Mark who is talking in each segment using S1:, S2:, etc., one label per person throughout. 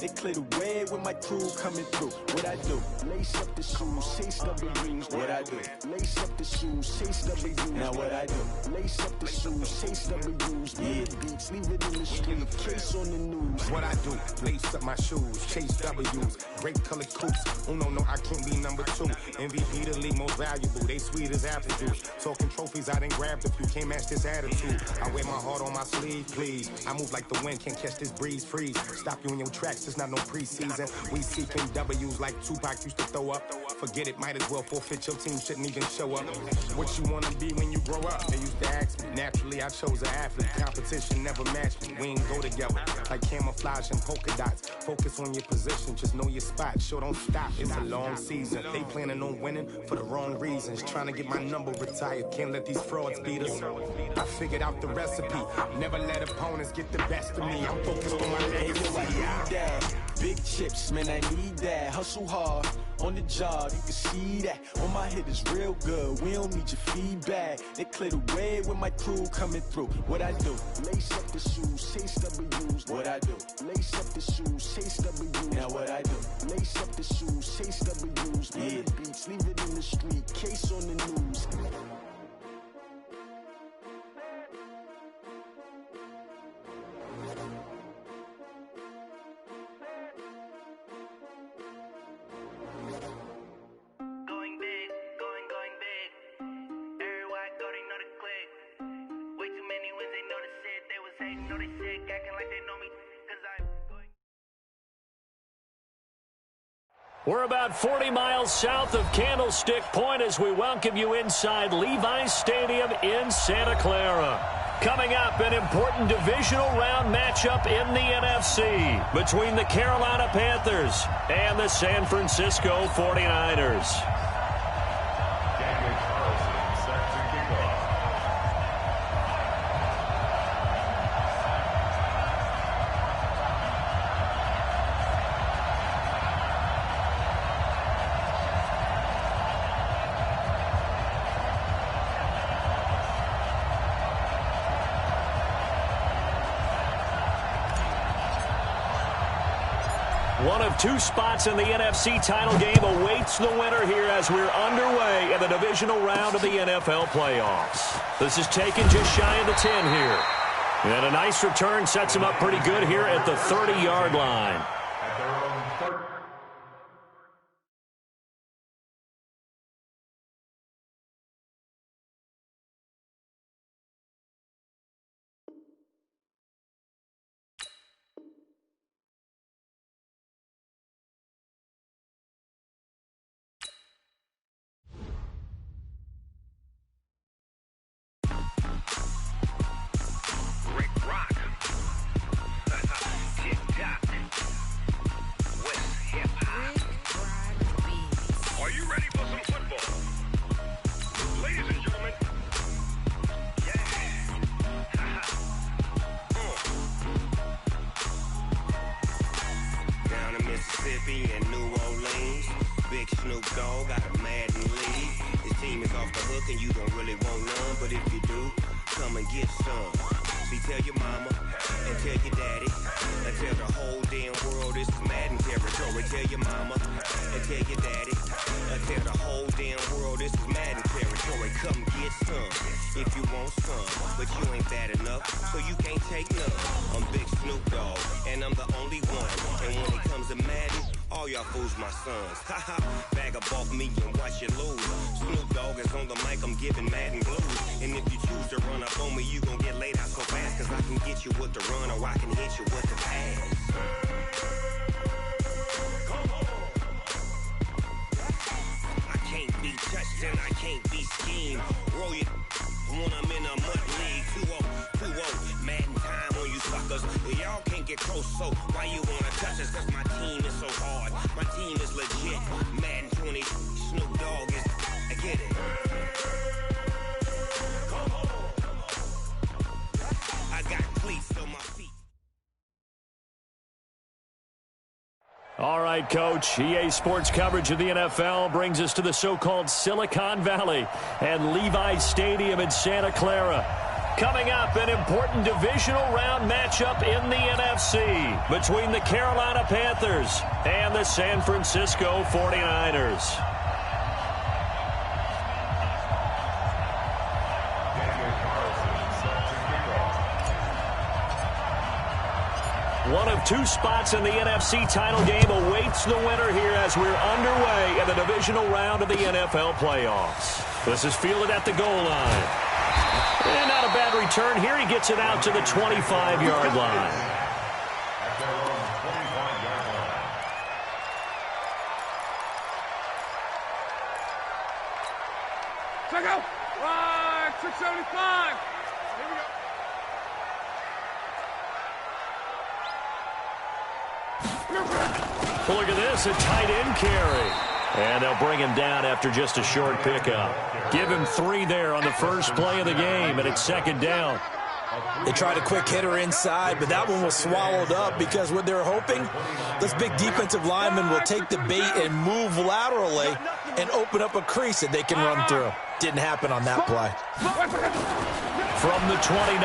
S1: They clear the way with my crew coming through. What I do? Lace up the shoes, chase W's. What I do? Lace up the shoes, chase W's. Now what I do? Lace up the shoes, chase W's. Yeah, beats, leave it in the street, case on the news.
S2: What I do? Lace up my shoes, chase W's. Great colored coops. Uno, no, I can't be number 2. MVP the league most valuable. They sweet as apple juice. Talking trophies, I done grabbed a few. Can't match this attitude. I wear my heart on my sleeve, please. I move like the wind, can't catch this breeze, freeze. Stop you in your tracks, it's not no preseason. We seeking W's like Tupac used to throw up. Forget it, might as well forfeit. Your team shouldn't even show up. What you wanna be when you grow up? They used to ask me. Naturally, I chose an athlete. Competition never matched me. We ain't go together like camouflage and polka dots. Focus on your position, just know your spot. Sure, don't stop. It's a long season. They planning on winning for the wrong reasons. Trying to get my number retired. Can't let these frauds beat us. I figured out the recipe. Never let opponents get the best of me. I'm focused on my legacy.
S1: I need that. Big chips, man, I need that. Hustle hard on the job, you can see that. On my hit is real good, we don't need your feedback. They clear the way with my crew coming through. What I do? Lace up the shoes, chase W's. What I do? Lace up the shoes, chase W's. Now what I do? Lace up the shoes, chase W's. Yeah, beats, leave it in the street, case on the news.
S3: We're about 40 miles south of Candlestick Point as we welcome you inside Levi's Stadium in Santa Clara. Coming up, an important divisional round matchup in the NFC between the Carolina Panthers and the San Francisco 49ers. One of two spots in the NFC title game awaits the winner here as we're underway in the divisional round of the NFL playoffs. This is taken just shy of the 10 here. And a nice return sets him up pretty good here at the 30-yard line.
S4: Mississippi and New Orleans. Big Snoop Dogg got a Madden league. His team is off the hook and you don't really want none, but if you do, come and get some. See, tell your mama and tell your daddy and tell the whole damn world this is Madden territory. Tell your mama and tell your daddy and tell the whole damn world this is Madden territory. Come get some if you want some, but you ain't bad enough, so you can't take none. I'm Big Snoop Dogg and I'm the only one. And when it comes to Madden, all y'all fools my sons. Haha, bag up off me and watch you lose. Snoop Dogg is on the mic, I'm giving Madden blues. And if you choose to run up on me, you gon' get laid out so fast. Cause I can get you with the run or I can hit you with the pass. I can't be touched and I can't be schemed. Roll you when I'm in a mud league. 2-0, Madden time on you suckers. Y'all can't get close, so why you wanna touch us? Cause my team is so hard. My team is legit. Madden 20, Snoop Dogg is, I get it. I got cleats on my feet.
S3: All right, Coach. EA Sports coverage of the NFL brings us to the so-called Silicon Valley and Levi's Stadium in Santa Clara. Coming up, an important divisional round matchup in the NFC between the Carolina Panthers and the San Francisco 49ers. One of two spots in the NFC title game awaits the winner here as we're underway in the divisional round of the NFL playoffs. This is fielded at the goal line. And not a bad return here. He gets it out to the 25-yard line.
S5: Check out. 675. Here we go.
S3: Look at this, a tight end carry. And they'll bring him down after just a short pickup. Give him 3 there on the first play of the game, and it's second down.
S6: They tried a quick hitter inside, but that one was swallowed up because what they're hoping, this big defensive lineman will take the bait and move laterally and open up a crease that they can run through. Didn't happen on that play.
S3: From the 29,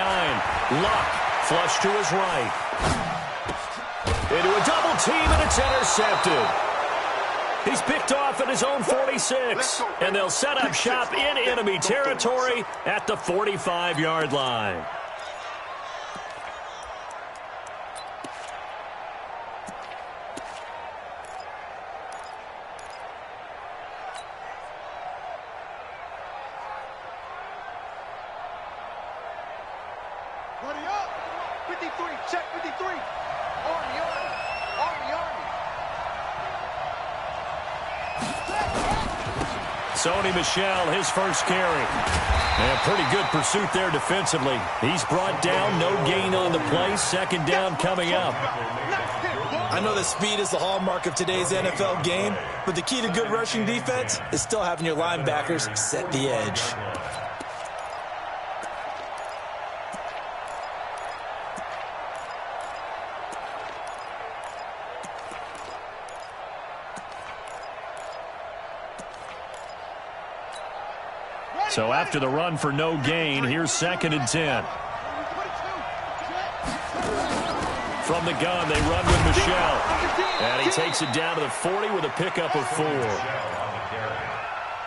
S3: Luck, flush to his right. Into a double team, and it's intercepted. He's picked off at his own 46, and they'll set up shop in enemy territory at the 45-yard line.
S5: Ready up. 53, check 53. Army.
S3: Sony Michel, his first carry. And pretty good pursuit there defensively. He's brought down, no gain on the play. Second down coming up.
S6: I know that speed is the hallmark of today's NFL game, but the key to good rushing defense is still having your linebackers set the edge.
S3: So after the run for no gain, here's 2nd and 10. From the gun, they run with Michel. And he takes it down to the 40 with a pickup of 4.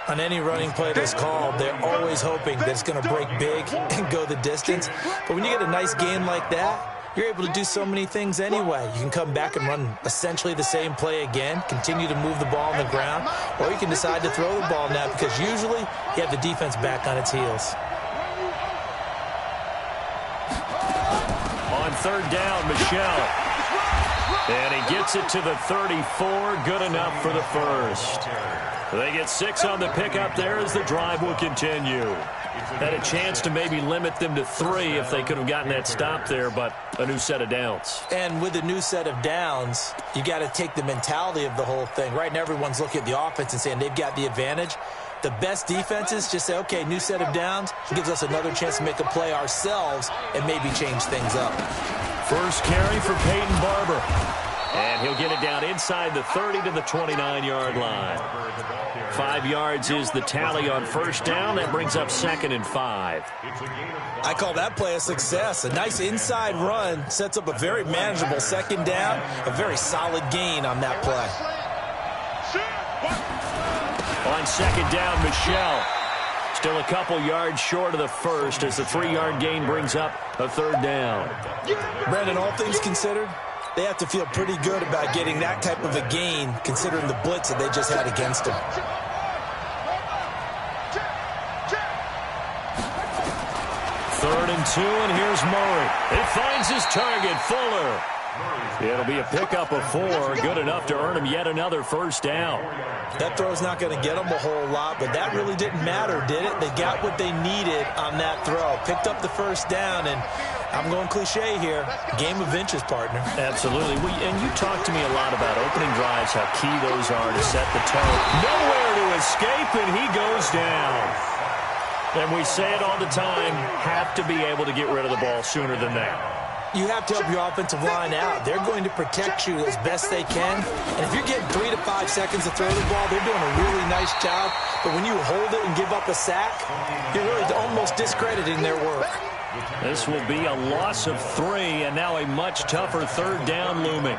S6: On any running play that's called, they're always hoping that it's going to break big and go the distance. But when you get a nice gain like that, you're able to do so many things anyway. You can come back and run essentially the same play again, continue to move the ball on the ground, or you can decide to throw the ball now because usually you have the defense back on its heels.
S3: On 3rd down, Michel. And he gets it to the 34. Good enough for the first. They get 6 on the pickup there as the drive will continue. Had a chance to maybe limit them to 3 if they could have gotten that stop there, but a new set of downs.
S6: And with a new set of downs, you got to take the mentality of the whole thing. Right now, everyone's looking at the offense and saying they've got the advantage. The best defenses just say, okay, new set of downs. It gives us another chance to make a play ourselves and maybe change things up.
S3: First carry for Peyton Barber. And he'll get it down inside the 30 to the 29-yard line. 5 yards is the tally on first down. That brings up 2nd and 5.
S6: I call that play a success. A nice inside run sets up a very manageable 2nd down. A very solid gain on that play.
S3: On 2nd down, Michel. Still a couple yards short of the first as the 3-yard gain brings up a 3rd down.
S6: Brandon, all things considered, they have to feel pretty good about getting that type of a gain considering the blitz that they just had against them.
S3: 3rd and 2, and here's Murray. It finds his target, Fuller. It'll be a pickup of 4, good enough to earn him yet another first down.
S6: That throw's not going to get them a whole lot, but that really didn't matter, did it? They got what they needed on that throw. Picked up the first down, and I'm going cliche here. Game of inches, partner.
S3: Absolutely. And you talk to me a lot about opening drives, how key those are to set the tone. Nowhere to escape, and he goes down. And we say it all the time, have to be able to get rid of the ball sooner than that.
S6: You have to help your offensive line out. They're going to protect you as best they can. And if you're getting 3 to 5 seconds to throw the ball, they're doing a really nice job. But when you hold it and give up a sack, you're really almost discrediting their work.
S3: This will be a loss of 3, and now a much tougher third down looming.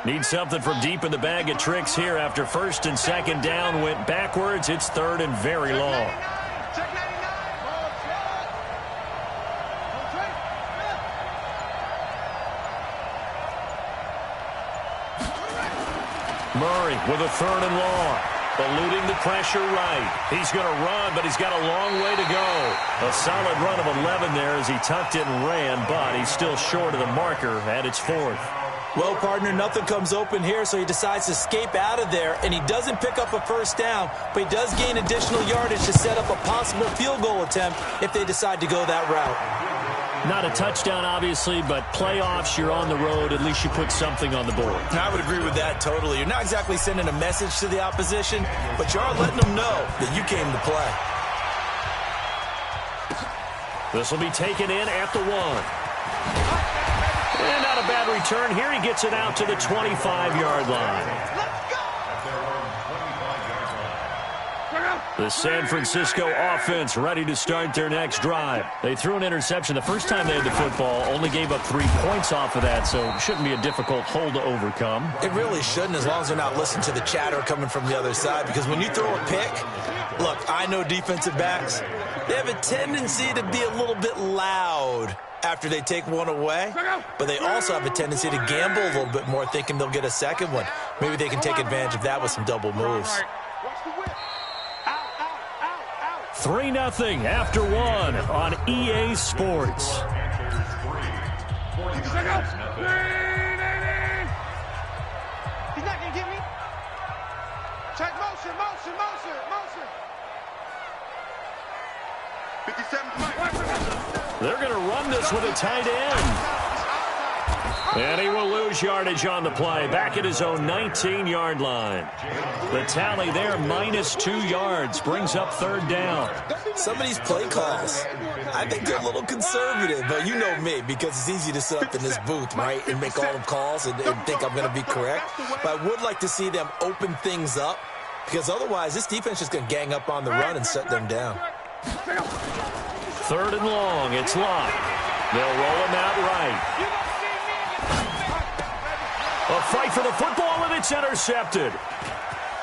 S3: Need something from deep in the bag of tricks here after first and second down went backwards. It's third and very long. Murray with a third and long. Eluding the pressure right. He's going to run, but he's got a long way to go. A solid run of 11 there as he tucked it and ran, but he's still short of the marker at its 4th.
S6: Well, partner, nothing comes open here, so he decides to escape out of there, and he doesn't pick up a first down, but he does gain additional yardage to set up a possible field goal attempt if they decide to go that route.
S3: Not a touchdown, obviously, but playoffs, you're on the road. At least you put something on the board.
S6: I would agree with that totally. You're not exactly sending a message to the opposition, but you are letting them know that you came to play.
S3: This will be taken in at the 1. And not a bad return. Here he gets it out to the 25-yard line. The San Francisco offense ready to start their next drive. They threw an interception the first time they had the football, only gave up 3 points off of that, so it shouldn't be a difficult hole to overcome.
S6: It really shouldn't, as long as they're not listening to the chatter coming from the other side, because when you throw a pick, look, I know defensive backs, they have a tendency to be a little bit loud after they take one away, but they also have a tendency to gamble a little bit more, thinking they'll get a second one. Maybe they can take advantage of that with some double moves.
S3: 3-0 after 1 on EA Sports.
S5: He's not going to get me. Check motion. 57.
S3: They're going to run this with a tight end. And he will lose yardage on the play. Back at his own 19-yard line. The tally there, -2 yards. Brings up third down.
S6: Some of these play calls, I think they're a little conservative, but you know me, because it's easy to sit up in this booth, right, and make all the calls and think I'm going to be correct. But I would like to see them open things up, because otherwise this defense is going to gang up on the run and shut them down.
S3: Third and long. It's locked. They'll roll him out right. A fight for the football, and it's intercepted.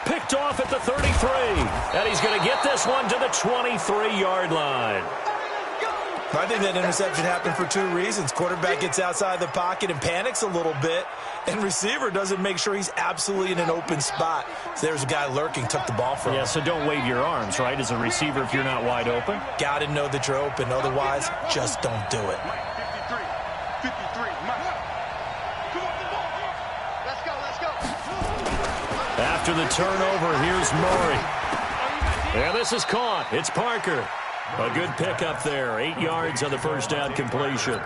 S3: Picked off at the 33. And he's going to get this one to the 23-yard line.
S6: I think that interception happened for 2 reasons. Quarterback gets outside the pocket and panics a little bit, and receiver doesn't make sure he's absolutely in an open spot. So there's a guy lurking, took the ball from him.
S3: Yeah, so don't wave your arms, right, as a receiver if you're not wide open.
S6: Got to know that you're open. Otherwise, just don't do it.
S5: 53.
S3: After the turnover, here's Murray. And this is caught. It's Parker. A good pickup there. 8 yards on the first down completion.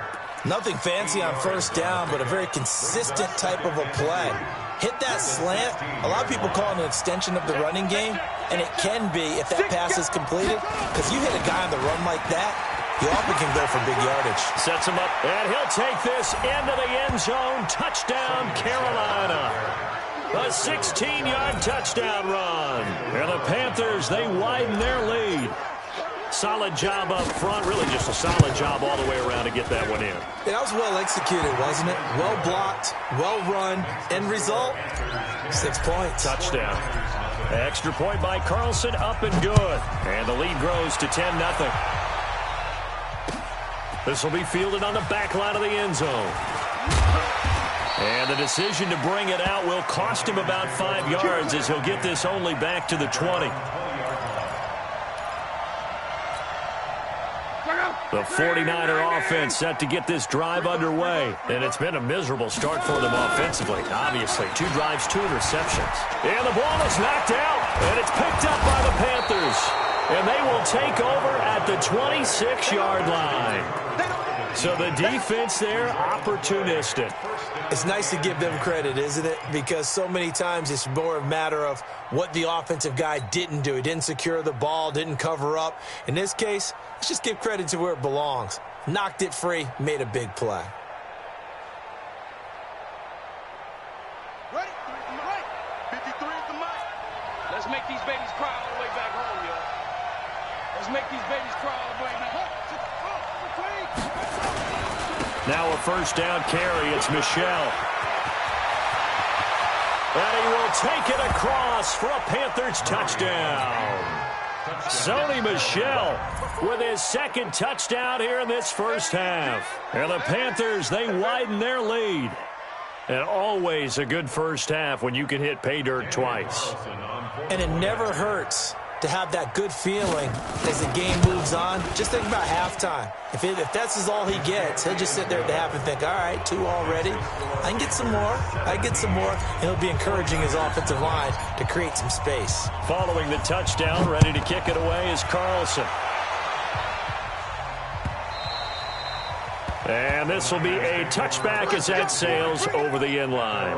S6: Nothing fancy on first down, but a very consistent type of a play. Hit that slant. A lot of people call it an extension of the running game, and it can be if that pass is completed, because you hit a guy on the run like that, you often can go for big yardage.
S3: Sets him up, and he'll take this into the end zone. Touchdown, Carolina. A 16-yard touchdown run. And the Panthers, they widen their lead. Solid job up front. Really just a solid job all the way around to get that one in.
S6: That was well executed, wasn't it? Well blocked, well run. End result, 6 points.
S3: Touchdown. Extra point by Carlson, up and good. And the lead grows to 10-0. This will be fielded on the back line of the end zone. And the decision to bring it out will cost him about 5 yards as he'll get this only back to the 20. The 49er offense set to get this drive underway. And it's been a miserable start for them offensively. Obviously, 2 drives, 2 interceptions. And the ball is knocked out. And it's picked up by the Panthers. And they will take over at the 26-yard line. So the defense there, opportunistic.
S6: It's nice to give them credit, isn't it? Because so many times it's more a matter of what the offensive guy didn't do. He didn't secure the ball, didn't cover up. In this case, let's just give credit to where it belongs. Knocked it free, made a big play.
S5: Ready? 53 at the mic. Let's make these babies cry all the way back home, Let's make these babies cry all the way now.
S3: Now a first down carry. It's Michel. And he will take it across for a Panthers touchdown. Sony Michel with his second touchdown here in this first half. And the Panthers, they widen their lead. And always a good first half when you can hit pay dirt twice.
S6: And it never hurts to have that good feeling as the game moves on. Just think about halftime. If that's all he gets, he'll just sit there at the half and think, all right, 2 already. I can get some more. And he'll be encouraging his offensive line to create some space.
S3: Following the touchdown, ready to kick it away is Carlson. And this will be a touchback as that sails over the end line.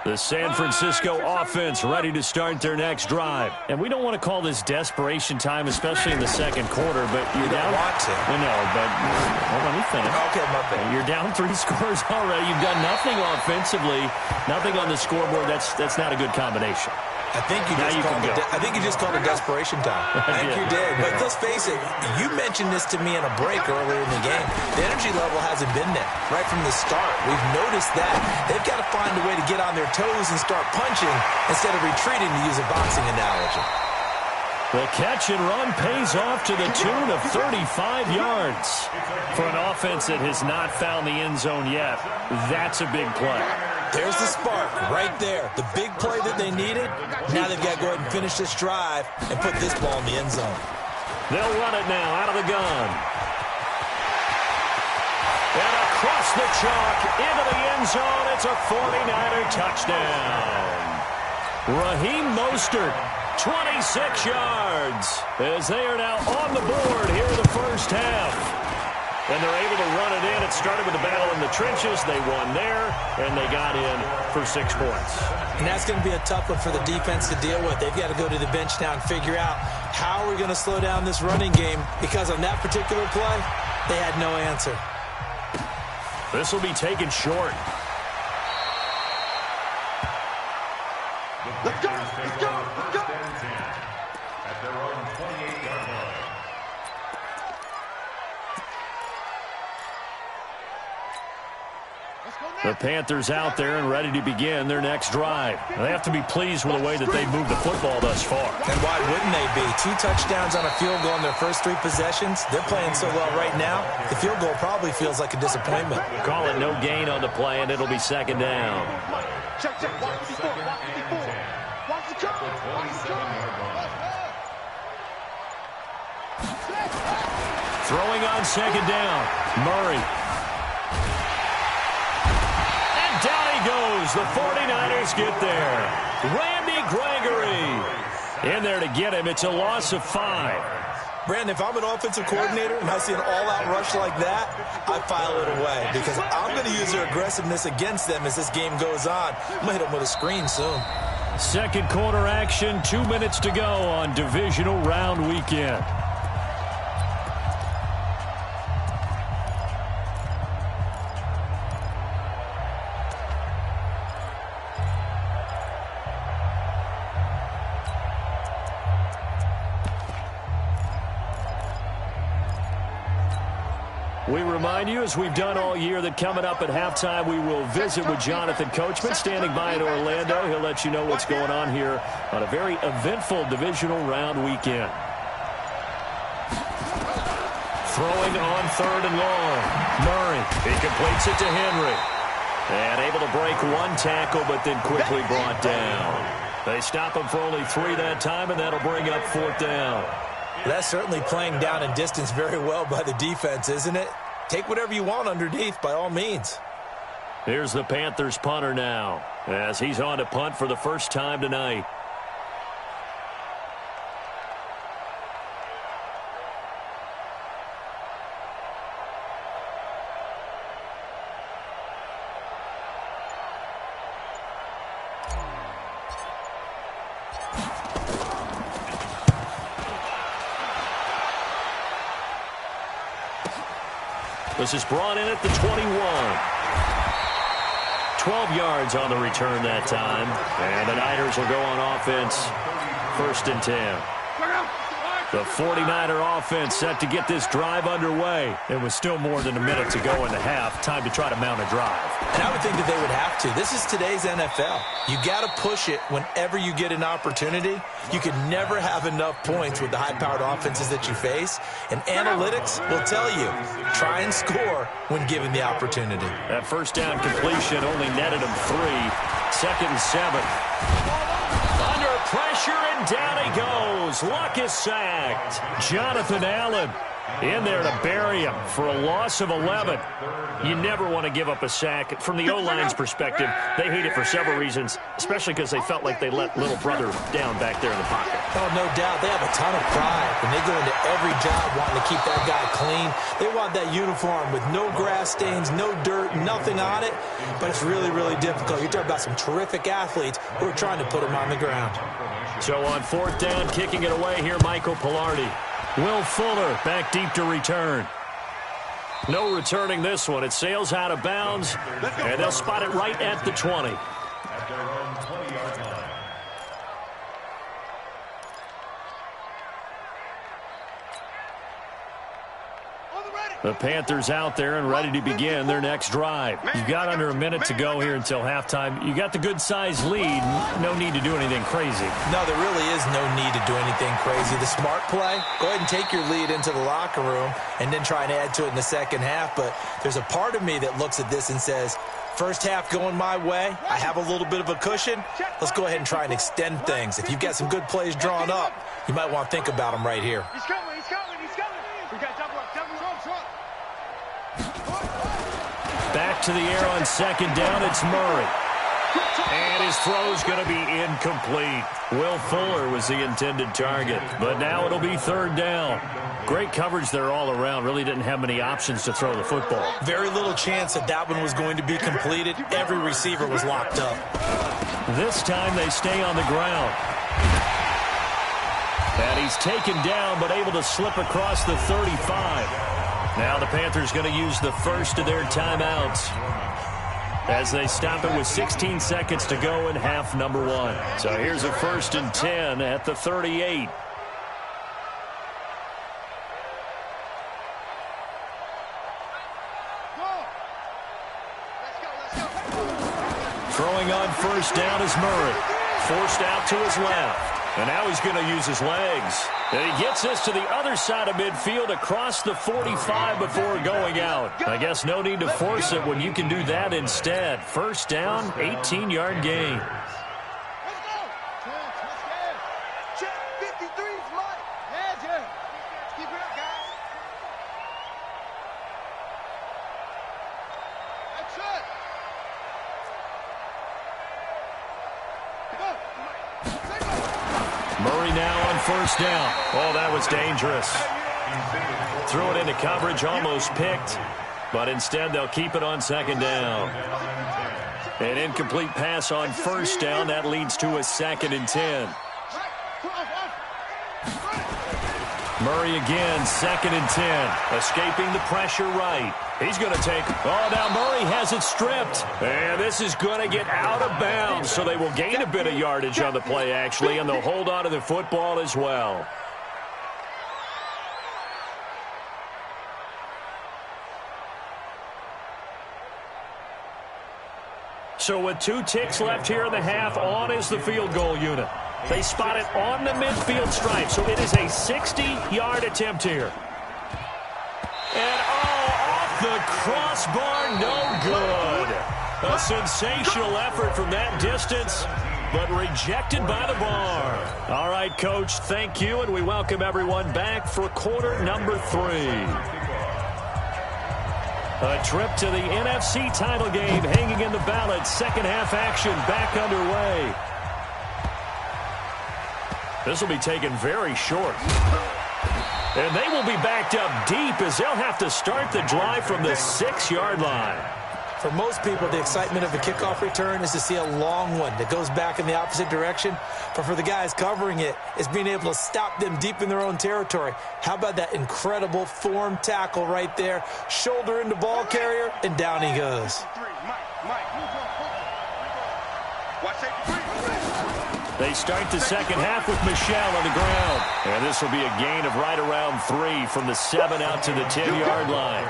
S3: The San Francisco offense ready to start their next drive. And we don't want to call this desperation time, especially in the second quarter, but you're down.
S6: Want to.
S3: I know, but let me finish.
S6: Okay, my bad.
S3: You're down 3 scores already. You've done nothing offensively, nothing on the scoreboard. That's not a good combination.
S6: I think you just called it desperation time. I think you did. But let's face it, you mentioned this to me in a break earlier in the game. The energy level hasn't been there right from the start. We've noticed that. They've got to find a way to get on their toes and start punching instead of retreating, to use a boxing analogy.
S3: The catch and run pays off to the tune of 35 yards. For an offense that has not found the end zone yet, that's a big play.
S6: There's the spark right there. The big play that they needed. Now they've got to go ahead and finish this drive and put this ball in the end zone.
S3: They'll run it now out of the gun. And across the chalk into the end zone. It's a 49er touchdown. Raheem Mostert, 26 yards, as they are now on the board here in the first half. And they're able to run it in. It started with a battle in the trenches. They won there, and they got in for 6 points.
S6: And that's going to be a tough one for the defense to deal with. They've got to go to the bench now and figure out how are we going to slow down this running game, because on that particular play, they had no answer.
S3: This will be taken short.
S5: Let's go! Let's go! Let's go!
S7: At their own 28-yard line.
S3: The Panthers out there and ready to begin their next drive. They have to be pleased with the way that they've moved the football thus far.
S6: And why wouldn't they be? 2 touchdowns on a field goal in their first 3 possessions. They're playing so well right now, the field goal probably feels like a disappointment.
S3: Call it no gain on the play, and it'll be second down.
S5: Check. Watch the score. Watch the call.
S3: Throwing on second down. Murray. Down he goes. The 49ers get there. Randy Gregory in there to get him. It's a loss of 5.
S6: Brandon, if I'm an offensive coordinator and I see an all-out rush like that, I file it away, because I'm going to use their aggressiveness against them as this game goes on. I'm going to hit them with a screen soon.
S3: Second quarter action, 2 minutes to go on divisional round weekend. We remind you, as we've done all year, that coming up at halftime, we will visit with Jonathan Coachman, standing by in Orlando. He'll let you know what's going on here on a very eventful divisional round weekend. Throwing on 3rd and long. Murray, he completes it to Henry. And able to break 1 tackle, but then quickly brought down. They stop him for only 3 that time, and that'll bring up 4th down.
S6: That's certainly playing down in distance very well by the defense, isn't it? Take whatever you want underneath, by all means.
S3: Here's the Panthers punter now, as he's on to punt for the first time tonight. This is brought in at the 21. 12 yards on the return that time. And the Niners will go on offense 1st and 10. The 49er offense set to get this drive underway. It was still more than a minute to go in the half. Time to try to mount a drive.
S6: And I would think that they would have to. This is today's NFL. You got to push it whenever you get an opportunity. You can never have enough points with the high-powered offenses that you face. And analytics will tell you, try and score when given the opportunity.
S3: That first down completion only netted him 3. 2nd and 7. Under pressure, and down he goes. Luck is sacked. Jonathan Allen in there to bury him for a loss of 11. You never want to give up a sack. From the O-line's perspective, they hate it for several reasons, especially because they felt like they let little brother down back there in the pocket.
S6: Oh, no doubt. They have a ton of pride, and they go into every job wanting to keep that guy clean. They want that uniform with no grass stains, no dirt, nothing on it, but it's really, really difficult. You're talking about some terrific athletes who are trying to put him on the ground.
S3: So on 4th down, kicking it away here, Michael Pilardi. Will Fuller back deep to return. No returning this one. It sails out of bounds, and they'll spot it right at the 20.
S7: At their own 20-yard line.
S3: The Panthers out there and ready to begin their next drive. You've got under a minute to go here until halftime. You got the good-sized lead. No need to do anything crazy.
S6: No, there really is no need to do anything crazy. The smart play, go ahead and take your lead into the locker room and then try and add to it in the second half. But there's a part of me that looks at this and says, first half going my way, I have a little bit of a cushion. Let's go ahead and try and extend things. If you've got some good plays drawn up, you might want to think about them right here.
S5: He's coming, he's coming, he's coming. We got double up.
S3: Back to the air on 2nd down, it's Murray. And his throw's going to be incomplete. Will Fuller was the intended target, but now it'll be 3rd down. Great coverage there all around. Really didn't have many options to throw the football.
S6: Very little chance that that one was going to be completed. Every receiver was locked up.
S3: This time they stay on the ground. And he's taken down, but able to slip across the 35. Now the Panthers going to use the first of their timeouts as they stop it with 16 seconds to go in half number 1. So here's a 1st and 10 at the 38. Throwing on 1st down is Murray. Forced out to his left. And now he's going to use his legs. And he gets this to the other side of midfield across the 45 before going out. I guess no need to force it when you can do that instead. 1st down, 18-yard gain.
S5: Let's go. Check 53 is mine. Yeah, Jeff. Keep it up, guys. That's it. Go.
S3: Murray now on 1st down. Oh, that was dangerous. Threw it into coverage, almost picked. But instead, they'll keep it on 2nd down. An incomplete pass on 1st down. That leads to a 2nd and 10. Murray again, 2nd and 10. Escaping the pressure right. He's going to take... Oh, now Murray has it stripped. And this is going to get out of bounds. So they will gain a bit of yardage on the play, actually, and they'll hold on to the football as well. So with 2 ticks left here in the half, on is the field goal unit. They spot it on the midfield stripe, so it is a 60-yard attempt here. And off the crossbar, no good. A sensational effort from that distance, but rejected by the bar. All right, Coach, thank you, and we welcome everyone back for quarter number 3. A trip to the NFC title game hanging in the balance. Second half action back underway. This will be taken very short. And they will be backed up deep as they'll have to start the drive from the 6-yard line.
S6: For most people, the excitement of a kickoff return is to see a long one that goes back in the opposite direction. But for the guys covering it, it's being able to stop them deep in their own territory. How about that incredible form tackle right there? Shoulder into ball carrier, and down he goes.
S3: They start the second half with Michel on the ground. And this will be a gain of right around 3 from the 7 out to the 10-yard line.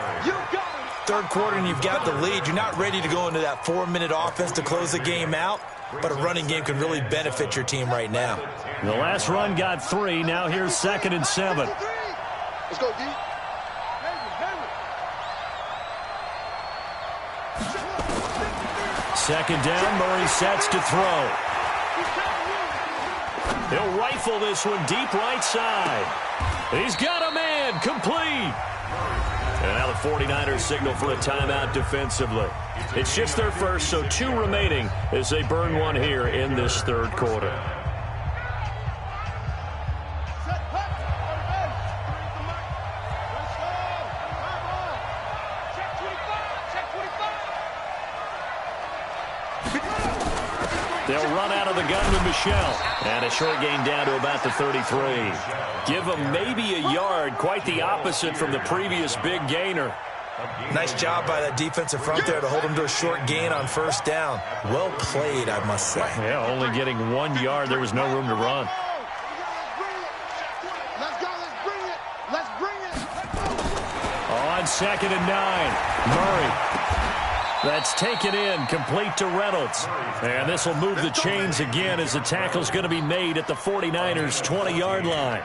S6: Third quarter and you've got the lead. You're not ready to go into that 4-minute offense to close the game out, but a running game can really benefit your team right now.
S3: The last run got 3. Now here's 2nd and 7.
S5: Let's go, D.
S3: Second down, Murray sets to throw. He'll rifle this one deep right side. He's got a man, complete. And now the 49ers signal for a timeout defensively. It's just their first, so 2 remaining as they burn one here in this third quarter. They'll run out of the gun with Michel. And a short gain down to about the 33. Give them maybe a yard. Quite the opposite from the previous big gainer.
S6: Nice job by that defensive front there to hold them to a short gain on first down. Well played, I must say.
S3: Yeah, only getting 1 yard. There was no room to run.
S5: Let's go. Let's bring it. Let's bring it.
S3: On 2nd and 9. Murray. That's taken in, complete to Reynolds. And this will move the chains again as the tackle's going to be made at the 49ers' 20-yard line.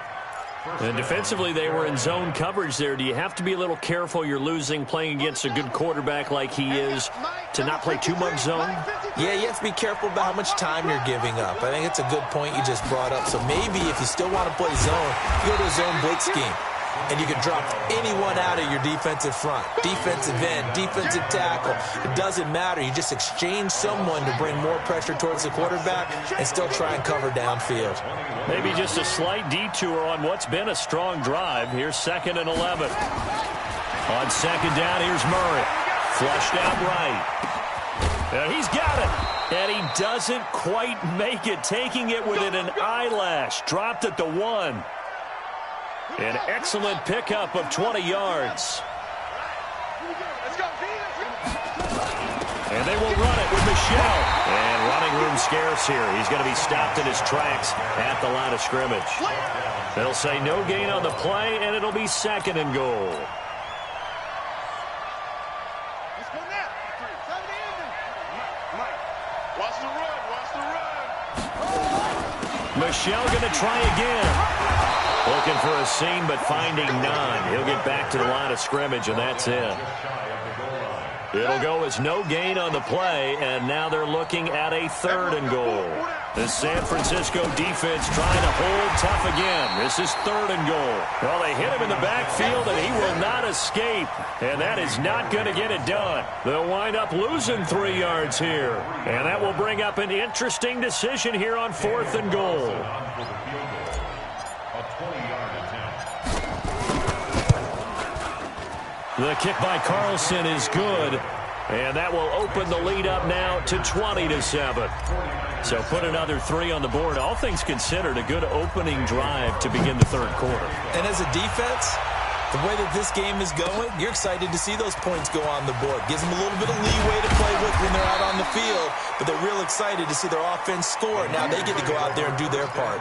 S3: And defensively, they were in zone coverage there. Do you have to be a little careful you're losing playing against a good quarterback like he is to not play too much zone?
S6: Yeah, you have to be careful about how much time you're giving up. I think it's a good point you just brought up. So maybe if you still want to play zone, you go to a zone blitz scheme. And you can drop anyone out of your defensive front. Defensive end, defensive tackle. It doesn't matter. You just exchange someone to bring more pressure towards the quarterback and still try and cover downfield.
S3: Maybe just a slight detour on what's been a strong drive. Here's 2nd and 11. On 2nd down, here's Murray. Flushed out right. And he's got it. And he doesn't quite make it. Taking it within an eyelash. Dropped at the 1. An excellent pickup of 20 yards. And they will run it with Michel. And running room scarce here. He's going to be stopped in his tracks at the line of scrimmage. They'll say no gain on the play, and it'll be 2nd and goal. Michel going to try again. Looking for a seam, but finding none. He'll get back to the line of scrimmage, and that's it. It'll go as no gain on the play, and now they're looking at a 3rd and goal. The San Francisco defense trying to hold tough again. This is 3rd and goal. Well, they hit him in the backfield, and he will not escape. And that is not going to get it done. They'll wind up losing 3 yards here. And that will bring up an interesting decision here on 4th and goal. The kick by Carlson is good, and that will open the lead up now to 20-7. So put another 3 on the board. All things considered, a good opening drive to begin the third quarter.
S6: And as a defense, the way that this game is going, you're excited to see those points go on the board. Gives them a little bit of leeway to play with when they're out on the field, but they're real excited to see their offense score. Now they get to go out there and do their part.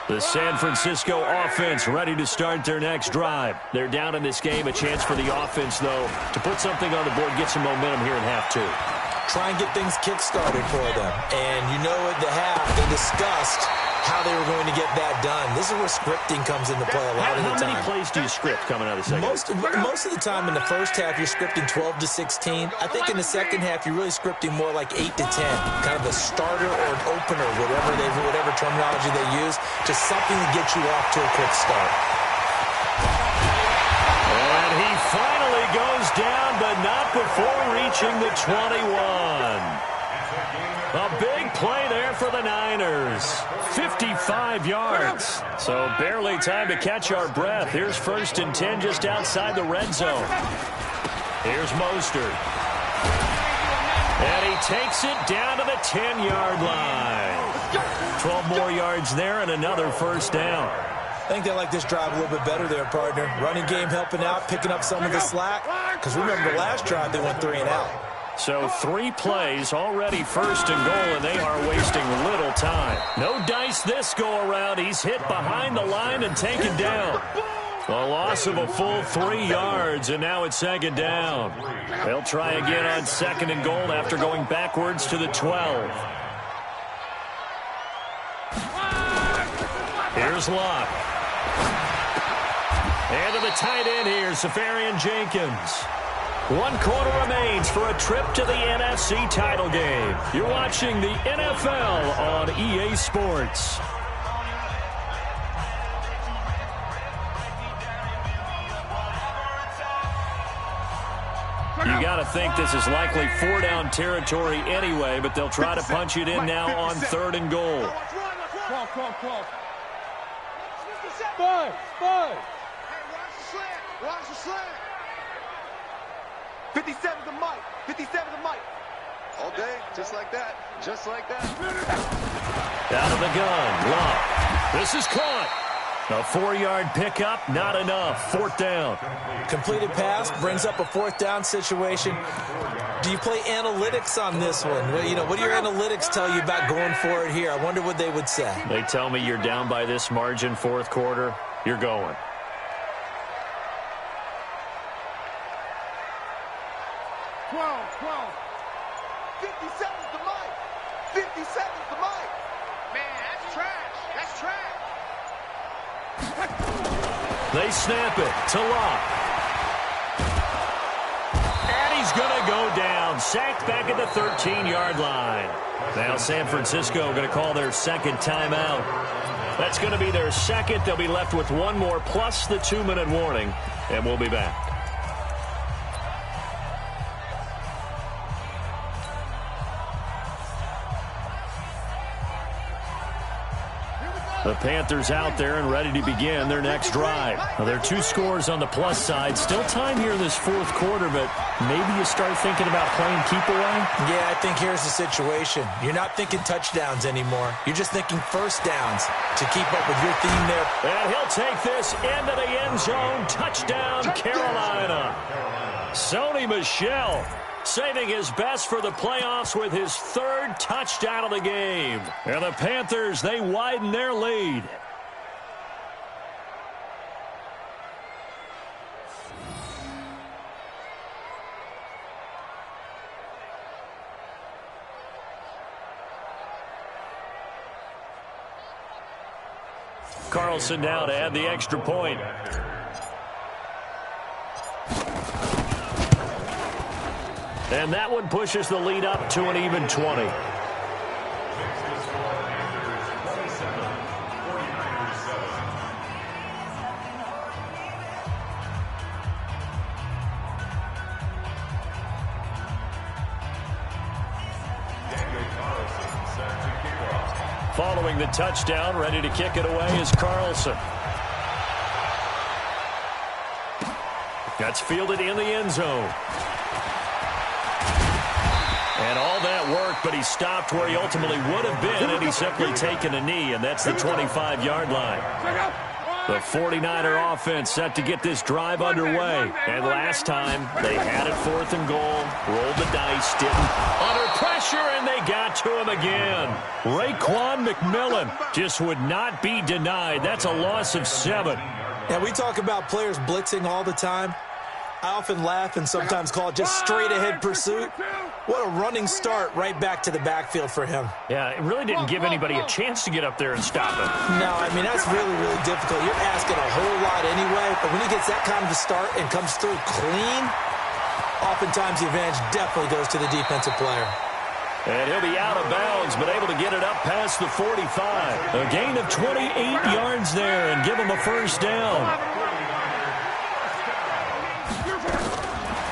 S3: The San Francisco offense ready to start their next drive. They're down in this game. A chance for the offense, though, to put something on the board, get some momentum here in half 2.
S6: Try and get things kick-started for them. And you know at the half, they discussed how they were going to get that done. This is where scripting comes into play a lot of the time.
S3: How many plays do you script coming out of the second?
S6: Most of the time in the first half, you're scripting 12 to 16. I think in the second half, you're really scripting more like 8 to 10. Kind of a starter or an opener, whatever terminology they use. Just something to get you off to a quick start.
S3: And he finally goes down, but not before reaching the 21. A big play there for the Niners. 55 yards. So barely time to catch our breath. Here's 1st and 10 just outside the red zone. Here's Mostert. And he takes it down to the 10-yard line. 12 more yards there and another 1st down.
S6: I think they like this drive a little bit better there, partner. Running game helping out, picking up some of the slack. Because remember, the last drive they went 3 and out.
S3: So 3 plays, already first and goal, and they are wasting little time. No dice this go-around. He's hit behind the line and taken down. A loss of a full 3 yards, and now it's second down. They'll try again on second and goal after going backwards to the 12. Here's Locke. And to the tight end here, Safarian Jenkins. 1 quarter remains for a trip to the NFC title game. You're watching the NFL on EA Sports. You got to think this is likely 4-down territory anyway, but they'll try to punch it in now on third and goal.
S5: Five. Hey, watch the slant. 57's the mic. 57's the mic. All day, just like that.
S3: Out of the gun, Locke. This is caught. A 4-yard pickup, not enough. 4th down.
S6: Completed pass brings up a 4th down situation. Do you play analytics on this one? What do your analytics tell you about going for it here? I wonder what they would say.
S3: They tell me you're down by this margin 4th quarter. You're going. They snap it to Locke. And he's going to go down. Sacked back at the 13-yard line. Now San Francisco going to call their second timeout. That's going to be their second. They'll be left with 1 more plus the 2-minute warning. And we'll be back. The Panthers out there and ready to begin their next drive. Now, there are 2 scores on the plus side. Still time here in this 4th quarter, but maybe you start thinking about playing keep away?
S6: Yeah, I think here's the situation. You're not thinking touchdowns anymore. You're just thinking first downs to keep up with your theme there.
S3: And he'll take this into the end zone. Touchdown, Carolina. Sony Michel saving his best for the playoffs with his 3rd touchdown of the game. And the Panthers, they widen their lead. Carlson now to add the extra point. And that one pushes the lead up to an even 20. Following the touchdown, ready to kick it away is Carlson. That's fielded in the end zone. And all that work, but he stopped where he ultimately would have been, and he's simply taken a knee, and that's the 25-yard line. The 49er offense set to get this drive underway. And last time, they had it 4th and goal, rolled the dice, didn't. Under pressure, and they got to him again. Raekwon McMillan just would not be denied. That's a loss of 7.
S6: Yeah, we talk about players blitzing all the time. I often laugh and sometimes call it just straight-ahead pursuit. What a running start right back to the backfield for him.
S3: Yeah, it really didn't give anybody a chance to get up there and stop him.
S6: No, I mean, that's really, really difficult. You're asking a whole lot anyway, but when he gets that kind of a start and comes through clean, oftentimes the advantage definitely goes to the defensive player.
S3: And he'll be out of bounds, but able to get it up past the 45. A gain of 28 yards there and give him a first down.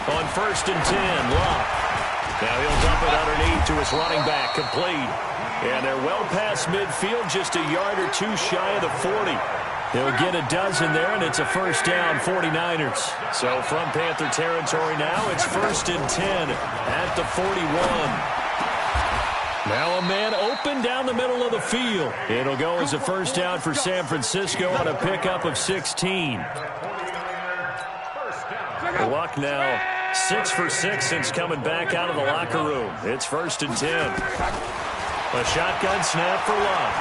S3: On 1st and 10, Locke. Now he'll dump it underneath to his running back, complete. And they're well past midfield, just a yard or 2 shy of the 40. They'll get a dozen there, and it's a first down, 49ers. So from Panther territory now, it's 1st and 10 at the 41. Now a man open down the middle of the field. It'll go as a first down for San Francisco on a pickup of 16. Luck now 6 for 6 since coming back out of the locker room. It's 1st and 10. A shotgun snap for Love.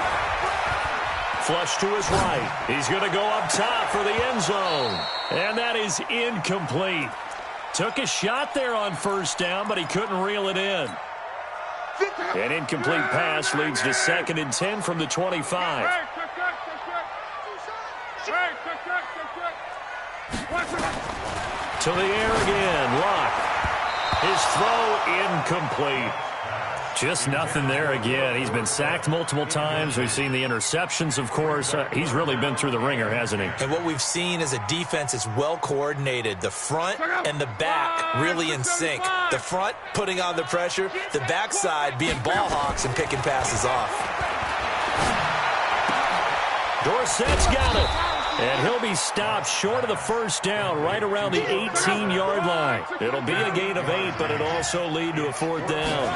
S3: Flush to his right. He's going to go up top for the end zone. And that is incomplete. Took a shot there on 1st down, but he couldn't reel it in. An incomplete pass leads to 2nd and 10 from the 25. To the air again. Luck. His throw incomplete. Just nothing there again. He's been sacked multiple times. We've seen the interceptions, of course. He's really been through the ringer, hasn't he?
S6: And what we've seen is a defense is well coordinated. The front and the back really in sync. The front putting on the pressure. The backside being ball hawks and picking passes off.
S3: Dorsett's got it. And he'll be stopped short of the 1st down right around the 18-yard line. It'll be a gain of 8, but it'll also lead to a 4th down.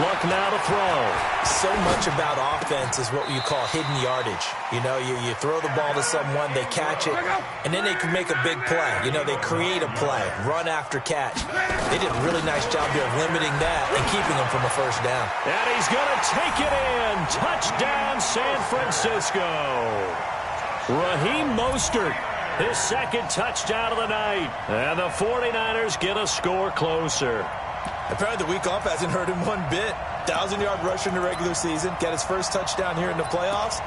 S3: Luck now to throw.
S6: So much about offense is what you call hidden yardage. You know, you throw the ball to someone, they catch it, and then they can make a big play. You know, they create a play, run after catch. They did a really nice job there of limiting that and keeping them from a 1st down.
S3: And he's going to take it in. Touchdown, San Francisco. Raheem Mostert, his 2nd touchdown of the night. And the 49ers get a score closer.
S6: Apparently the week off hasn't hurt him one bit. 1,000-yard rusher in the regular season. Got his 1st touchdown here in the playoffs.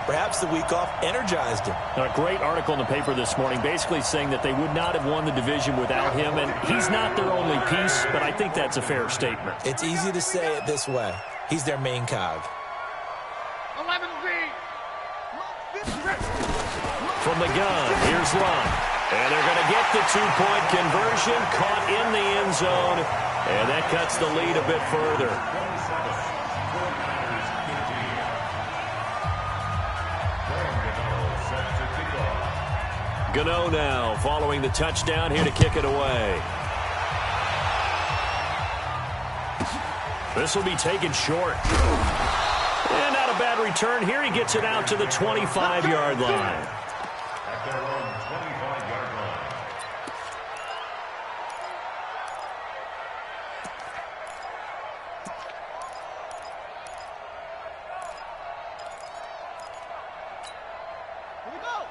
S6: Perhaps the week off energized him.
S3: A great article in the paper this morning basically saying that they would not have won the division without him. And he's not their only piece, but I think that's a fair statement.
S6: It's easy to say it this way. He's their main cog.
S5: 11B.
S3: From the gun, here's Love. And they're going to get the 2-point conversion, caught in the end zone, and that cuts the lead a bit further. Gano now following the touchdown here to kick it away. This will be taken short. And not a bad return here. He gets it out to the 25-yard line.
S7: At their own 25-yard line.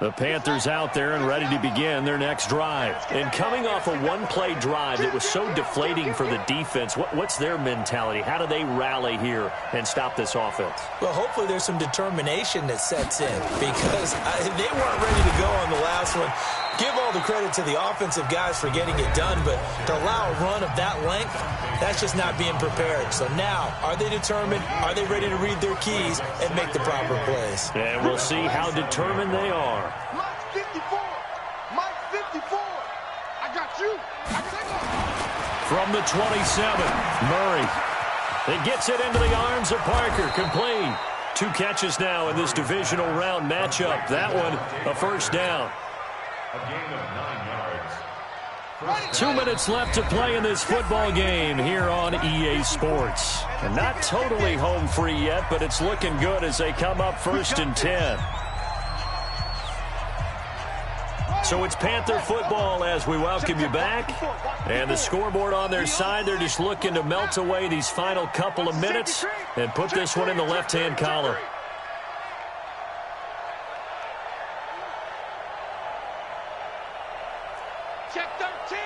S3: The Panthers out there and ready to begin their next drive. And coming off a one-play drive that was so deflating for the defense, what's their mentality? How do they rally here and stop this offense?
S6: Well, hopefully there's some determination that sets in because they weren't ready to go on the last one. Give all the credit to the offensive guys for getting it done, but to allow a run of that length, that's just not being prepared. So now, are they determined? Are they ready to read their keys and make the proper plays?
S3: And we'll see how determined they are.
S5: Mike 54. Mike 54. I got you.
S3: From the 27, Murray. It gets it into the arms of Parker. Complete. 2 catches now in this divisional round matchup. That one, a 1st down.
S7: A gain of 9 yards.
S3: 2 minutes left to play in this football game here on EA Sports. And not totally home free yet, but it's looking good as they come up 1st and 10. So it's Panther football as we welcome you back. And the scoreboard on their side, they're just looking to melt away these final couple of minutes and put this one in the left-hand column.
S5: Check 13.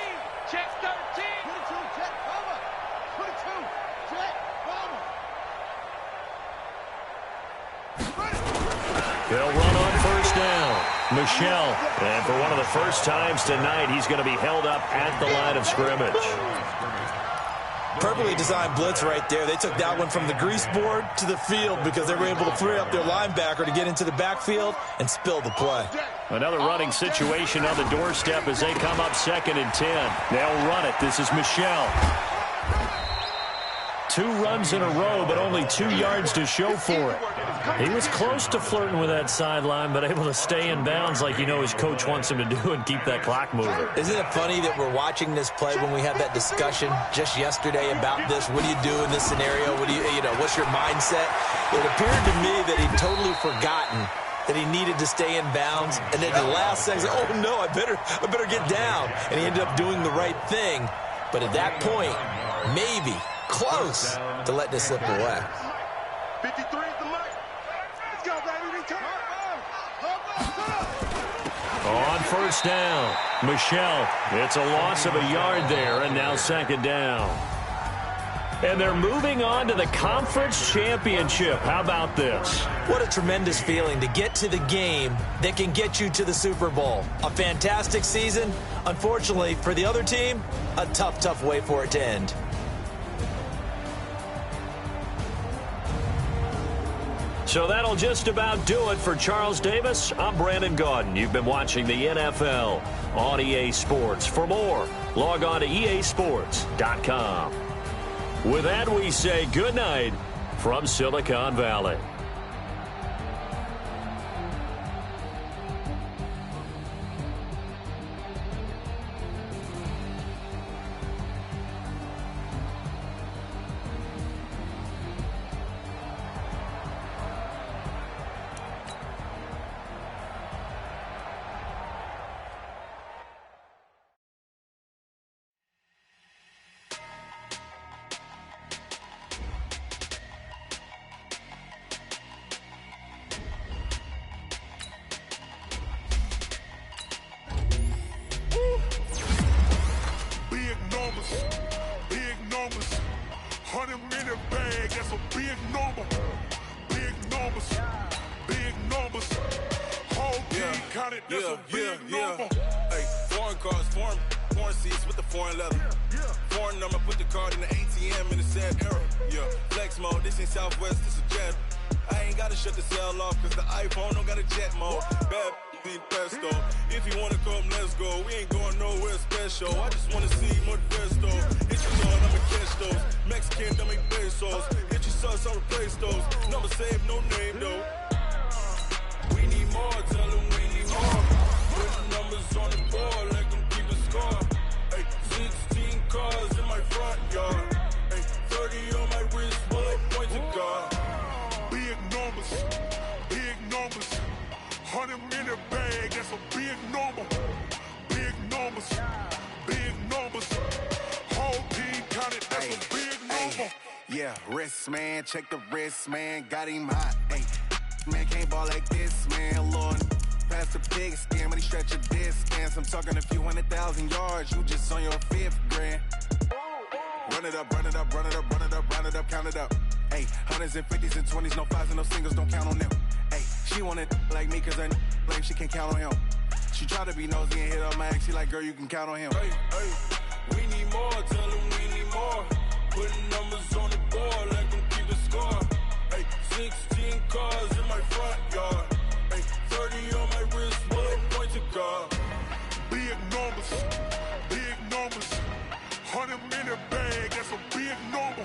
S5: Check 13. 22. Check cover. 22. Check cover.
S3: They'll run on 1st down. Michelle. And for one of the first times tonight, he's going to be held up at the line of scrimmage.
S6: Perfectly designed blitz right there. They took that one from the grease board to the field because they were able to free up their linebacker to get into the backfield and spill the play.
S3: Another running situation on the doorstep as they come up 2nd and 10. They'll run it. This is Michelle. 2 runs in a row, but only 2 yards to show for it. He was close to flirting with that sideline, but able to stay in bounds like his coach wants him to do and keep that clock moving.
S6: Isn't it funny that we're watching this play when we had that discussion just yesterday about this? What do you do in this scenario? What do what's your mindset? It appeared to me that he'd totally forgotten that he needed to stay in bounds, and then the last second, oh no, I better get down. And he ended up doing the right thing. But at that point, maybe close to letting it slip away.
S5: 53 is the mark. Let's go, baby.
S3: On first down, Michelle. It's a loss of a yard there, and now second down. And they're moving on to the conference championship. How about this?
S6: What a tremendous feeling to get to the game that can get you to the Super Bowl. A fantastic season. Unfortunately, for the other team, a tough way for it to end.
S3: So that'll just about do it for Charles Davis. I'm Brandon Gaudin. You've been watching the NFL on EA Sports. For more, log on to easports.com. With that, we say good night from Silicon Valley.
S8: Hey, foreign cars, foreign seats with the foreign leather. Foreign number, put the card in the ATM in the sad era. Yeah, flex mode, this ain't Southwest, this a jet. I ain't gotta shut the cell off, cause the iPhone don't got a jet mode. Bad need pesto. If you wanna come, let's go. We ain't going nowhere special. I just wanna see more pesto. Hit your son, I'ma catch those. Mexican, don't make pesos. Hit your sus, I'll replace those. Number saved, no name though. We need more, tell them we need more. Put the numbers on the board, let them keep a score. Hey, 16 cars in my front yard. Hey, 30 on my wrist, bullet point to God.
S2: Big numbers, big numbers. 100 minute bag, that's a big number. Big numbers, big numbers. Whole team counted, that's a big number.
S9: Yeah, wrist man, check the wrist man, got him hot. Ay, man can't ball like this, man. Lord, past the pig skin, when he stretch your distance. I'm talking a few 100,000 yards, you just on your 5th grand. Run it up, run it up, run it up, run it up, run it up, count it up. Ay, hundreds and 50s and 20s, no 5s and no singles, don't count on them. Ay, she wanted like me cause her blame, she can't count on him. She tried to be nosy and hit up my ex, she like, girl, you can count on him.
S8: Hey, hey, we need more, tell them we need more. Putting numbers on the board, let them keep a score. Hey, 16 cars in my front yard. Hey, 30 on my wrist, bullet point to God.
S2: Big numbers, big numbers. 100 minute bag, that's a big number.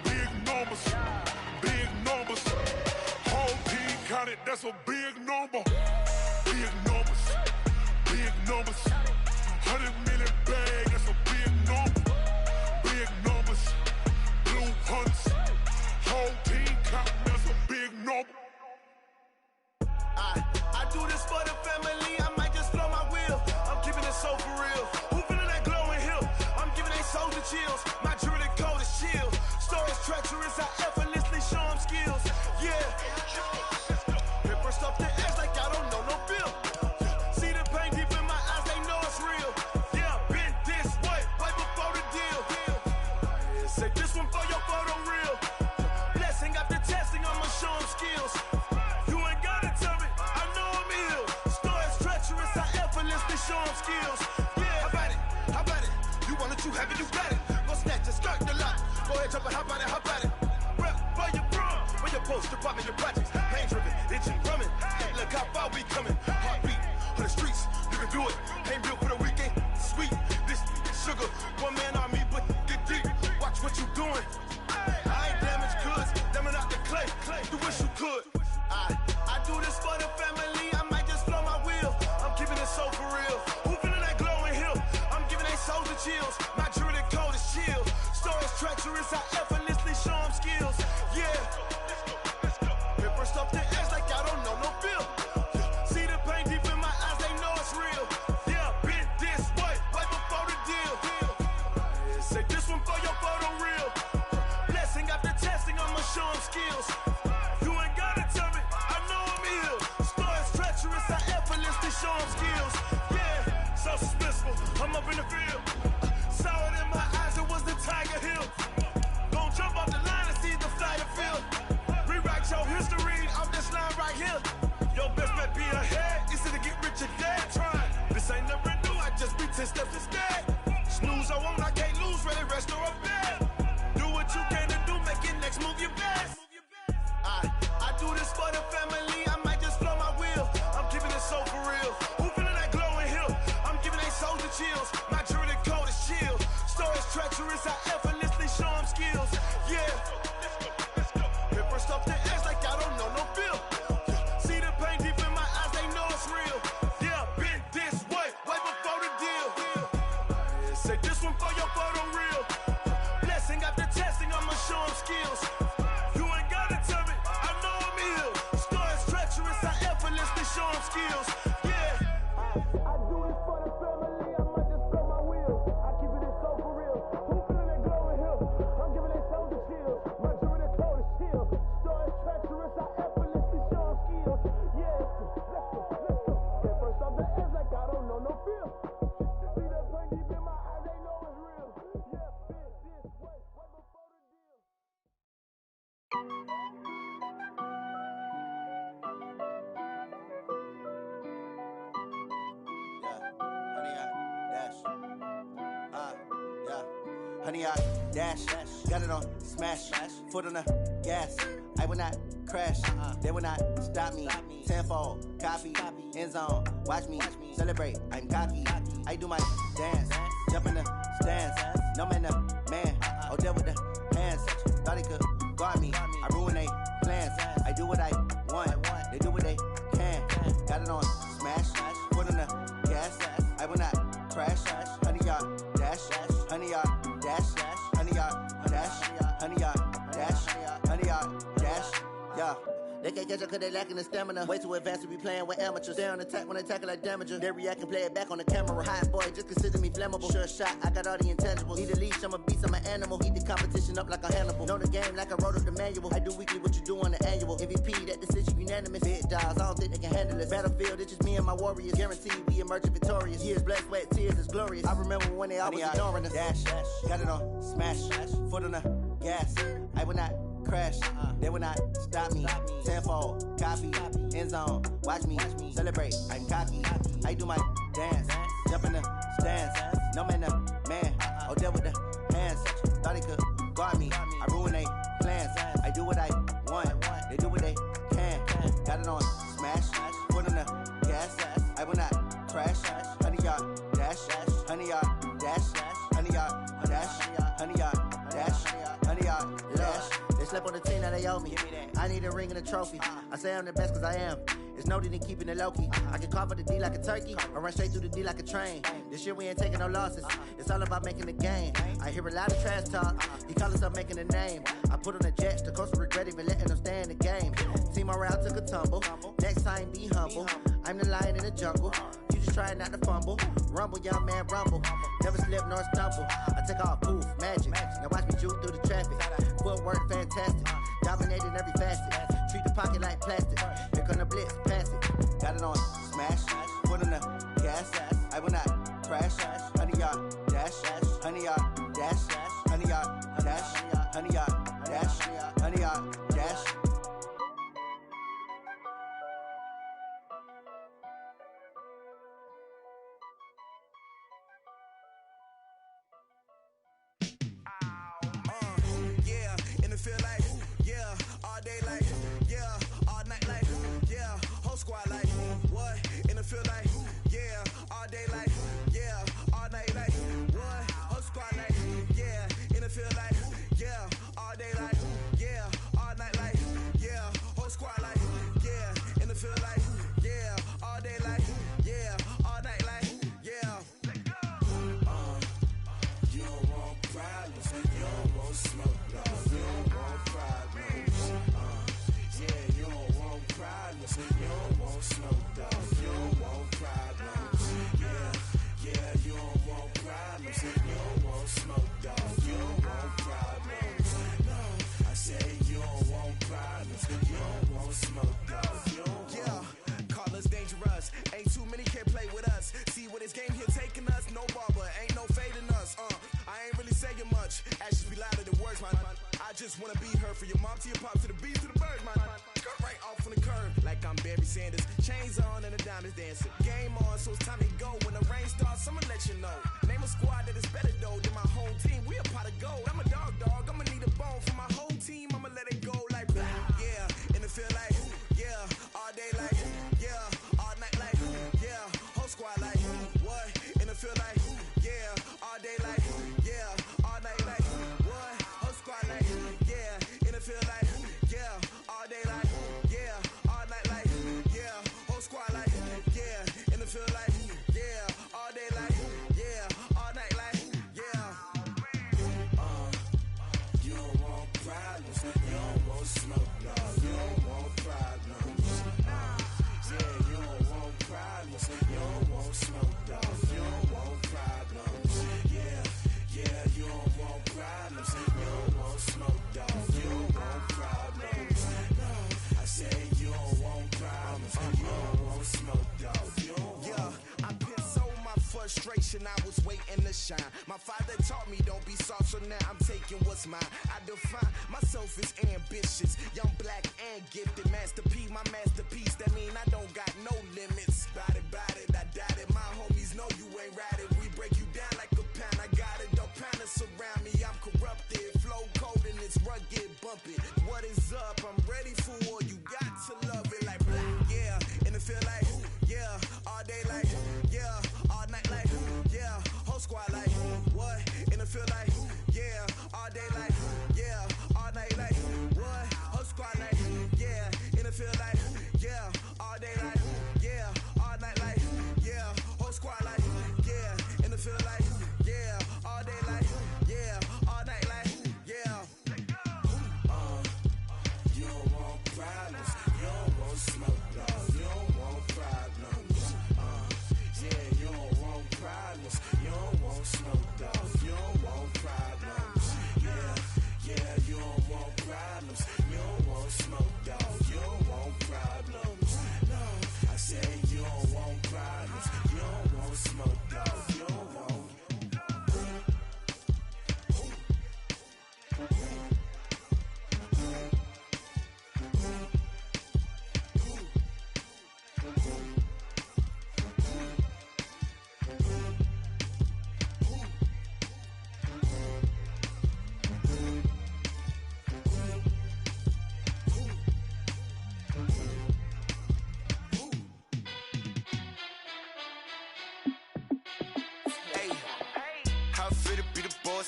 S2: Big numbers, big numbers. Whole team counted, that's a big number. Big numbers, big numbers. 100 minute bag, that's a big number. Big numbers, blue hunts. Whole team counting, that's a big number.
S10: I do this for the family, I might just blow my wheel. I'm keeping it so for real. Who feeling that glowing hill? I'm giving they soldier chills. My jewelry cold is chill. Stories treacherous, I effortlessly show them skills. Yeah. Paper stuff to act like I don't know no bill. See the pain deep in my eyes, they know it's real. Yeah, been this way, right before the deal. Say this one for your photo reel. Blessing after testing, I'ma show them skills. You ain't gotta tell me, I know I'm ill. Stories treacherous, I effortlessly show them skills. Yeah, how about it? How about it? You want it, you have it, you got it. Go snatch it, skirt the lot. Go ahead, jump it, how about it, how about it? Rep for your bro, for your post, your poppin', your projects. Pain driven, itching, drumming. Hey, look how far we coming. Heartbeat on the streets, you can do it. Ain't built for the weekend, sweet. This sugar, one man army, but get deep. Watch what you doing. I ain't damaged goods, damn it out the clay. You wish you could. I do this for the family, I might just blow my wheel. I'm keeping it so for real. Who feeling that glowing hill? I'm giving they soldier chills. My jewelry cold is chill. Stories treacherous, I effortlessly show them skills. Yeah. Paper stuff to act like I don't know no bill. show them skills. Yeah, so suspenseful. I'm up in the field. Saw it in my eyes, it was the Tiger Hill. Gon' jump off the line and see the flight of field. Rewrite your history off this line right here. Your best bet be ahead, easy to get rich or dead. Trying, this ain't never new, I just be 10 steps instead. Snooze I won't, I can't lose, ready, rest or a bed. Do what you can to do, make your next move your best. I do this for the family, I might just blow my wheel. I'm keeping it so for real. Who feeling that glowing hill? I'm giving they soldier chills. My jewelry code is chill. Stories treacherous, I effortlessly show them skills. Yeah. Hit first off the edge like I don't know no feel. See the pain deep in my eyes, they know it's real. Yeah, been this way before the deal. Say this one for your photo reel. Blessing after testing, I'ma show them skills. You ain't gotta tell me, I know I'm ill. Stories treacherous, I effortlessly show them skills. Yeah. I do this for the family, I might just blow my wheel. I keep it so for real. Who feeling that glowing hill? I'm giving they soldier chills. My jewelry code is chill. Stories treacherous, I effortlessly show them skills. Yeah. Let's go. Get first off the edge like I don't know no feel. See the pain deep in my eyes, they know it's real. Yeah, been this way before the deal.
S11: Honey, I dash, got it on smash, foot on the gas. I will not crash, they will not stop me. Tenfold, copy, end zone, watch me celebrate. I'm cocky, I do my dance, jump in the stands. No man, the man, oh, deal with the hands. Thought he could guard me, I ruin they plans. I do what I want, they do what they can. Got it on smash, foot on the gas. I will not crash, honey, y'all dash, honey, y'all dash, honey, y'all dash, honey, y'all dash, honey, y'all dash, yeah. They can't catch up cause they lacking the stamina. Way too advanced to be playing with amateurs. Stay on attack when they tackle like damager. They react and play it back on the camera. Hot boy, just consider me flammable. Sure shot, I got all the intangibles. Need a leash, I'm a beast, I'm an animal. Eat the competition up like a Hannibal. Know the game like I wrote up the manual. I do weekly what you do on the annual. MVP, that decision unanimous. Big dogs, I don't think they can handle it. Battlefield, it's just me and my warriors. Guaranteed we emerge victorious. Years, blood, sweat, tears, is glorious. I remember when they always ignoring us. Dash, got it on smash, foot on the gas. I will not crash, they will not stop me. Tenfold, copy, end zone, watch me celebrate. I'm cocky, I do my dance, jump in the stands. No man, the man, oh, deal with the hands. Thought he could guard me, I ruin they plans. I do what I want, they do what they can. Got it on smash, foot on the gas. I will not crash, honey, y'all dash, honey, y'all dash, honey, y'all dash, honey, y'all dash, honey, y'all dash. They slept on the team, now they owe me. I need a ring and a trophy. I say I'm the best cause I am. It's no need in keeping it low-key. I can carve up the D like a turkey or run straight through the D like a train. This year we ain't taking no losses. It's all about making the game. I hear a lot of trash talk. He call us up making a name. I put on the jets. The coach will regret even letting them stay in the game. Team morale took a tumble. Next time be humble. I'm the lion in the jungle. You just try not to fumble. Rumble, young man, rumble. Never slip nor stumble. I take off, poof, magic. Now watch me juke through the traffic. Footwork fantastic. Dominating every facet. Treat the pocket like plastic. Here come the blitz, pass it. Got it on smash, foot on the gas. I will not crash. Honey, y'all dash, honey, y'all dash, honey, y'all dash, honey, y'all dash, honey, y'all dash.
S10: Feel like, yeah, all day like, yeah, all night like, yeah, whole squad like, what? In the field like, yeah, all day like, yeah, all night like, what? Whole squad like, yeah, in the field like, yeah, all day like, yeah, all night like, yeah, whole squad like, yeah, in the field like, yeah, all day like, yeah, all night like, yeah. You don't want problems, you don't want smoke, no. You don't want and he can't play with us. See where this game here taking us, no barber, ain't no fading us. I ain't really saying much, actions be louder than words, man. I just wanna be heard, for your mom to your pop, to the beat, to the birds, man. Cut right off on the curb, like I'm Barry Sanders. Chains on and the diamonds dancing. Game on, so it's time to go. When the rain starts, I'ma let you know. Name a squad that is better though than my home team. We a pot of gold. I'm a dog, I'ma need a bone for my whole team. I'ma let it go like blah, yeah. And it feel like, yeah. All day like, yeah. All night like, yeah. Whole squad like, what? And it feel like, yeah. All day like, yeah. All night like, what? Whole squad like, yeah. And it feel like, yeah. All day like, yeah. All night like, yeah. Whole squad like, yeah. And it feel like, yeah. All day like, yeah. All night like, yeah. You don't want problems. You don't want smoke, no. You don't want problems. Yeah, you don't want problems. You don't want smoke, dog. You don't want problems. Yeah, you don't want problems. You don't want smoke, dog. You don't want problems. No, I say you don't want problems. You don't want smoke, dog. You don't want. I pissed so my frustration, I was waiting to shine. My father taught me don't be soft, so now I'm taking what's mine. I define myself as ambitious, young, black, and gifted. Master P, my masterpiece. That mean I don't got no limits. Bout it, I doubt it. My homies know you ain't ride it. We break you down like a pound. I got it, don't pound it surround me. I'm corrupted, flow cold and it's rugged, bump it. What is up? I'm ready for war. You got to love it like blah, yeah. And it feel like, yeah. All day like, yeah. All night like, yeah. Whole squad like, what? And it feel like, yeah. All day like, yeah. All night like, what? Whole squad like, yeah. And it feel like, yeah. All day like, yeah. All night like, yeah. Whole squad like, yeah. And it feel like, yeah. All day like, yeah. All night like, yeah. You don't want problems. You don't want smoke, dog. You don't want problems. Yeah, you don't want problems. You don't want smoke, dog. You don't want problems. Yeah, you don't want problems. You don't want smoke, dog. You don't want problems. No, I say you don't want problems. You don't want smoke, dog. You don't want.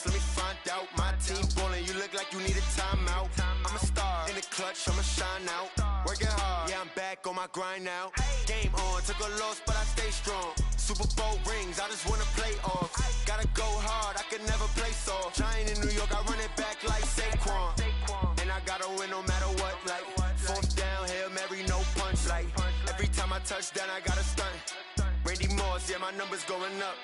S10: Let me find out. My team ballin', you look like you need a timeout. I'm a star in the clutch, I'ma shine out. Working hard, yeah, I'm back on my grind now. Game on, took a loss, but I stay strong. Super Bowl rings, I just wanna play off. Gotta go hard, I can never play soft. Giant in New York, I run it back like Saquon. And I gotta win no matter what, like fourth down, Hail Mary, no punch. Like every time I touch down, I gotta stunt. Randy Moss, yeah, my numbers going up.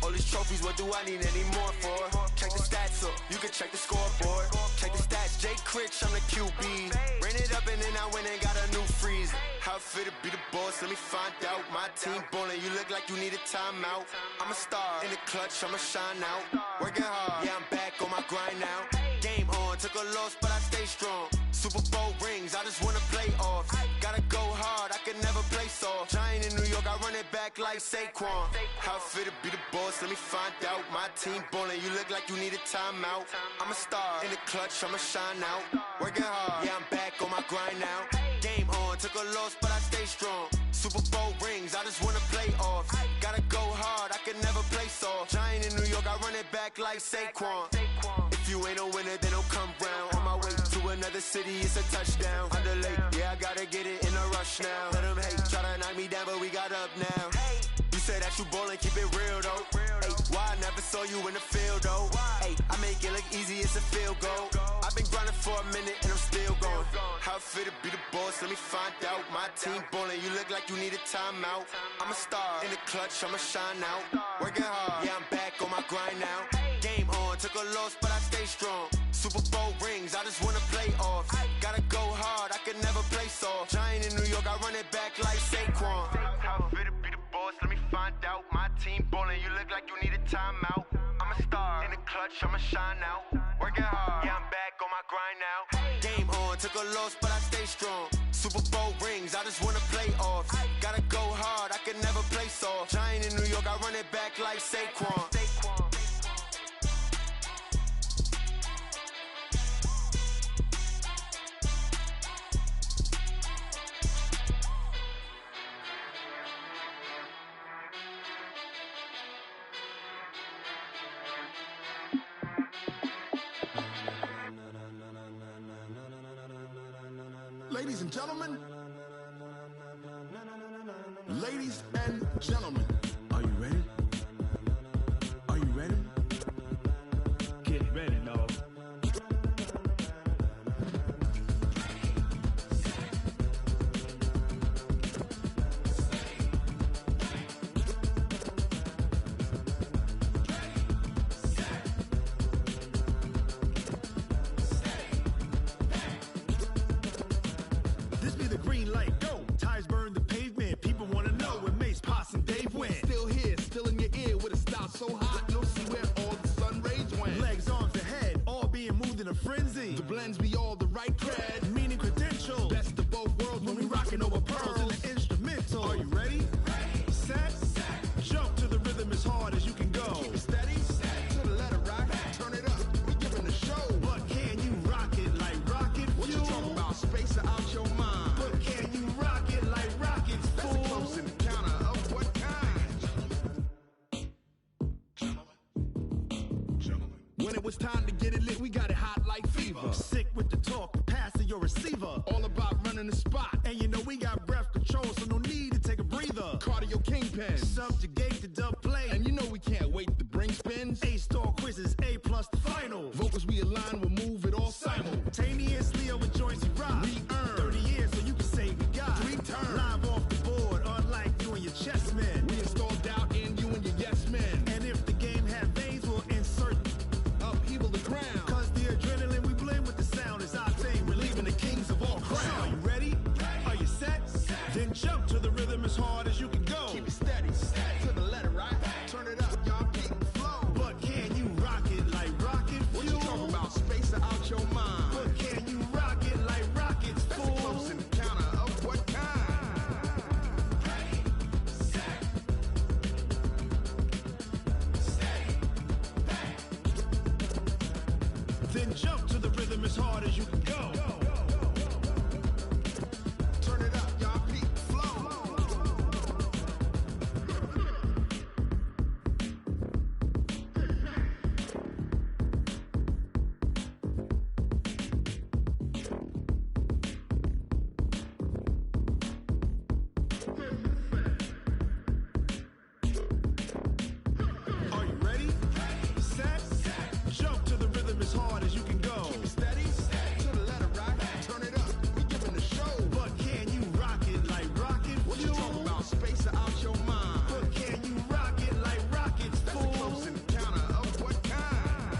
S10: All these trophies, what do I need any more for? Check the stats up, you can check the scoreboard. Check the stats, Jay Critch, I'm the QB. Ran it up and then I went and got a new freeze. How it feel to be the boss, let me find out. My team ballin', you look like you need a timeout. I'm a star in the clutch, I'ma shine out. Working hard, yeah, I'm back on my grind now. Game on, took a loss, but I stay strong. Super Bowl rings, I just wanna play off. Gotta go hard, I can never play soft. Giant in New York, I run it back like Saquon. How it feel to be the boss, let me find out. My team ballin', you look like you need a timeout. I'm a star in the clutch, I'ma shine out. Working hard, yeah, I'm back on my grind now. Game on, took a loss, but I stay strong. Super Bowl rings, I just wanna play off. Gotta go hard, I can never play soft. Giant in New York, I run it back like Saquon. If you ain't a winner, then don't come round. On my way to another city, it's a touchdown. Underlay, yeah, I gotta get it in a rush now. Let them hate, try to knock me down, but we got up now. You say that you ballin', keep it real though. Hey, why I never saw you in the field though? Hey, I make it look easy, it's a field goal. I've been grinding for a minute and I'm still going. How it feel to be the boss, let me find out. My team ballin', you look like you need a timeout. I'm a star in the clutch, I'ma shine out. Working hard, yeah, I'm back on my grind now. Game on, took a loss, but I stay strong. Super Bowl rings, I just wanna play off. Gotta go hard, I can never play soft. Giant in New York, I run it back like Saquon. How it feel to be the boss.
S12: out. My team ballin', you look like you need a timeout. I'm a star in the clutch, I'ma shine out. Working hard, yeah, I'm back on my grind now.
S10: Game on, took a loss, but I stay strong. Super Bowl rings, I just wanna play off. Gotta go hard, I can never play soft. Giant in New York, I run it back like Saquon.
S13: Ladies and gentlemen, ladies and gentlemen, are you ready? Are you ready?
S14: Get ready, dog.
S15: This be the green light, go. Tires burn the pavement. People wanna know where Mace, Potts, and Dave went.
S13: Still here, still in your ear with a style so hot, you'll see where all the sun rays went.
S15: Legs, arms, and head, all being moved in a frenzy.
S13: The blends be all the right cred,
S15: meaning credentials.
S13: best of both worlds when we rockin' over pearls.
S15: In the instrumental. Are you ready? Set. Jump to the rhythm as hard as you can go.
S13: Keep it steady, to the letter rock, turn it up, we giving the show.
S15: But can you rock it like rocket
S13: What you
S15: fuel?
S13: talking about, space or out your mind?
S15: But can you rock it like rockets,
S13: That's
S15: fool?
S13: a close encounter of what kind? When it was time to get it lit, we got it hot like fever.
S15: Sick with the talk, passing your receiver.
S13: All about running the spot.
S15: And you know we got breath control, so no need to take a breather.
S13: Cardio kingpin.
S15: Subjugate the dub play.
S13: And you know we can't wait to bring spins.
S15: A-star quizzes, A+ the final.
S13: Vocals we align, we'll move it all
S15: Simultaneously over joints we rock.
S13: We earn
S15: 30 years so you can say we got
S13: 3 turns.
S15: live off the board, unlike you and your chess men.
S13: We install doubt in you and your yes men.
S15: And if the game had veins, we'll insert
S13: Upheaval the crown.
S15: Cause the adrenaline we blend with the sound is our thing. We're leaving the kings of all crowns. So are you ready? Are you set? Then jump to the rhythm as hard as you can go.
S13: Keep it steady, to the letter right. Turn it up, y'all keep the flow.
S15: But can you rock it like rocket fuel?
S13: What you talking about, space or out your mind?
S15: But can you rock it like rockets,
S13: That's a
S15: fool?
S13: close encounter of what kind?
S15: Then jump to the rhythm as hard as you can go.
S13: Turn it up, y'all keep the flow.
S15: Are you ready? Set. Jump to the rhythm as hard as you can go.
S13: Keep it steady, to the letter right. Turn it up, we giving the show.
S15: But can you rock it like rocket
S13: What you
S15: fuel?
S13: talking about, space or out your mind?
S15: But can you rock it like rockets,
S13: That's a
S15: fool?
S13: close encounter of what kind?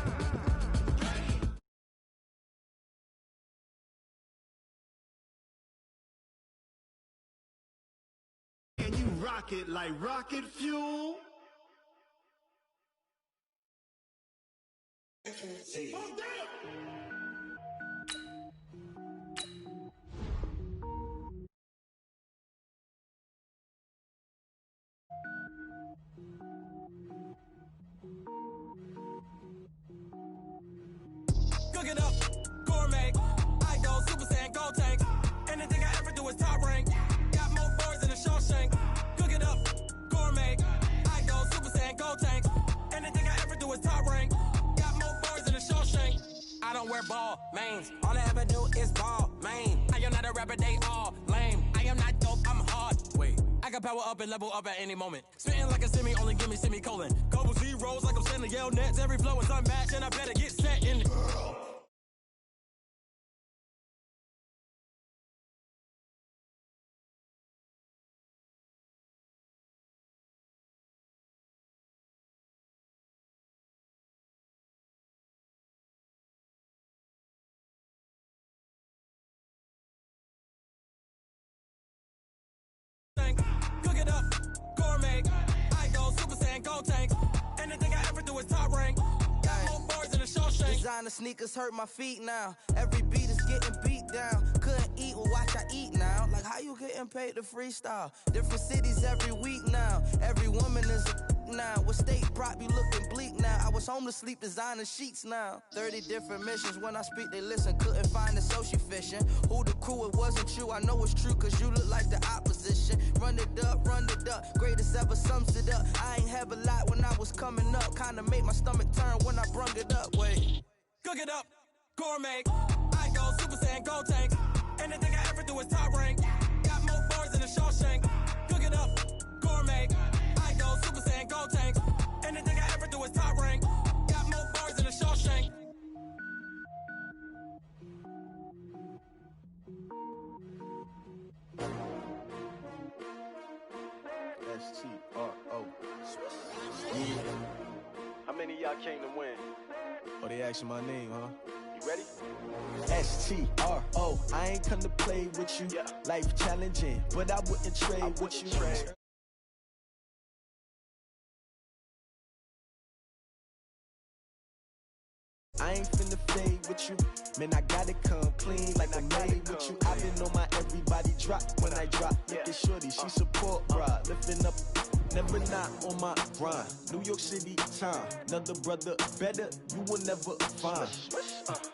S15: Can you rock it like rocket fuel?
S10: Cook it up, gourmet. I go Super Saiyan, go tank. Anything I ever do is top rank. Got more boys than a Shawshank. Cook it up, gourmet. I go Super Saiyan, go tank. Anything I ever do is top rank. Got more boys than a Shawshank. I don't wear ball mains. All I ever do is ball main. I am not a rapper, they all lame. I am not dope, I'm hard. Wait, I can power up and level up at any moment. Spitting like a semi, only give me semicolon. Couple zeros like I'm sending yell nets. Every flow is unmatched, and I better get set in. Cook it up, gourmet. I go
S11: Designer sneakers hurt my feet now. Every beat is getting beat down. Couldn't eat, well watch I eat now. Like how you getting paid to freestyle? Different cities every week now. Every woman is a now. What state prop you looking bleak now? I was home to sleep designer sheets now. 30 different missions. When I speak they listen. Couldn't find it so she fishing. Who the crew, it wasn't you. I know it's true cause you look like the opposition. Run it up, greatest ever sums it up. I ain't have a lot when I was coming up. Kinda made my stomach turn when I brung it up. Wait.
S16: Cook it up, gourmet. I go Super Saiyan, gold tank. Anything I ever do is top rank. Got more bars than a Shawshank. Cook it up, gourmet. I go Super Saiyan, gold tank. Anything I ever do is top rank. Got more bars than a Shawshank.
S1: S-T-R-O. Yeah. How many of y'all came to win? Oh, they asking my name, huh? You ready? S-T-R-O. I ain't come to play with you. Yeah. Life challenging, but I wouldn't trade with you. I ain't finna fade with you. Man, I gotta come clean like I'm made with you. I've been on my everybody drop when I drop. Look at shorty, she support bra. Lifting up, never not on my grind. New York City time, another brother better, you will never find.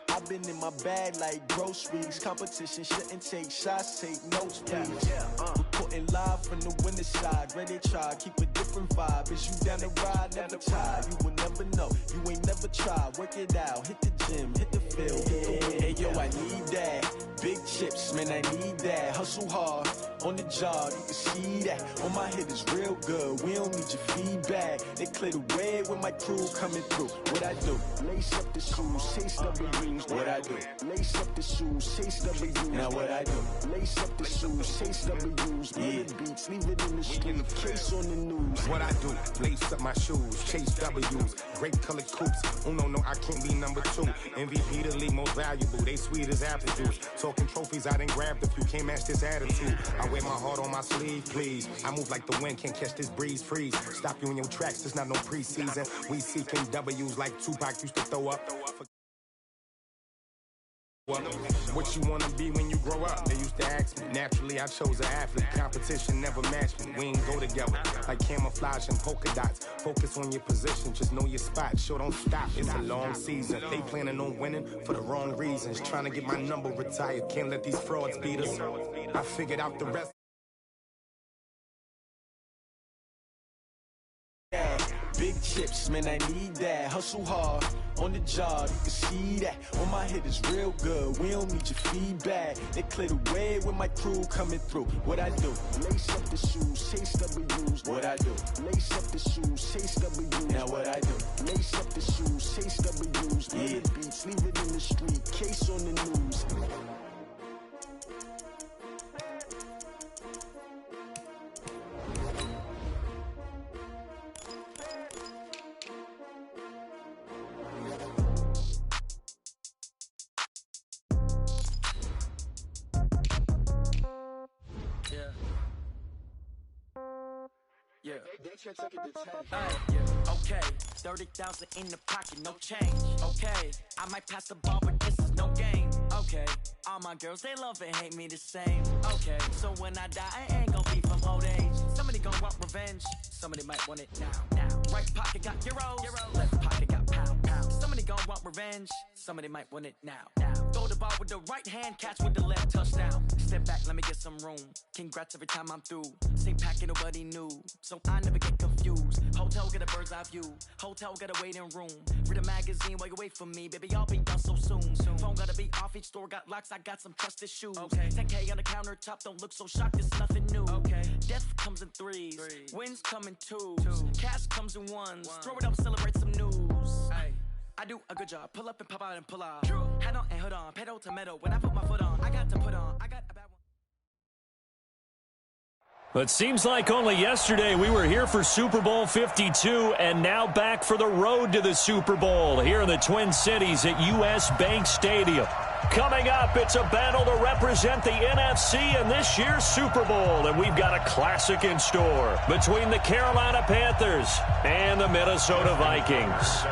S1: I've been in my bag like groceries. Competition shouldn't take shots, take notes, please. Reporting live from the winter side. Ready to try, keep a different vibe. Is you down the ride, never tired. You will never know, you ain't never tried. Work it out, hit the gym, hit the field. Hey yo, I need that. Big chips, man, I need that. Hustle hard, on the job, you can see that. On my head is real good, we don't need your feedback. They clear the way when my crew coming through. What I do? Lace up the shoes, chase W's. What I do? Lace up the shoes, chase W's. Now what I do? Lace up the shoes, chase W's. Yeah. Beats, leave it in the street, case on the news.
S2: What I do? Lace up my shoes, chase W's. Great colored coops. Uno, no, I can't be number 2. MVP the league most valuable. They sweet as apple juice. Talking trophies, I didn't grab the few. Can't match this attitude. I wear my heart on my sleeve, please. I move like the wind, can't catch this breeze, freeze. Stop you in your tracks, there's not no preseason. We seeking W's like Tupac used to throw up. What you wanna be when you grow up? They used to ask me. Naturally, I chose an athlete. Competition never matched me. We ain't go together like camouflage and polka dots. Focus on your position, just know your spot. Show don't stop. It's a long season. They planning on winning for the wrong reasons. Trying to get my number retired. Can't let these frauds beat us. I figured out the rest.
S1: Big chips, man, I need that. Hustle hard, on the job, you can see that. On my head is real good, we don't need your feedback. They clear the way when my crew coming through. What I do? Lace up the shoes, chase W's. What I do? Lace up the shoes, chase W's. Now what I do? Lace up the shoes, chase W's. Yeah. Beats, leave it in the street, case on the news.
S16: Yeah. Okay, 30,000 in the pocket, no change. Okay, I might pass the ball, but this is no game. Okay, all my girls, they love and hate me the same. Okay, so when I die, I ain't gon' be from old age. Somebody gon' want revenge, somebody might want it now. Right pocket got euros, left pocket got pound. Somebody gon' want revenge, somebody might want it now. Throw the ball with the right hand, catch with the left, touchdown. Step back, let me get some room. Congrats every time I'm through. Same packet, nobody knew, so I never get confused. Hotel get a bird's eye view, hotel got a waiting room. Read a magazine while you wait for me, baby, I'll be done so soon. Phone gotta be off, each store got locks, I got some trusted shoes. 10K on the countertop, don't look so shocked, it's nothing new. Death comes in threes, wins come in twos, cash comes in ones. Throw it up, celebrate some news. I do a good job, pull up and pop out and pull out. Head on and hood on, pedal to metal. When I put my foot on, I got to put on. I got a bad one.
S3: But seems like only yesterday we were here for Super Bowl 52 and now back for the road to the Super Bowl here in the Twin Cities at US Bank Stadium. Coming up, it's a battle to represent the NFC in this year's Super Bowl, and we've got a classic in store between the Carolina Panthers and the Minnesota Vikings.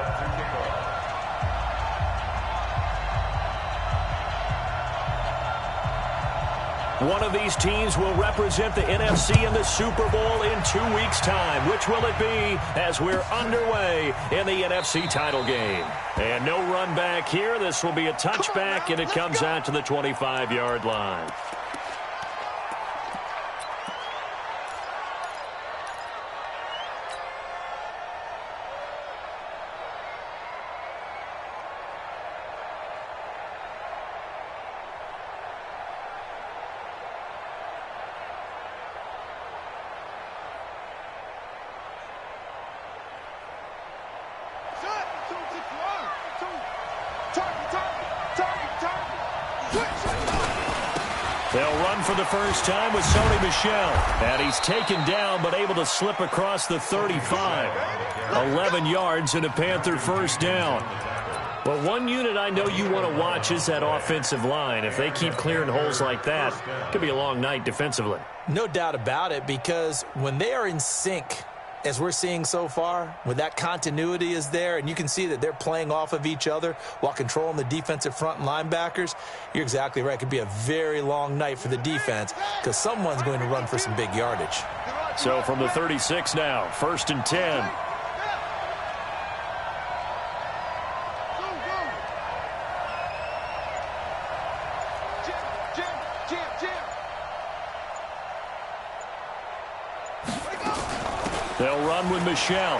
S3: One of these teams will represent the NFC in the Super Bowl in 2 weeks' time. Which will it be as we're underway in the NFC title game? And no run back here. This will be a touchback, and it comes out to the 25-yard line. They'll run for the first time with Sony Michel. And he's taken down but able to slip across the 35. 11 yards and a Panther first down. Well, one unit I know you want to watch is that offensive line. If they keep clearing holes like that, it could be a long night defensively.
S6: No doubt about it, because when they are in sync, as we're seeing so far, when that continuity is there and you can see that they're playing off of each other while controlling the defensive front and linebackers, you're exactly right. It could be a very long night for the defense because someone's going to run for some big yardage.
S3: So from the 36 now, 1st and 10. They'll run with Michel.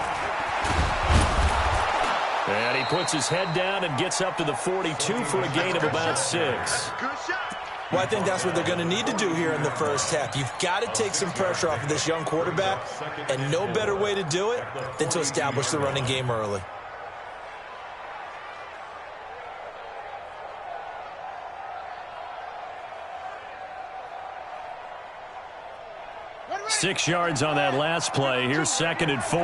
S3: And he puts his head down and gets up to the 42 for a gain of about 6.
S6: Well, I think that's what they're going to need to do here in the first half. You've got to take some pressure off of this young quarterback, and no better way to do it than to establish the running game early.
S3: Six yards on that last play. Here's 2nd and 4.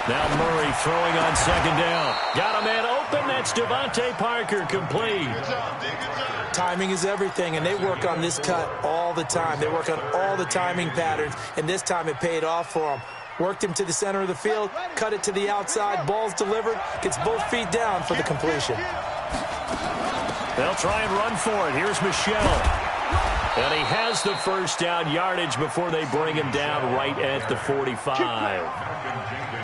S3: Now Murray throwing on 2nd down. Got a man open. That's Devontae Parker, complete.
S6: Timing is everything, and they work on this cut all the time. They work on all the timing patterns, and this time it paid off for them. Worked him to the center of the field, cut it to the outside, ball's delivered, gets both feet down for the completion.
S3: They'll try and run for it. Here's Michel. And he has the first down yardage before they bring him down right at the 45.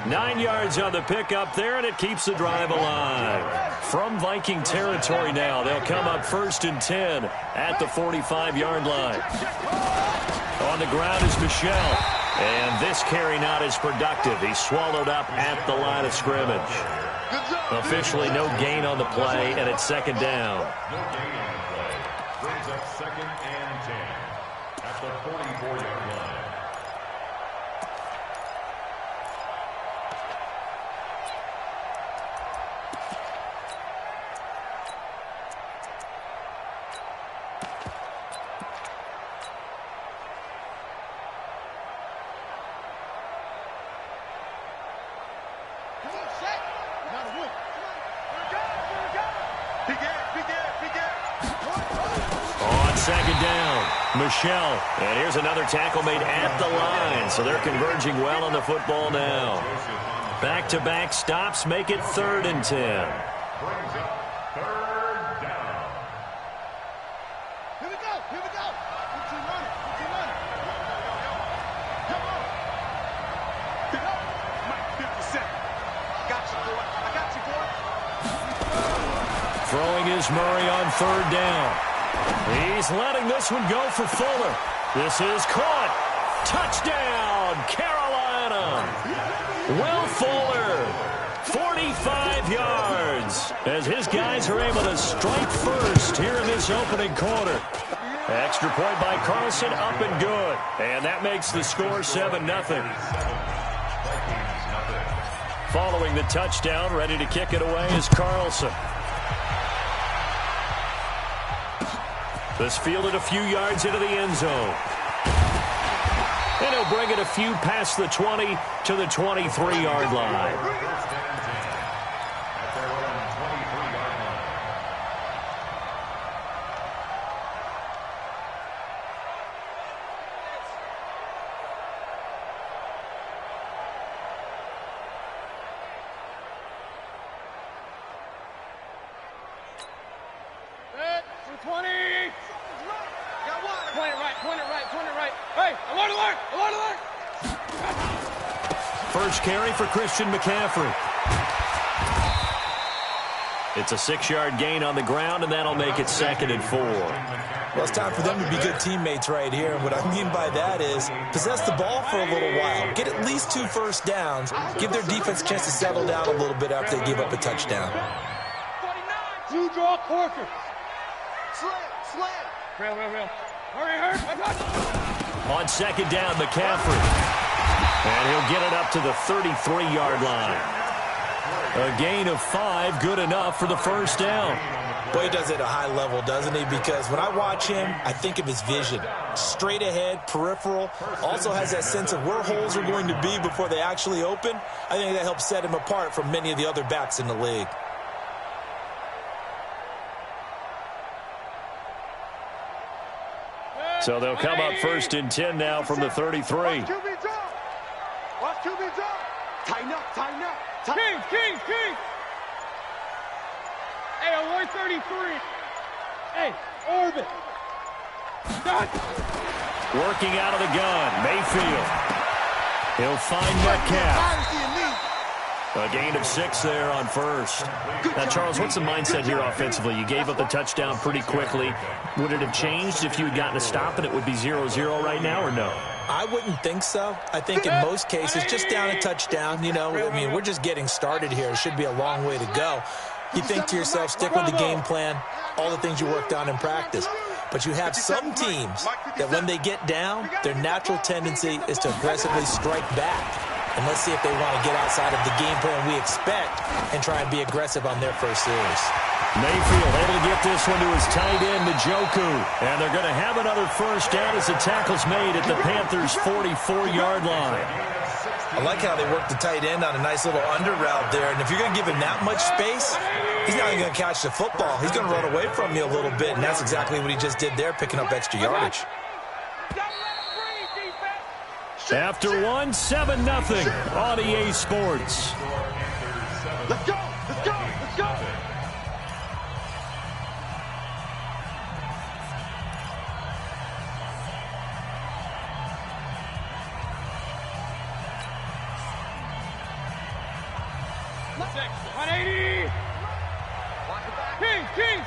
S3: 9 yards on the pickup there, and it keeps the drive alive. From Viking territory now, they'll come up 1st and 10 at the 45-yard line. On the ground is Michel. And this carry not as productive. He's swallowed up at the line of scrimmage. Officially no gain on the play, and it's 2nd down.
S7: No gain on the play. Brings up 2nd and 10 at the 44-yard line.
S3: On 2nd down, Michel. And here's another tackle made at the line, so they're converging well on the football now. Back-to-back stops make it 3rd and 10.
S7: Brings up 3rd down.
S10: Here we go. Put you running. Come on. Get up. Mike, 57. Got you, boy. I got you, boy.
S3: Throwing is Murray on 3rd down. He's letting this one go for Fuller. This is caught. Touchdown, Carolina. Will Fuller, 45 yards, as his guys are able to strike first here in this opening quarter. Extra point by Carlson, up and good. And that makes the score 7-0. Following the touchdown, ready to kick it away is Carlson. This fielded a few yards into the end zone. And he'll bring it a few past the 20 to the 23-yard line. first carry for Christian McCaffrey. It's a 6-yard gain on the ground, and that'll make it 2nd and 4.
S6: Well, it's time for them to be good teammates right here. And what I mean by that is possess the ball for a little while. Get at least 2 first downs. Give their defense a chance to settle down a little bit after they give up a touchdown.
S5: 49. You draw Corker. Slam. Real. Hurry.
S3: On 2nd down, McCaffrey. And he'll get it up to the 33-yard line. A gain of 5, good enough for the first down.
S6: Boy, he does it at a high level, doesn't he? Because when I watch him, I think of his vision. Straight ahead, peripheral. Also has that sense of where holes are going to be before they actually open. I think that helps set him apart from many of the other backs in the league.
S3: So they'll come up 1st and 10 now from the 33.
S5: Watch QB's up. Tighten up. King. Hey, on 133. Hey, orbit.
S3: Working out of the gun, Mayfield. He'll find Metcalf. A gain of 6 there on 1st. Now, Charles, what's the mindset here offensively? You gave up the touchdown pretty quickly. Would it have changed if you had gotten a stop and it would be 0-0 right now, or no?
S6: I wouldn't think so. I think in most cases, just down a touchdown, we're just getting started here. It should be a long way to go. You think to yourself, stick with the game plan, all the things you worked on in practice. But you have some teams that when they get down, their natural tendency is to aggressively strike back. And let's see if they want to get outside of the game plan we expect and try and be aggressive on their first series.
S3: Mayfield able to get this one to his tight end, Njoku. And they're going to have another first down as the tackle's made at the Panthers' 44-yard line.
S6: I like how they work the tight end on a nice little under route there. And if you're going to give him that much space, he's not even going to catch the football. He's going to run away from you a little bit, and that's exactly what he just did there, picking up extra yardage.
S3: After 7-0 on EA Sports.
S5: Let's go.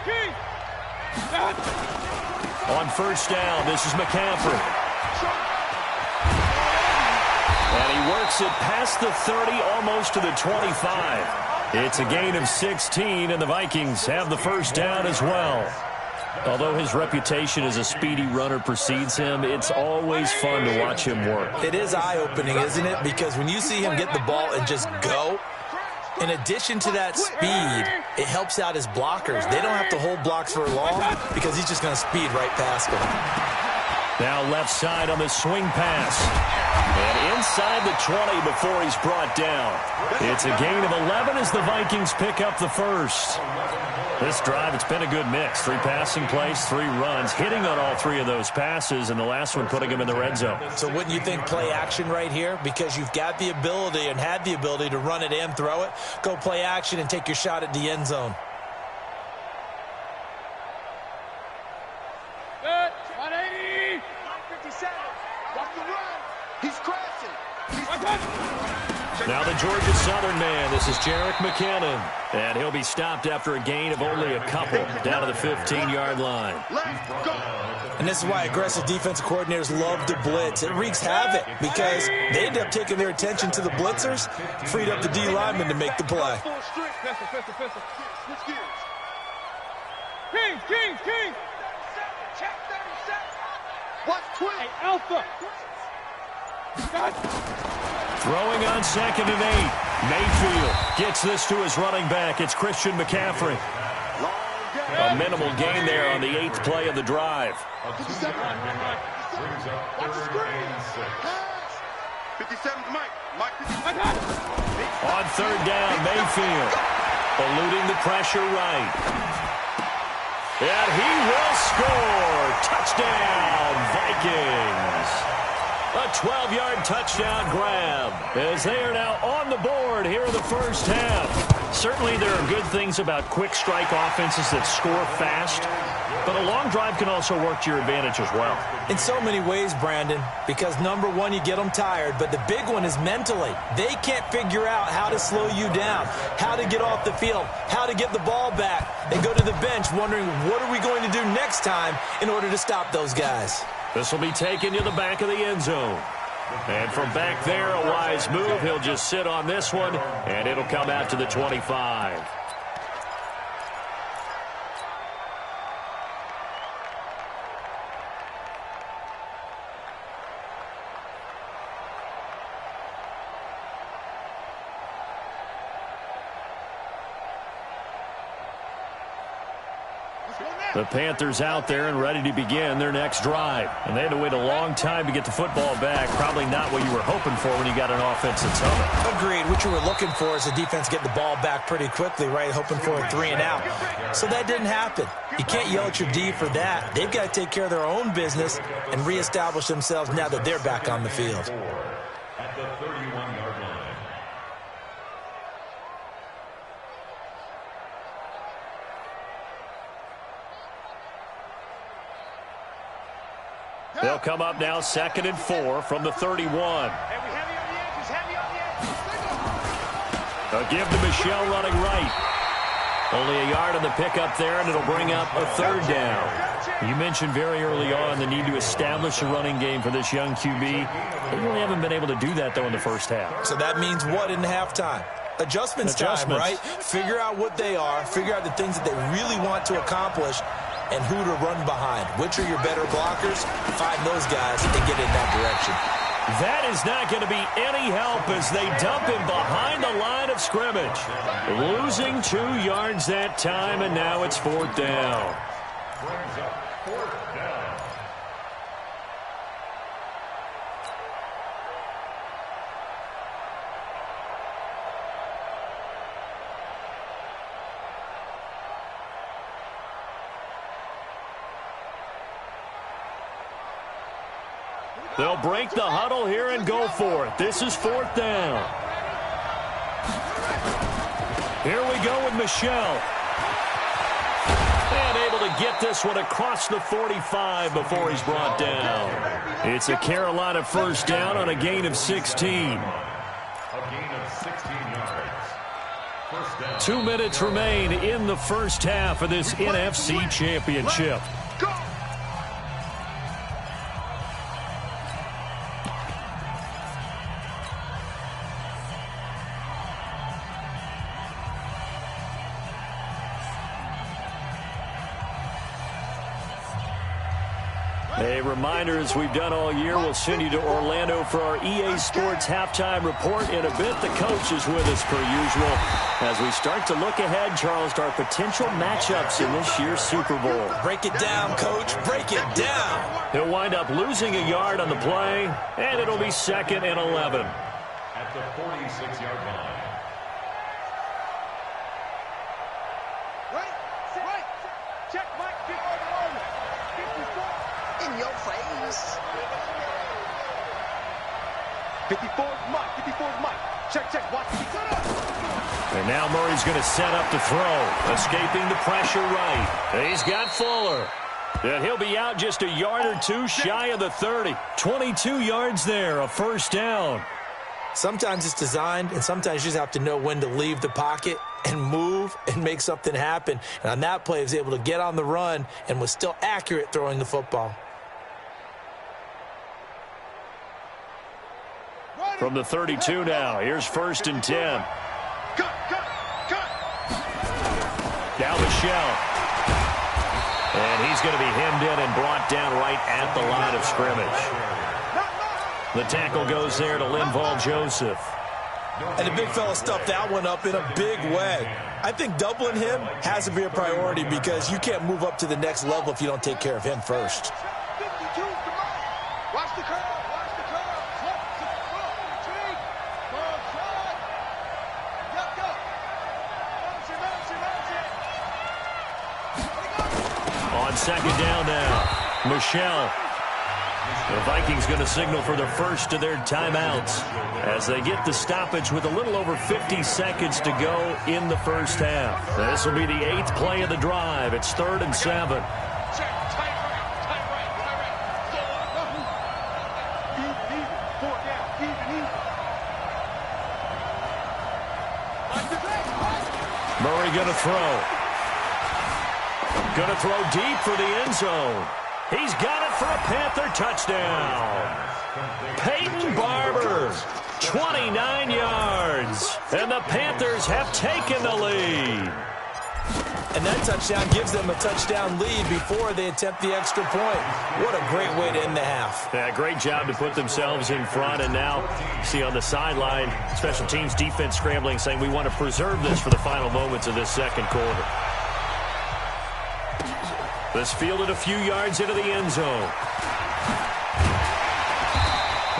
S5: King.
S3: On first down, this is McCaffrey. And he works it past the 30, almost to the 25. It's a gain of 16, and the Vikings have the first down as well. Although his reputation as a speedy runner precedes him, it's always fun to watch him work.
S6: It is eye-opening, isn't it? Because when you see him get the ball and just go, in addition to that speed, it helps out his blockers. They don't have to hold blocks for long because he's just going to speed right past them.
S3: Now left side on the swing pass. And inside the 20 before he's brought down. It's a gain of 11 as the Vikings pick up the first. This drive, it's been a good mix. 3 passing plays, 3 runs, hitting on all 3 of those passes, and the last one putting him in the red zone.
S6: So wouldn't you think play action right here? Because you've got the ability and had the ability to run it and throw it. Go play action and take your shot at the end zone.
S5: Good. 180. 57. Watch the run. He's crashing.
S3: Now the Georgia Southern man, this is Jerick McKinnon. And he'll be stopped after a gain of only a couple down to the 15-yard line.
S6: And this is why aggressive defensive coordinators love to blitz. It wreaks havoc because they end up taking their attention to the blitzers, freed up the D lineman to make the play.
S5: King. Watch quick. Hey, Alpha.
S3: Throwing on 2nd and 8. Mayfield gets this to his running back. It's Christian McCaffrey. A minimal gain there on the 8th play of the drive.
S5: 57 Mike.
S3: On 3rd down, Mayfield eluding the pressure right. And he will score. Touchdown, Vikings. A 12-yard touchdown grab as they are now on the board here in the first half. Certainly there are good things about quick strike offenses that score fast, But a long drive can also work to your advantage as well.
S6: In so many ways, Brandon, because number one, you get them tired, but the big one is mentally. They can't figure out how to slow you down, how to get off the field, how to get the ball back. They go to the bench wondering, what are we going to do next time in order to stop those guys?
S3: This will be taken to the back of the end zone. And from back there, a wise move. He'll just sit on this one, and it'll come out to the 25. The Panthers out there and ready to begin their next drive. And they had to wait a long time to get the football back. Probably not what you were hoping for when you got an offense that's humming.
S6: Agreed. What you were looking for is the defense getting the ball back pretty quickly, right? Hoping for a 3 and out. So that didn't happen. You can't yell at your D for that. They've got to take care of their own business and reestablish themselves now that they're back on the field.
S7: At the 31-yard line.
S3: They'll come up now 2nd and 4 from the 31. A give to Michelle running right. Only a yard on the pickup there, and it'll bring up a 3rd down. You mentioned very early on the need to establish a running game for this young QB. They really haven't been able to do that, though, in the first half.
S6: So that means what in halftime? Adjustments time, right? Figure out what they are, figure out the things that they really want to accomplish, and who to run behind. Which are your better blockers? Find those guys and get in that direction.
S3: That is not going to be any help as they dump him behind the line of scrimmage. Losing 2 yards that time, and now it's 4th down.
S7: Brings up 4th down.
S3: They'll break the huddle here and go for it. This is 4th down. Here we go with Michelle. And able to get this one across the 45 before he's brought down. It's a Carolina 1st down on a gain of 16.
S7: A gain of 16 yards. 1st down.
S3: 2 minutes remain in the first half of this NFC Championship. A reminder, as we've done all year, we'll send you to Orlando for our EA Sports halftime report in a bit. The coach is with us per usual as we start to look ahead, Charles, to our potential matchups in this year's Super Bowl.
S6: Break it down, Coach. Break it down.
S3: He'll wind up losing a yard on the play, and it'll be 2nd and 11.
S7: At the 46-yard line.
S5: Check, Mike. In your face. 54's Mike. 54's Mike. Check. Watch.
S3: And now Murray's going to set up to throw. Escaping the pressure right. He's got Fuller. And he'll be out just a yard or 2 shy of the 30. 22 yards there, a 1st down.
S6: Sometimes it's designed, and sometimes you just have to know when to leave the pocket and move and make something happen. And on that play, he was able to get on the run and was still accurate throwing the football.
S3: From the 32 now, here's 1st and 10.
S5: Cut.
S3: Now Michelle. And he's going to be hemmed in and brought down right at the line of scrimmage. The tackle goes there to Linval Joseph.
S6: And the big fella stuffed that one up in a big way. I think doubling him has to be a priority because you can't move up to the next level if you don't take care of him first.
S5: Watch the curve.
S3: On 2nd down now, Michelle. The Vikings going to signal for the first of their timeouts as they get the stoppage with a little over 50 seconds to go in the first half. This will be the 8th play of the drive. It's 3rd and 7. Murray going to throw. Going to throw deep for the end zone. He's got it for a Panther touchdown. Peyton Barber, 29 yards. And the Panthers have taken the lead.
S6: And that touchdown gives them a touchdown lead before they attempt the extra point. What a great way to end the half.
S3: Yeah, great job to put themselves in front. And now, see on the sideline, special teams defense scrambling, saying we want to preserve this for the final moments of this second quarter. This fielded a few yards into the end zone.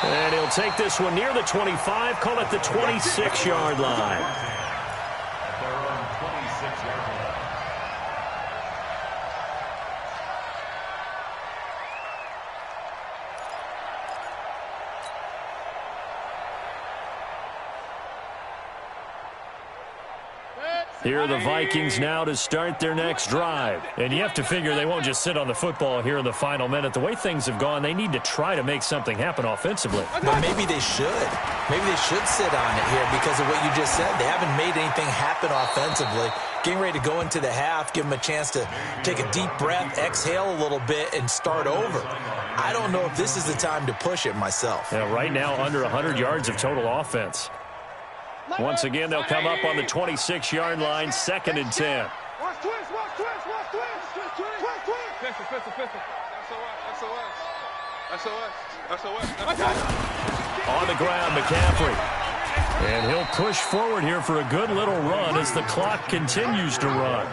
S3: And he'll take this one near the 25, call it the 26-yard line. Here are the Vikings now to start their next drive. And you have to figure they won't just sit on the football here in the final minute. The way things have gone, they need to try to make something happen offensively.
S6: But maybe they should. Maybe they should sit on it here because of what you just said. They haven't made anything happen offensively. Getting ready to go into the half, give them a chance to take a deep breath, exhale a little bit, and start over. I don't know if this is the time to push it myself.
S3: Yeah, right now, under 100 yards of total offense. Once again, they'll come up on the 26-yard line, 2nd and 10.
S5: Watch twist, watch twist, watch twist. Pistol.
S3: On the ground, McCaffrey. And he'll push forward here for a good little run as the clock continues to run.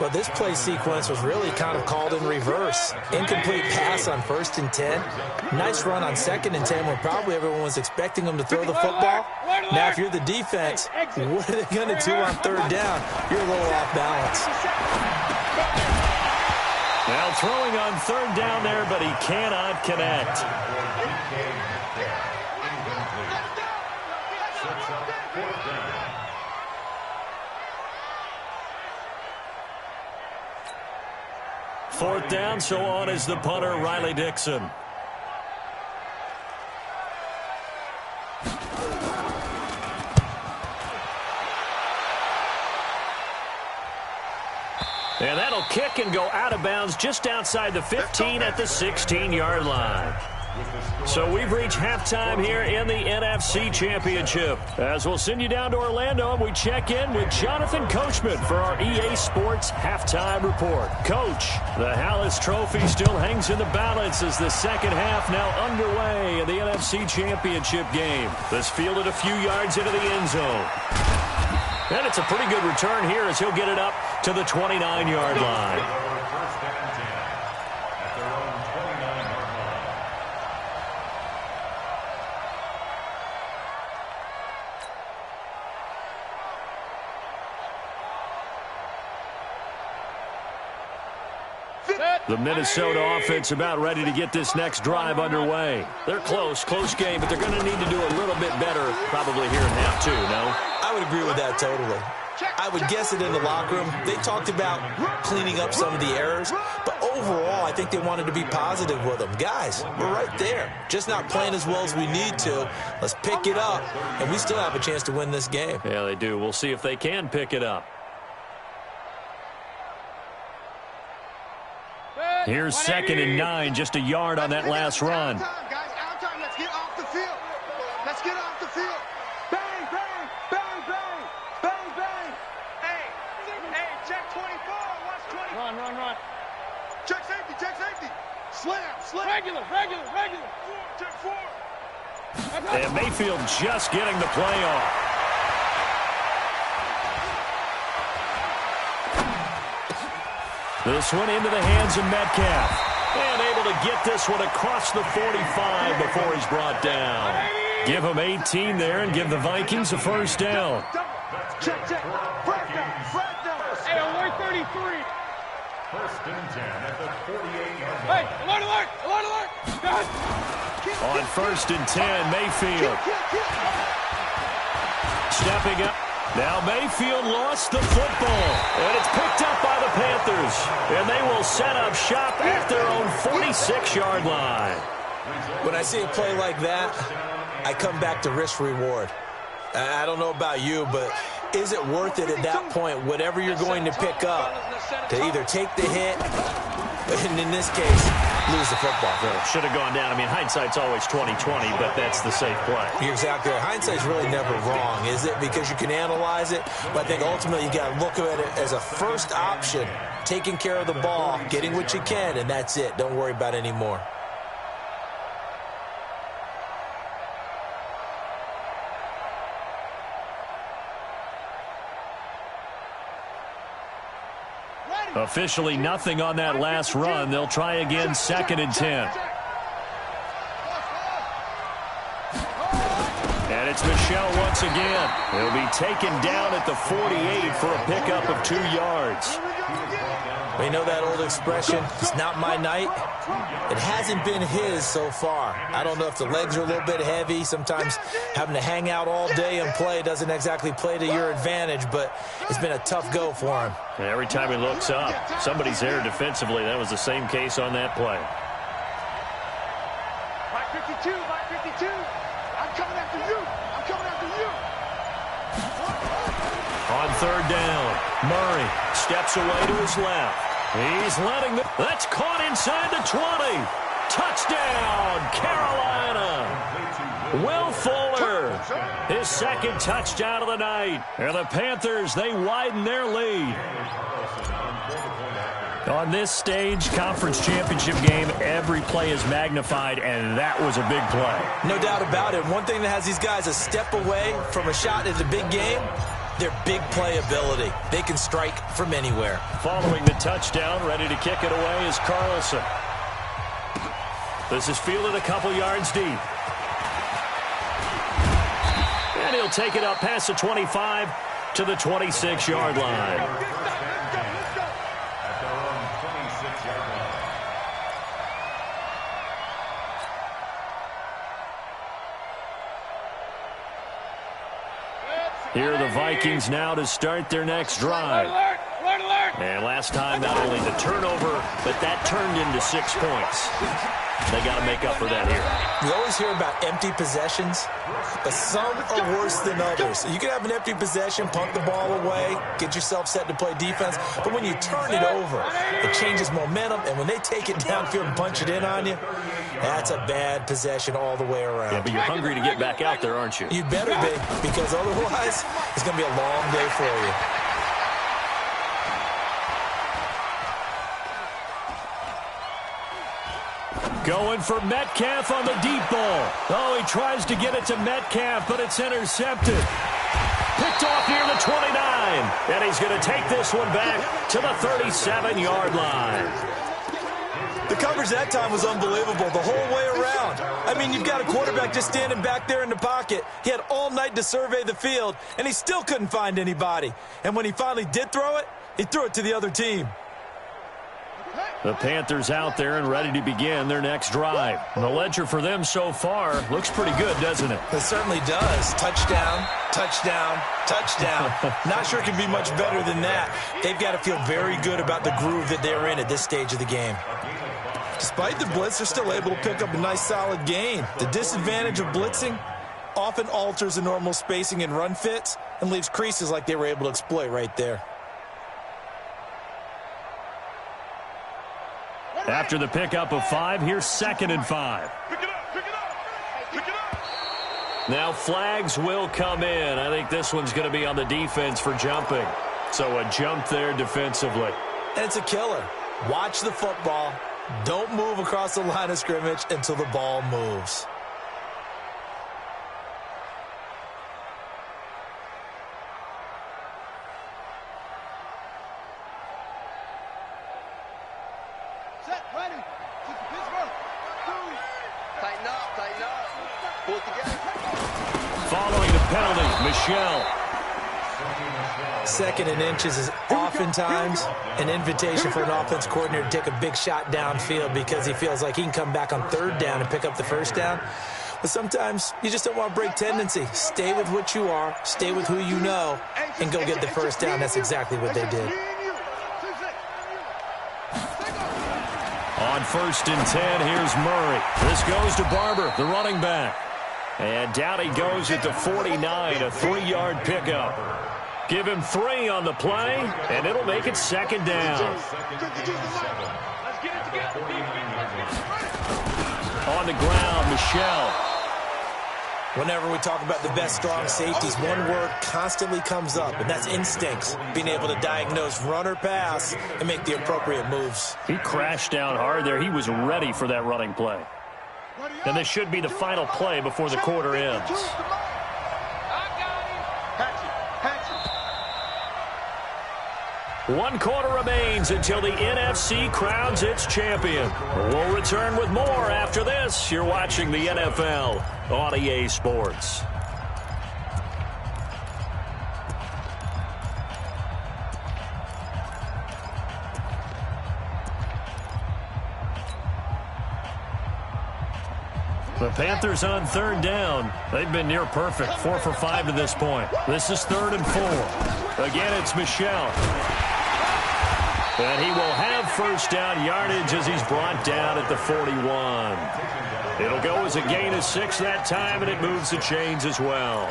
S6: Well, this play sequence was really kind of called in reverse. Incomplete pass on 1st and 10. Nice run on 2nd and 10 when probably everyone was expecting them to throw the football. Now, if you're the defense, what are they going to do on 3rd down? You're a little off balance.
S3: Now throwing on 3rd down there, but he cannot connect. Fourth down, so on is the punter, Riley Dixon. And that'll kick and go out of bounds just outside the 15 at the 16-yard line. So we've reached halftime here in the NFC Championship. As we'll send you down to Orlando, and we check in with Jonathan Coachman for our EA Sports Halftime Report. Coach, the Hallis Trophy still hangs in the balance as the second half now underway in the NFC Championship game. This fielded a few yards into the end zone. And it's a pretty good return here as he'll get it up to the 29-yard line. The Minnesota offense about ready to get this next drive underway. They're close game, but they're going to need to do a little bit better probably here in half two, no?
S6: I would agree with that totally. I would guess it in the locker room. They talked about cleaning up some of the errors, but overall, I think they wanted to be positive with them. Guys, we're right there. Just not playing as well as we need to. Let's pick it up, and we still have a chance to win this game.
S3: Yeah, they do. We'll see if they can pick it up. Here's 2nd and 9, just a yard on that last run.
S5: Guys, out time. Let's get off the field. Let's get off the field. Bang, bang, bang, bang, bang, bang. Hey, check 24. Watch 20. Run. Check safety. Slam. Regular. Check 4.
S3: And Mayfield just getting the play off. This one into the hands of Metcalf. And able to get this one across the 45 before he's brought down. Give him 18 there and give the Vikings a first down.
S5: Check. Flag down. Hey, alert 33.
S7: 1st and 10 at the 48-yard line.
S5: Hey, alert. God.
S3: On 1st and 10, Mayfield. Stepping up. Now Mayfield lost the football, and it's picked up by the Panthers. And they will set up shop at their own 46-yard line.
S6: When I see a play like that, I come back to risk-reward. I don't know about you, but is it worth it at that point, whatever you're going to pick up, to either take the hit, and in this case, lose the football?
S3: Should have gone down. I mean, hindsight's always 20/20, but that's the safe play.
S6: You're exactly right. Hindsight's really never wrong, is it? Because you can analyze it, but I think ultimately you got to look at it as a first option, taking care of the ball, getting what you can, and that's it. Don't worry about it anymore.
S3: Officially nothing on that last run. They'll try again, 2nd and 10. And it's Michel once again. He'll be taken down at the 48 for a pickup of 2 yards.
S6: We know that old expression, it's not my night. It hasn't been his so far. I don't know if the legs are a little bit heavy. Sometimes having to hang out all day and play doesn't exactly play to your advantage, but it's been a tough go for him.
S3: And every time he looks up, somebody's there defensively. That was the same case on that play.
S5: Mike 52, Mike 52. I'm coming after you. I'm coming after you.
S3: On 3rd down, Murray steps away to his left. He's letting the... That's caught inside the 20. Touchdown, Carolina. Will Fuller, his 2nd touchdown of the night. And the Panthers, they widen their lead. On this stage, conference championship game, every play is magnified, and that was a big play.
S6: No doubt about it. One thing that has these guys a step away from a shot at the big game, their big play ability. They can strike from anywhere.
S3: Following the touchdown, ready to kick it away is Carlson. This is fielded a couple yards deep. And he'll take it up past the 25 to the 26-yard line. Here are the Vikings now to start their next drive. And last time, not only the turnover, but that turned into 6 points. They got to make up for that here.
S6: We always hear about empty possessions, but some are worse than others. You can have an empty possession, punt the ball away, get yourself set to play defense, but when you turn it over, it changes momentum, and when they take it downfield and punch it in on you, that's a bad possession all the way around.
S3: Yeah, but you're hungry to get back out there, aren't you?
S6: You better be, because otherwise, it's going to be a long day for you.
S3: Going for Metcalf on the deep ball. Oh, he tries to get it to Metcalf, but it's intercepted. Picked off near the 29. And he's going to take this one back to the 37-yard line.
S6: The coverage that time was unbelievable the whole way around. I mean, you've got a quarterback just standing back there in the pocket. He had all night to survey the field, and he still couldn't find anybody. And when he finally did throw it, he threw it to the other team.
S3: The Panthers out there and ready to begin their next drive. And the ledger for them so far looks pretty good, doesn't it?
S6: It certainly does. Touchdown, touchdown, touchdown. Not sure it can be much better than that. They've got to feel very good about the groove that they're in at this stage of the game. Despite the blitz, they're still able to pick up a nice, solid gain. The disadvantage of blitzing often alters the normal spacing and run fits and leaves creases like they were able to exploit right there.
S3: After the pickup of 5, here's 2nd and 5. Now flags will come in. I think this one's going to be on the defense for jumping. So a jump there defensively.
S6: And it's a killer. Watch the football. Don't move across the line of scrimmage until the ball moves.
S3: Following the penalty, Michel.
S6: 2nd and inches is oftentimes an invitation for an offense coordinator to take a big shot downfield because he feels like he can come back on 3rd down and pick up the 1st down. But sometimes you just don't want to break tendency. Stay with what you are, stay with who you know, and go get the 1st down. That's exactly what they did.
S3: On 1st and 10, here's Murray. This goes to Barber, the running back. And down he goes at the 49, a 3-yard pickup. Give him 3 on the play, and it'll make it 2nd down. On the ground, Michel.
S6: Whenever we talk about the best strong safeties, one word constantly comes up, and that's instincts. Being able to diagnose run or pass and make the appropriate moves.
S3: He crashed down hard there. He was ready for that running play. And this should be the final play before the quarter ends. One quarter remains until the NFC crowns its champion. We'll return with more after this. You're watching the NFL on EA Sports. The Panthers on 3rd down. They've been near perfect, 4 for 5 to this point. This is 3rd and 4. Again, it's Michel. And he will have 1st down yardage as he's brought down at the 41. It'll go as a gain of 6 that time, and it moves the chains as well.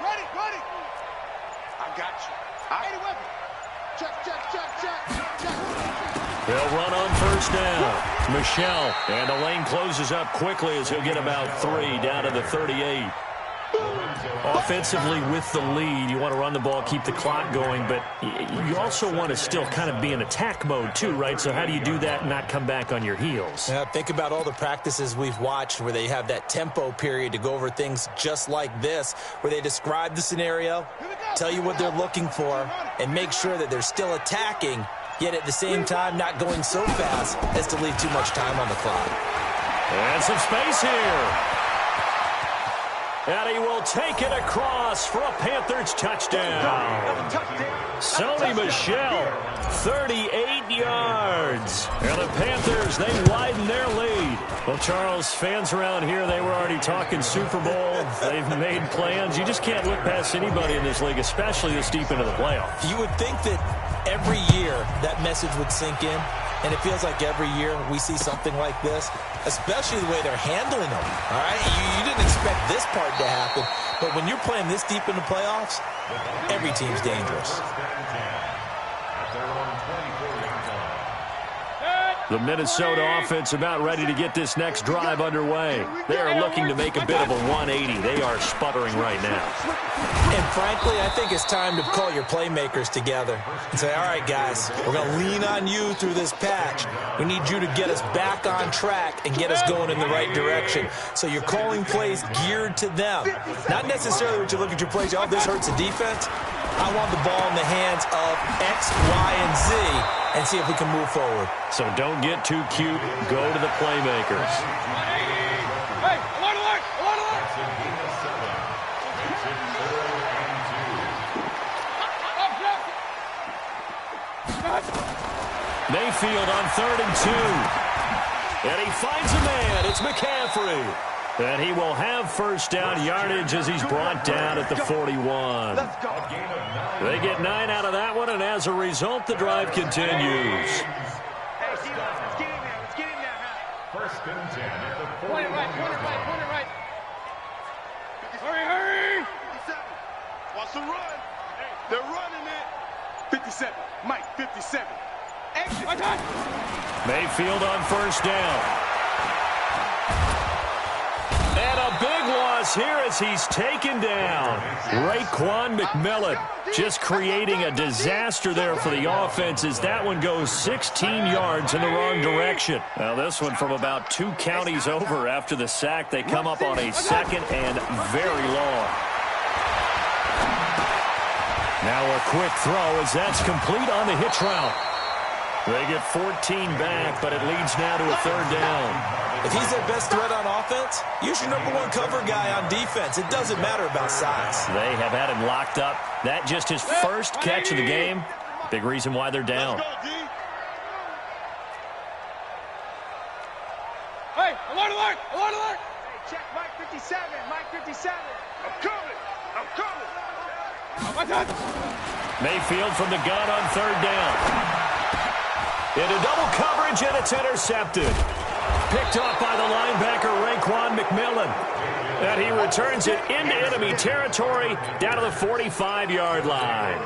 S5: Ready. I got you. Any weapon. Check.
S3: They'll run on 1st down. Michel, and the lane closes up quickly as he'll get about 3 down to the 38. Offensively with the lead, you want to run the ball, keep the clock going, but you also want to still kind of be in attack mode too, right? So how do you do that and not come back on your heels?
S6: Yeah, think about all the practices we've watched where they have that tempo period to go over things just like this, where they describe the scenario, tell you what they're looking for, and make sure that they're still attacking, yet at the same time not going so fast as to leave too much time on the clock.
S3: And some space here. And he will take it across for a Panthers touchdown. Sony Michel, 38 yards. And the Panthers, they widen their lead. Well, Charles, fans around here, they were already talking Super Bowl. They've made plans. You just can't look past anybody in this league, especially this deep into the playoffs.
S6: You would think that every year that message would sink in. And it feels like every year we see something like this, especially the way they're handling them. All right, you didn't expect this part to happen, but when you're playing this deep in the playoffs, every team's dangerous.
S3: The Minnesota offense about ready to get this next drive underway. They are looking to make a bit of a 180. They are sputtering right now.
S6: And frankly, I think it's time to call your playmakers together and say, all right, guys, we're going to lean on you through this patch. We need you to get us back on track and get us going in the right direction. So you're calling plays geared to them. Not necessarily when you look at your plays, oh, this hurts the defense. I want the ball in the hands of X, Y, and Z and see if we can move forward.
S3: So don't get too cute. Go to the playmakers.
S5: Hey, alert!
S3: Mayfield on 3rd and 2. And he finds a man. It's McCaffrey. And he will have 1st down yardage as he's brought down at the 41. They get 9 out of that one, and as a result, the drive continues.
S5: Hey, let's get in there.
S7: 1st and 10 at the 41.
S5: Point it right. Hurry! 57. Watch the run. They're running it. 57. Mike, 57. Exit.
S3: Mayfield on 1st down. And a big loss here as he's taken down. Raekwon McMillan just creating a disaster there for the offense as that one goes 16 yards in the wrong direction. Now this one from about 2 counties over after the sack. They come up on a 2nd and very long. Now a quick throw as that's complete on the hitch route. They get 14 back, but it leads now to a 3rd down.
S6: If he's their best threat on offense, use your #1 cover guy on defense. It doesn't matter about size.
S3: They have had him locked up. That just his first catch of the game. Big reason why they're down.
S5: Hey, alert! Hey, check Mike 57. I'm coming.
S3: Mayfield from the gun on 3rd down. Into double coverage, and it's intercepted. picked off by the linebacker, Raekwon McMillan. And he returns it into enemy territory down to the 45-yard line.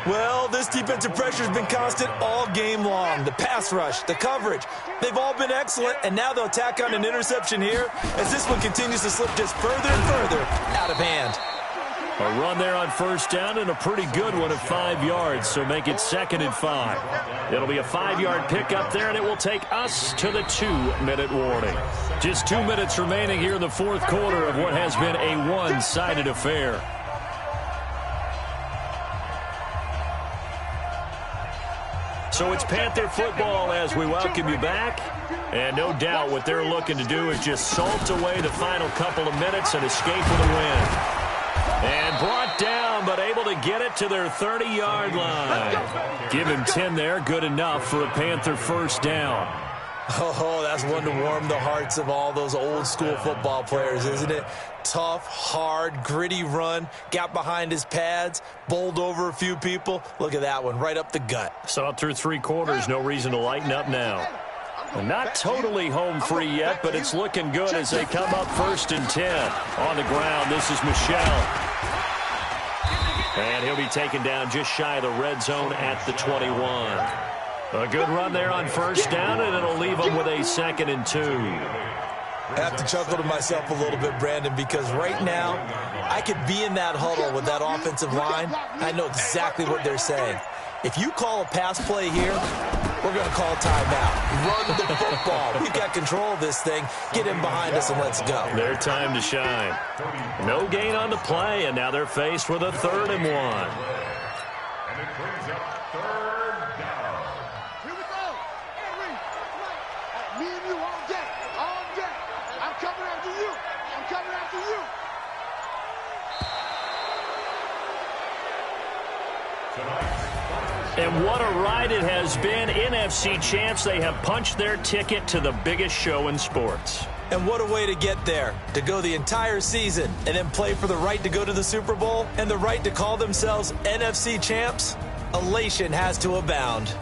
S6: Well, this defensive pressure has been constant all game long. The pass rush, the coverage, they've all been excellent, and now they'll tack on an interception here as this one continues to slip just further and further out of hand.
S3: A run there on first down and a pretty good one of 5 yards, so make it 2nd and 5. It'll be a 5-yard pickup there, and it will take us to the 2-minute warning. Just 2 minutes remaining here in the fourth quarter of what has been a one-sided affair. So it's Panther football as we welcome you back. And no doubt what they're looking to do is just salt away the final couple of minutes and escape with a win. And brought down, but able to get it to their 30-yard line. Give him 10 there, good enough for a Panther first down.
S6: Oh, that's one to warm the hearts of all those old-school football players, isn't it? Tough, hard, gritty run, got behind his pads, bowled over a few people. Look at that one, right up the gut.
S3: So through 3 quarters, no reason to lighten up now. And not totally home free yet, but it's looking good as they come up 1st and 10. On the ground, this is Michel. And he'll be taken down just shy of the red zone at the 21. A good run there on first down, and it'll leave them with a 2nd and 2.
S6: I have to chuckle to myself a little bit, Brandon, because right now I could be in that huddle with that offensive line. I know exactly what they're saying. If you call a pass play here, we're going to call timeout. Run the football. We've got control of this thing. Get in behind us and let's go.
S3: Their time to shine. No gain on the play, and now they're faced with a 3rd and 1.
S7: And it brings up 3rd down.
S5: Here we go. Me and you all day. All day. I'm coming after you. I'm coming after you.
S3: And what a ride it has been. NFC champs, they have punched their ticket to the biggest show in sports.
S6: And what a way to get there, to go the entire season and then play for the right to go to the Super Bowl and the right to call themselves NFC champs. Elation has to abound.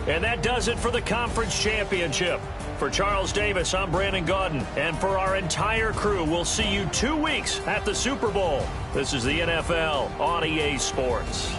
S3: And that does it for the conference championship. For Charles Davis, I'm Brandon Gaudin. And for our entire crew, we'll see you 2 weeks at the Super Bowl. This is the NFL on EA Sports.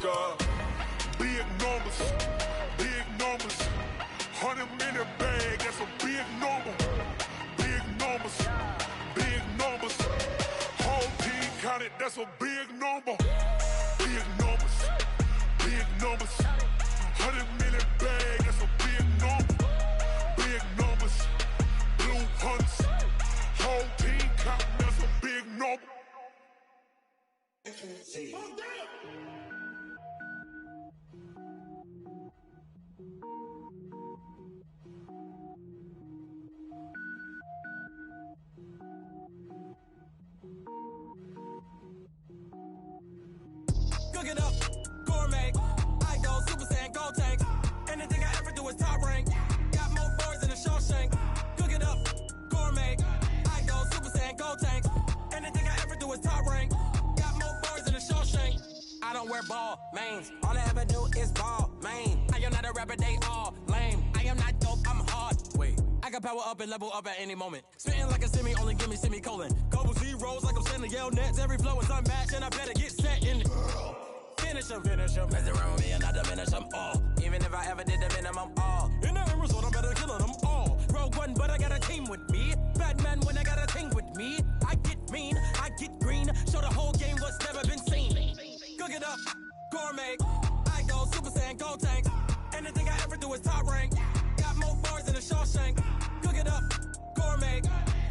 S10: Big numbers, big numbers. 100-minute bag, that's a big number. Big numbers, big numbers. Whole team counted, that's a big number. Big numbers, big numbers. 100-minute bag, that's a big number. Big numbers, blue hunts. Whole team counting, that's a big number.
S16: Cook it up, gourmet. I go Super Saiyan, gold tank. Anything I ever do is top rank. Got more boys than a Shawshank. Cook it up, gourmet. I go Super Saiyan, gold tank. Anything I ever do is top rank. Got more boys than a Shawshank. I don't wear ball mains. All I ever do is ball main. I am not a rapper, they all lame. I am not dope, I'm hard. Wait, I can power up and level up at any moment. Spitting like a semi, only give me semicolon. Couple zeros like I'm sending yell nets. Every flow is unmatched and I better get set in. Finish them. Mess around with me and I diminish them all. Even if I ever did the minimum all. In the end result, I'm better killing them all. Rogue One, but I got a team with me. Batman when I got a thing with me. I get mean, I get green. Show the whole game what's never been seen. Cook it up, gourmet. I go Super Saiyan, gold tank. Anything I ever do is top rank. Got more bars than a Shawshank. Cook it up, gourmet.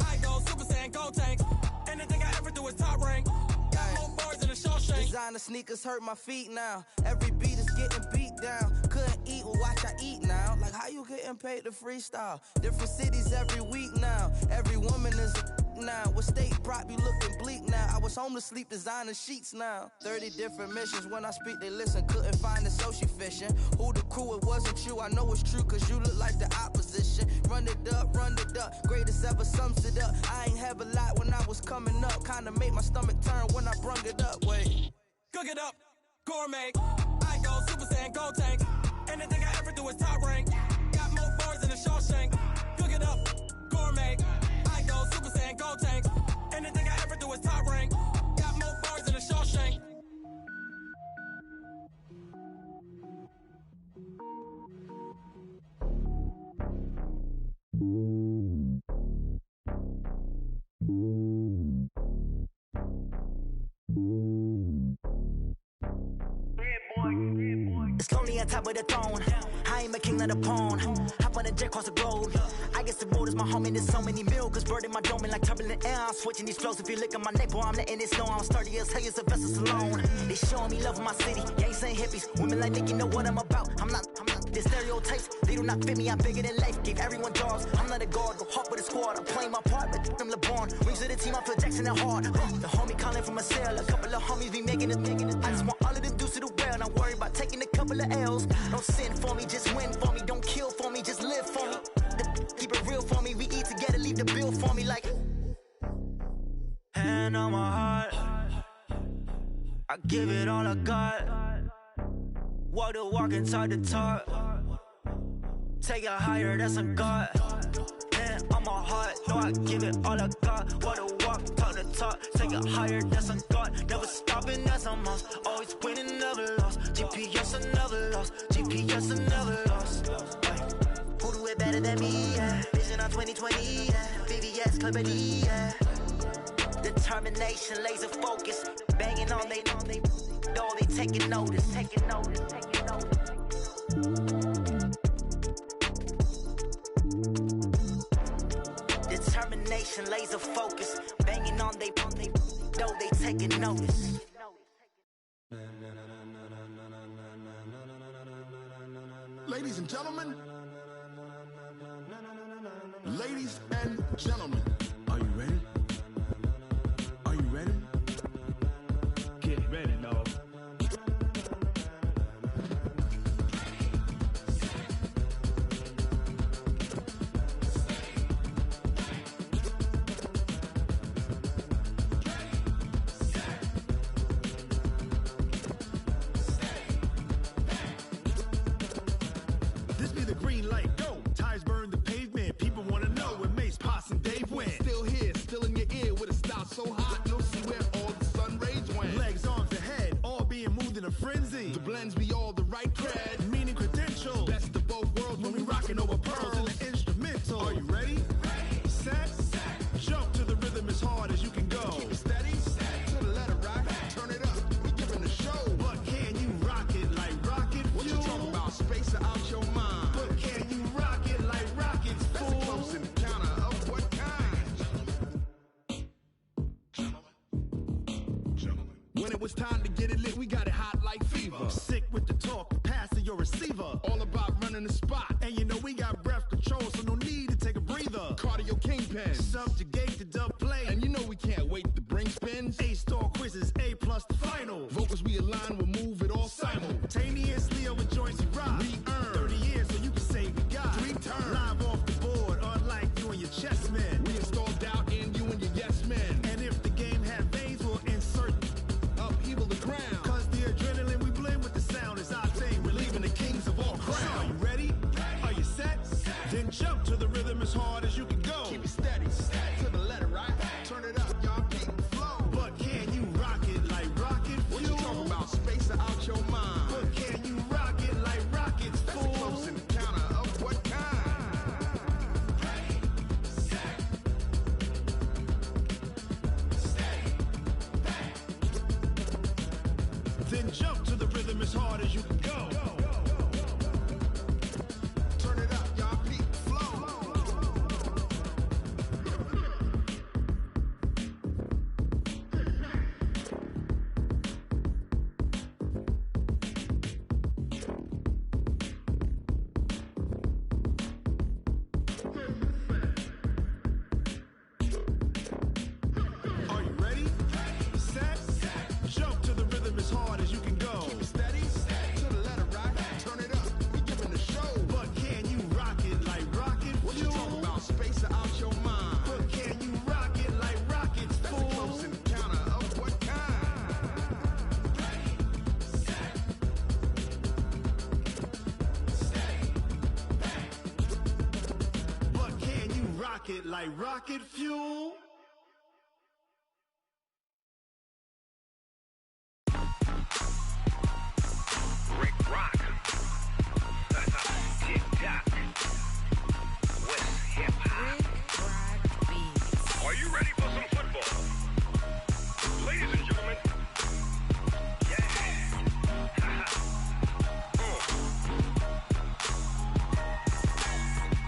S16: I go Super Saiyan, gold tank. Anything I ever do is top rank. Got more bars than a Shawshank.
S11: Designer sneakers hurt my feet now. Every beat is getting beat down. Couldn't eat, well watch I eat now. Like how you getting paid to freestyle? Different cities every week now. Every woman is a now. What state prop you looking bleak now? I was home to sleep designer sheets now. 30 different missions. When I speak they listen. Couldn't find it so she fishing. Who the crew, it wasn't you. I know it's true cause you look like the opposition. Run it up. Greatest ever sums it up. I ain't have a lot when I was coming up. Kinda made my stomach turn when I brung it up. Wait.
S16: Cook it up, gourmet. I go Super Saiyan, gold tank. Anything I ever do is top rank. Got more bars than a Shawshank. Cook it up, gourmet. I go Super Saiyan, gold tank. Anything I ever do is top rank. Got more bars than a Shawshank.
S17: It's lonely on top of the throne. I ain't a king of the pawn. Hop on a jet across the globe. I guess the road is my home and there's so many milkers burning my dome and like turbulent air. I'm switching these flows. If you look at my neck, boy, I'm letting it snow. I'm sturdy as hell as a vessel alone. They showing me love in my city. Gangs ain't hippies. Women like Nicky know what I'm about. I'm not the stereotypes. They do not fit me. I'm bigger than life. Gave everyone jobs. I'm not a guard. Go hard with a squad. I'm playing my part, but I'm LeBron. Rings of the team. I feel Jackson and hard. The homie calling from a cell. A couple of homies be making it. I just want all of them dudes to do well. Not worry about taking a couple of L's. Don't sin for me, just win for me. Don't kill for me, just live for me. Keep it real for me. We eat together, leave the bill for me like.
S16: Hand on my heart, I give it all I got. Walk the walk and talk the talk. Take it higher, that's a God. Hand on my heart, no, I give it all I got. Walk the walk, talk the talk. Take it higher, that's a God. Never stopping, that's a must. Always winning, never lost. GPS, I never lost. GPS, I never lost.
S17: Who do it better than me? Yeah. Vision on 2020. Yeah. VVS, Clippity. Yeah. Determination, laser focus. Banging on they know they taking notice. Determination, laser focus. Banging on they know they taking notice.
S13: Ladies and gentlemen, are you ready? Are you ready?
S14: Get ready, dog.
S15: This be the green light, go. Tires burn the pavement. People wanna know when Mace, Potts, and Dave went. Still frenzy. The blends be all the right cred, meaning credentials. Best of both worlds when we rockin' over pearls in the instrumental. Are you ready? Set. Jump to the rhythm as hard as you can go. Keep it steady. To the letter right. Turn it up. We giving the show. But can you rock it like rocket fuel? What you talking about? Space out your mind. But can you rock it like rockets, fool? That's a close encounter of what kind? When it was time to get it lit, we got it hot like fever. Sick with the talk, pass to your receiver. All about running the spot. And you know we got breath control, so no need to take a breather. Cardio kingpin. Subjugate the dub play. And you know we can't wait to bring spins. A-star quizzes, A+ the final. Vocals we align, we'll move it all simultaneously over joints we rock. We earn 30 years so you can say we got 3 turns. Live off the board, unlike you and your chess men. We install doubt in you and your yes men. And if the game had veins, we'll insert upheaval the crown. Cause the adrenaline we blend with the sound is our thing. We're leaving the kings of all crowns. Are you ready? Are you set? Then jump to the rhythm as hard as you can go. Keep it steady. To the letter right. Turn it up, y'all. Keep it flow. But can you rock it like rocket fuel? What you talking about? Space out your mind. But can you rock it like rockets, fool? That's a close encounter of what kind? Ready, set, steady, bang. Then jump to the rhythm as hard as you can go. Turn it up, y'all. Keep it flow. Are you ready? Set. Jump to the rhythm as hard as you can go. Keep it steady. To the letter right. Turn it up. We giving the show. But can you rock it like rocket fuel? What you talking about? Space out your mind. But can you rock it like rockets, fool? That's a close encounter of what kind? Ready, set, steady, bang. But can you rock it like rocket fuel?
S4: Rick Rock. Tick-tock. West hip-hop. Are you ready for some football? Ladies and gentlemen. Yeah.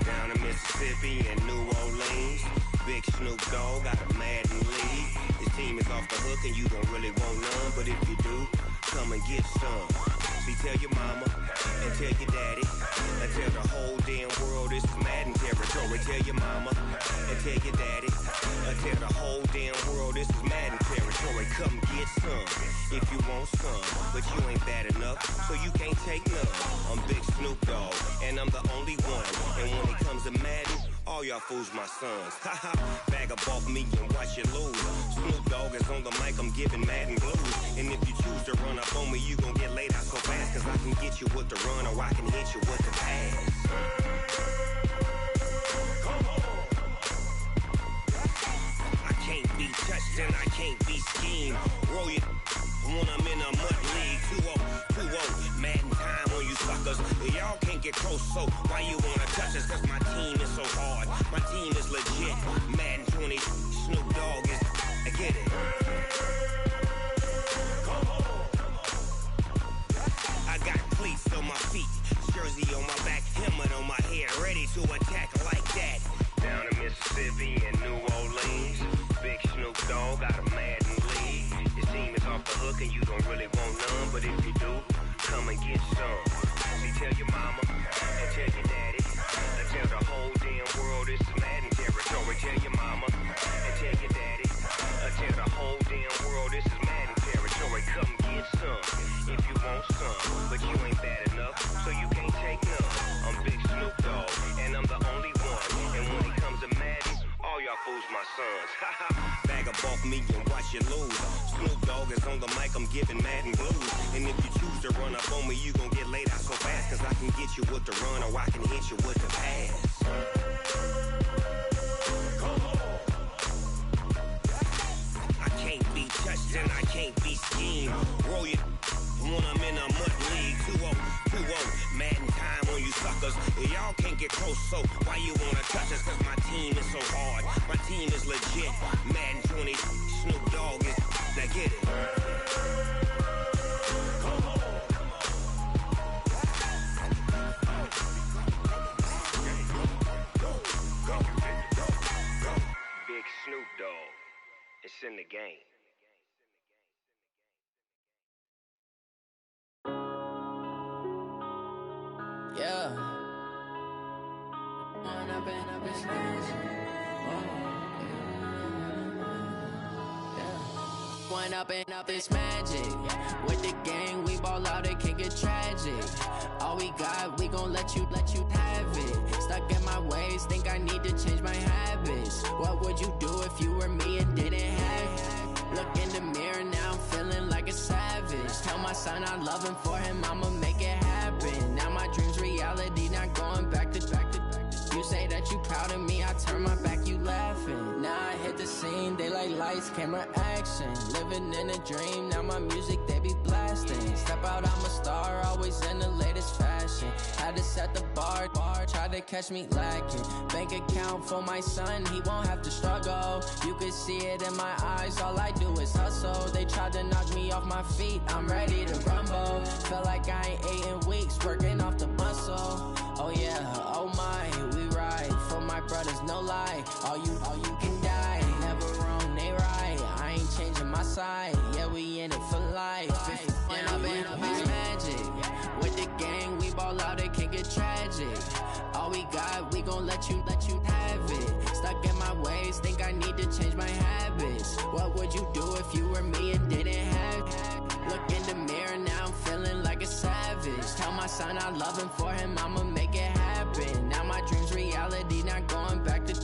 S4: Down in Mississippi and New Orleans, Big Snoop Dogg got a Madden league. His team is off the hook and you don't really want none, but if you do, come and get some. See, tell your mama and tell your daddy and tell the whole damn world this is Madden territory. Tell your mama and tell your daddy and tell the whole damn world this is Madden territory. Come get some if you want some, but you ain't bad enough, so you can't take none. I'm Big Snoop Dogg and I'm the only one. And when it comes to Madden, all y'all fools my sons. Haha, bag up off me and watch you lose. Snoop Dogg is on the mic, I'm giving Madden blues. And if you choose to run up on me, you gon' get laid out so fast. Cause I can get you with the run or I can hit you with the pass. Come on. I can't be touched and I can't be schemed. Roll you when I'm in a mud league. 2-0, Madden time on you suckers. Y'all can't get close, so why you wanna touch us? Cause my team is so hard, my team is legit. Madden 20, Snoop Dogg is, I get it. Come on. I got cleats on my feet, jersey on my back, helmet on my head, ready to attack like that. Down in Mississippi and New Orleans, Big Snoop Dogg got a Madden league. His team is off the hook and you don't really want none, but if you do, come and get some. See, tell your mama and tell your daddy and tell the whole damn world this is Madden territory. Tell your mama and tell your daddy and tell the whole damn world this is Madden territory. Come get some if you want some, but you ain't bad enough, so you can't take none. I'm Big Snoop Dogg and I'm the only one. And when it comes to Madden, all y'all fools my sons. Bag up off me and watch you lose. Snoop Dogg is on the mic, I'm giving Madden blues. And if you choose to run up on me, you gon' get laid out so fast. Cause I can get you with the run or I can hit you with the pass. Come on. I can't be touched and I can't be schemed. Roll you when I'm in a mud league. 2-0, Madden time on you suckers. Y'all can't get close, so why you wanna touch us? Cause my team is so hard, my team is legit. Madden 20, Snoop Dogg is, now get it. Big Snoop Dogg, it's in the game.
S18: Yeah. When I've been up in smash. When up it's magic. With the gang, we ball out, it can get tragic. All we got, we gon' let you have it. Stuck in my ways, think I need to change my habits. What would you do if you were me and didn't have it? Look in the mirror, now I'm feeling like a savage. Tell my son I love him, for him I'ma make it happen. Now my dream's reality, not going back to. You say that you proud of me, I turn my back, you laughing. Now I hit the scene, they like lights, camera, action. Living in a dream, now my music, they be blasting. Step out, I'm a star, always in the latest fashion. Had to set the bar, try to catch me lacking. Bank account for my son, he won't have to struggle. You can see it in my eyes, all I do is hustle. They tried to knock me off my feet, I'm ready to rumble. Felt like I ain't ate in weeks, working off the muscle. Oh yeah, oh my, we ride for my brothers, no lie. All you can die, never wrong, they right. I ain't changing my side, yeah, we in it for life. When I've been up, it's magic. With the gang, we ball out, it can get tragic. All we got, we gon' let you have it. Stuck in my ways, think I need to change my habits. What would you do if you were me and didn't have it? Look in the mirror, now I'm feeling like a savage. Tell my son I love him, for him I'ma make it happen. Now my dream's reality, not going back to.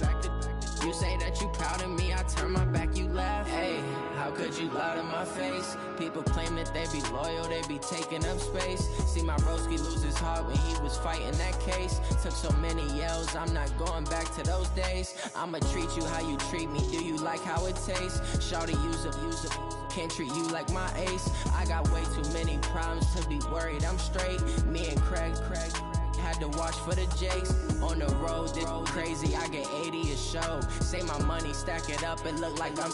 S18: You say that you proud of me, I turn my back, you laugh. Hey, how could you lie to my face? People claim that they be loyal, they be taking up space. See my broski lose his heart when he was fighting that case. Took so many yells, I'm not going back to those days. I'ma treat you how you treat me, do you like how it tastes? Shawty, use up, can't treat you like my ace. I got way too many problems to be worried, I'm straight. Me and Craig had to watch for the Jakes. On the road, this crazy, I get 80 a show. Say my money, stack it up, it look like I'm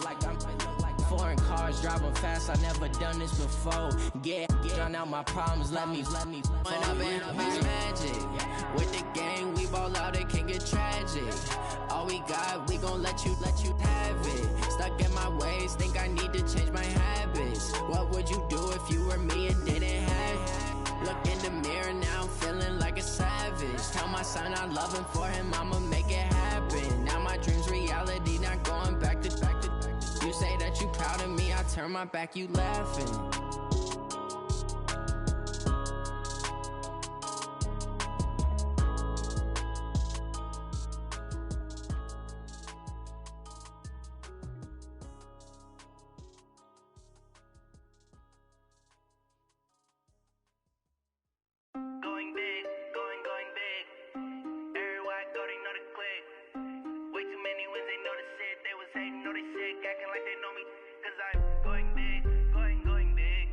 S18: foreign cars, driving fast, I never done this before. Get drown out my problems, let me When I've been up, it's magic. With the gang, we ball out, it can get tragic. All we got, we gon' let you have it. Stuck in my ways, think I need to change my habits. What would you do if you were me and didn't have it? Look in the mirror, now I'm feeling like a savage. Tell my son I love him, for him I'ma make it happen. Now my dream's reality, not going back to. You say that you proud of me, I turn my back, you laughing.
S12: Going big, going big. Everywhere I go, they know the click. Way too many wins, they know the shit. They was hating, know they sick, acting like they know me. Cause I'm going big, going big.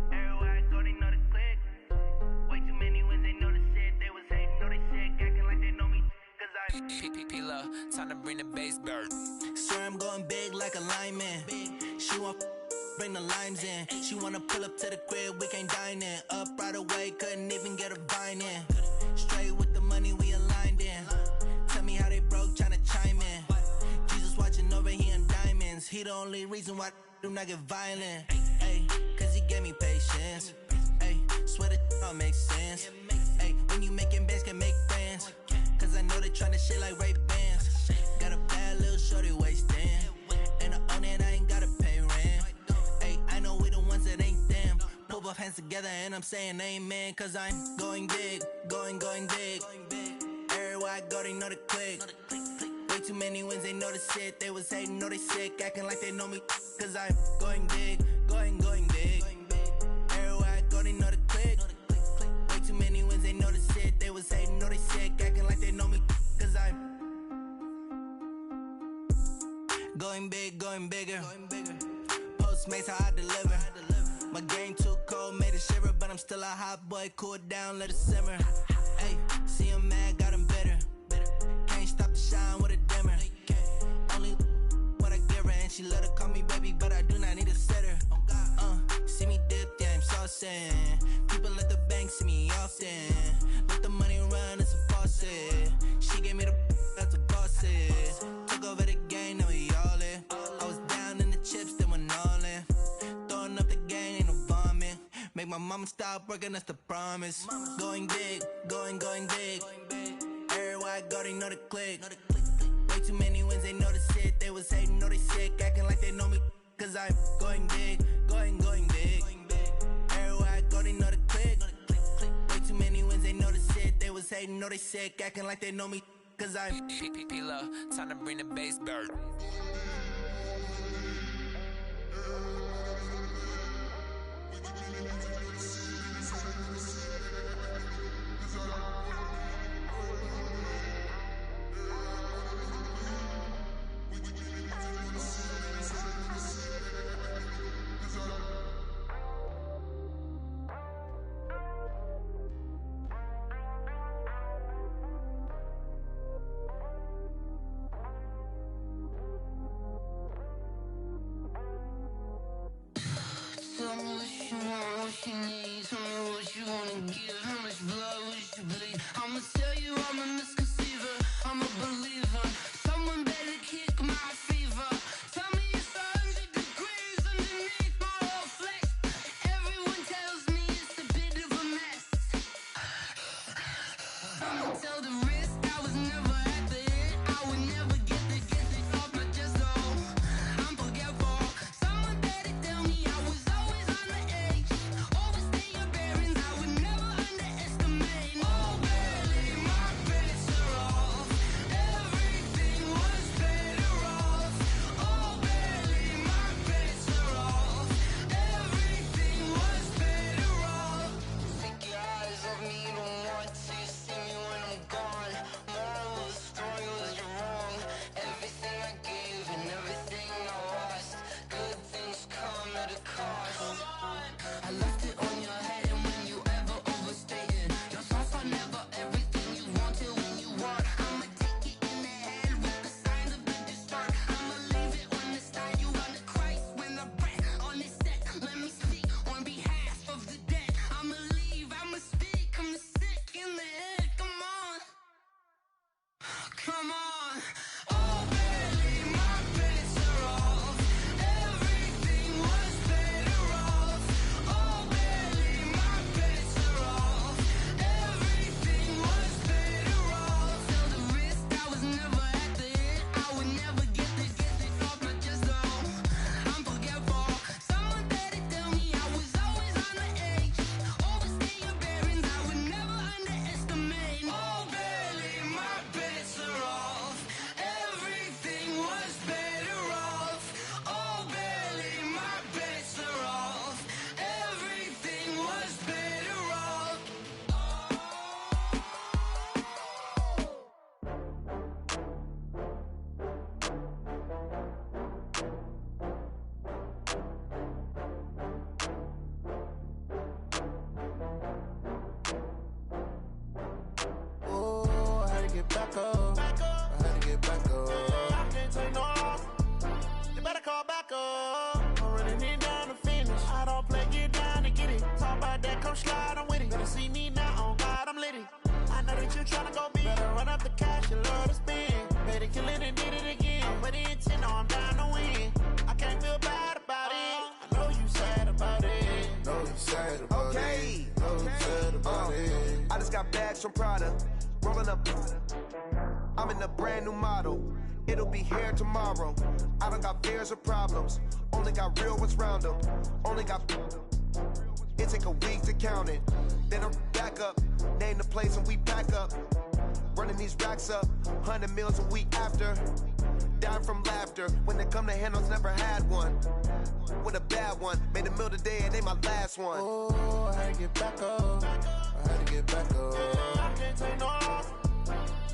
S12: Everywhere I go, they know the click. Way too many wins, they know the shit. They was hating, know they sick, acting like they know me. Cause I'm
S19: P-P-P-Love, time to bring the bass bird.
S11: Swear I'm going big like a lineman. She want bring the limes in. She wanna pull up to the crib, we can't dine in. Up right away, couldn't even get a vine in. Straight with the money, we aligned in. Tell me how they broke, tryna chime in. Jesus watching over here in diamonds. He the only reason why do not get violent. Ay, cause he gave me patience. Ay, swear that all makes sense. Ay, when you making bands, can make friends. Cause I know they tryna shit like Ray Bans. Got a bad little shorty wasting. And I own it, I ain't gotta pay rent. Ay, I know we the ones that ain't them. Pull both hands together and I'm saying amen. Cause I'm going big, going big. Everywhere I go, they know the click. Way too many wins, they know the shit. They was hating, know they sick, acting like they know me. Cause I'm going big, going big. Everywhere I go, they know the click. Way too many wins, they know the shit. They was hating, know they sick, acting like they know me. Cause I'm going big, going bigger. Postmates how I deliver. My game too cold, made it
S20: I'm still a hot boy, cool it down, let it simmer. Hey, see him mad, got him bitter. Can't stop the shine with a dimmer. Only what I give her, and she let her call me baby, but I do not need a sitter. See me dip, yeah, I'm saucing. People at the bank see me often. Let the money run, it's a faucet. She gave me the that's a boss it. Took over the game, now we all in. I was down in the chips, then went all in. Throwing up the game, ain't no vomit. Make my mama stop working, that's the promise. Going big, going big. Everywhere I go, they know the click. Way too many wins, they know the shit. They was hating, know they sick, acting like they know me. Cause I'm going big, going big. Everywhere I go, they know the click. Way too many wins, they know the shit. They was hating, know they sick, acting like they know me. Cause I'm
S19: P-P-P-Love, time to bring the bass bird.
S21: Tell me what you want, what you need. Tell me what you wanna give. How much blood would you bleed? I'ma tell you I'm a misconceiver. I'm a believer. Someone better kick my fever. Tell me it's 100 degrees underneath my whole flesh. Everyone tells me it's a bit of a mess. I'ma tell the risk I was never at the hit. I would never get it off my chest though. I'm forgetful. Someone better tell me I was always on the edge. Overstay your bearings, I would never underestimate. Oh, barely my bets are off. Everything was better off. Oh, barely my bets are off. Everything was better off. Take your eyes off me, you don't want to see me when I'm gone. Moral of the story was you're wrong. Everything I gave and everything I lost. Good things come at a cost. I left it on your head, and when you ever overstated, your thoughts are never everything you wanted when you want. I'ma take it in the head with the signs of the distort. I'ma leave it on the side. You run the Christ when the breath on this set. Let me speak on behalf of the dead. I'ma leave, I'ma speak. I'm the sick in the head. Come on, come on. Oh, barely my bets are off. Everything was better off. Oh, barely my bets are off. Everything was better off. Tell the risk I was never at the hit. I would never get it off my chest though. I'm forgetful. Someone better tell me I was always on the edge. Overstay your bearings, I would never underestimate. Oh, barely my bets are off. Everything was better off. Oh, barely my bets are off. Everything was better off.
S22: Oh, I had to get back up. I had to get back up. I can't take no loss. You better call back up. I'm running it down to finish. I don't play, get down to get it. Talk about that, come slide, I'm with it. Better see me now, on God, I'm litty. I know that you tryna go big. Better run up the cash, you love to spend. Better kill it and did it again. I'm with the intent, no, I'm down to win. I can't feel bad about it. I know you sad about it.
S23: Know you sad about it. Know you sad about it.
S24: I just got bags from Prada, rolling up. I'm in a brand new model. It'll be here tomorrow. I don't got fears or problems. Only got real ones round them. Only got. It take a week to count it. Then I'm back up. Name the place and we pack up. Running these racks up. 100 meals a week after. Down from laughter. When they come to handles, never had one. With a bad one. Made a meal today and ain't my last one.
S22: Oh, I had to get back up. I had to get back up. I can't take no loss.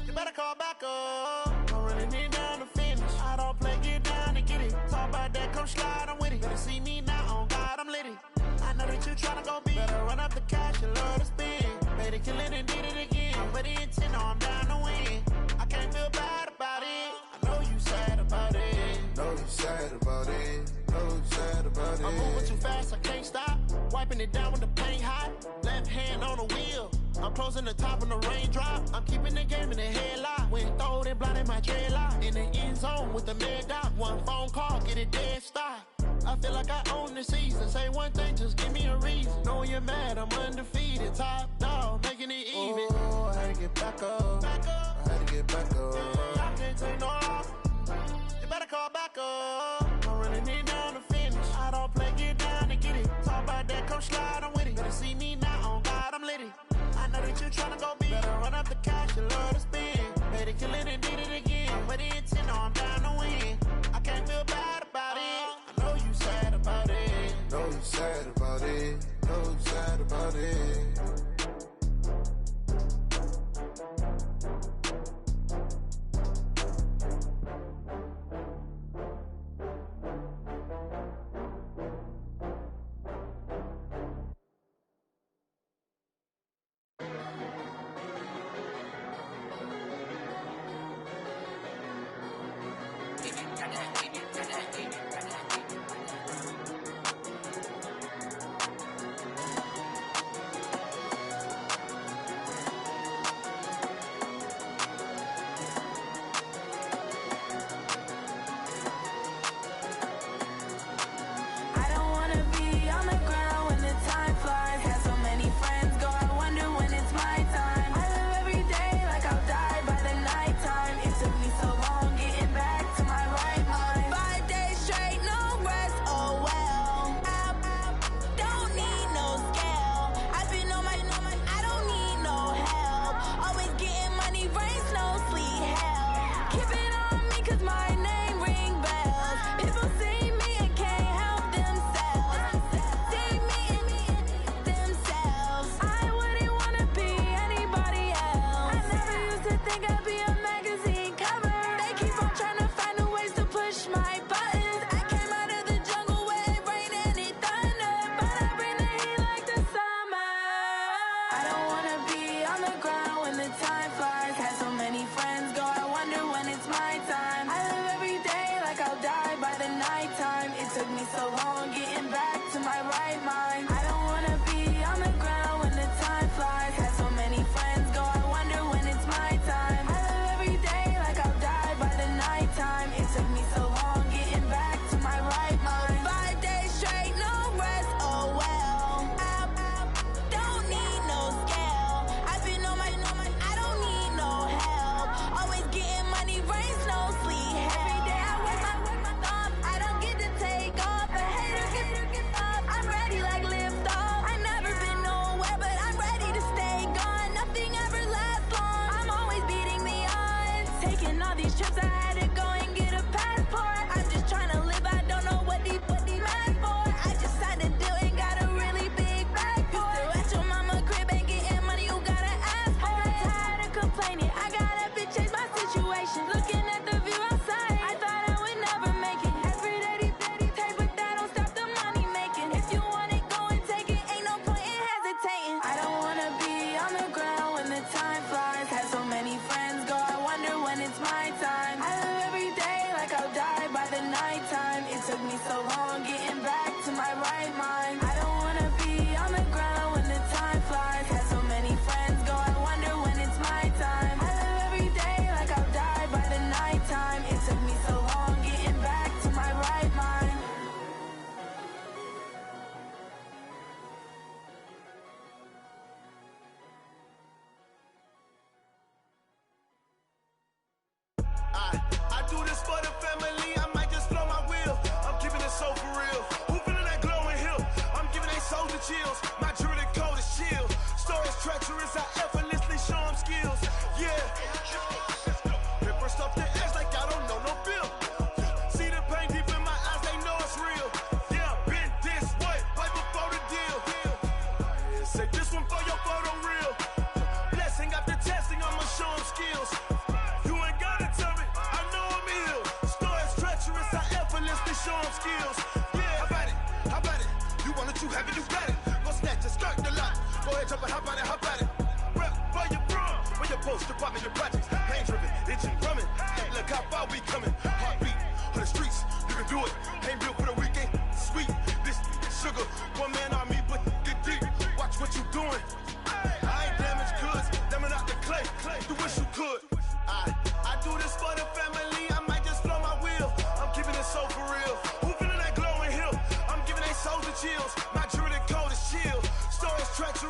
S22: You better call back up. I'm running it down to finish. I don't play, get down to get it. Talk about that, come slide, I'm with it. Better see me now, on God, I'm litty. I know that you tryna go big. Better run up the cash. wiping it down with the paint hot. Left hand on the wheel. I'm closing the top of the raindrop. I'm keeping the game in the headlock. When throwed and blinded my dreadlock. In the end zone with the mad dot. One phone call, get it dead stop. I feel like I own the season. Say one thing, just give me a reason. Knowing you're mad, I'm undefeated. Top dog, making it even.
S23: Oh, I had to get back up. I had to get back up.
S22: I can't take no loss. You better call back up. I'm running it down to finish. I don't play, get down to get it. Talk about that, come slide, I'm with it. Better see me now, on God, I'm litty. I know that you tryna go big. Better run up the cash, you love to spend. Better kill it and did it again. But the intent, no, I'm down to win. I can't feel bad about it. I know you sad about it.
S23: Know you sad about it. Know you sad about it.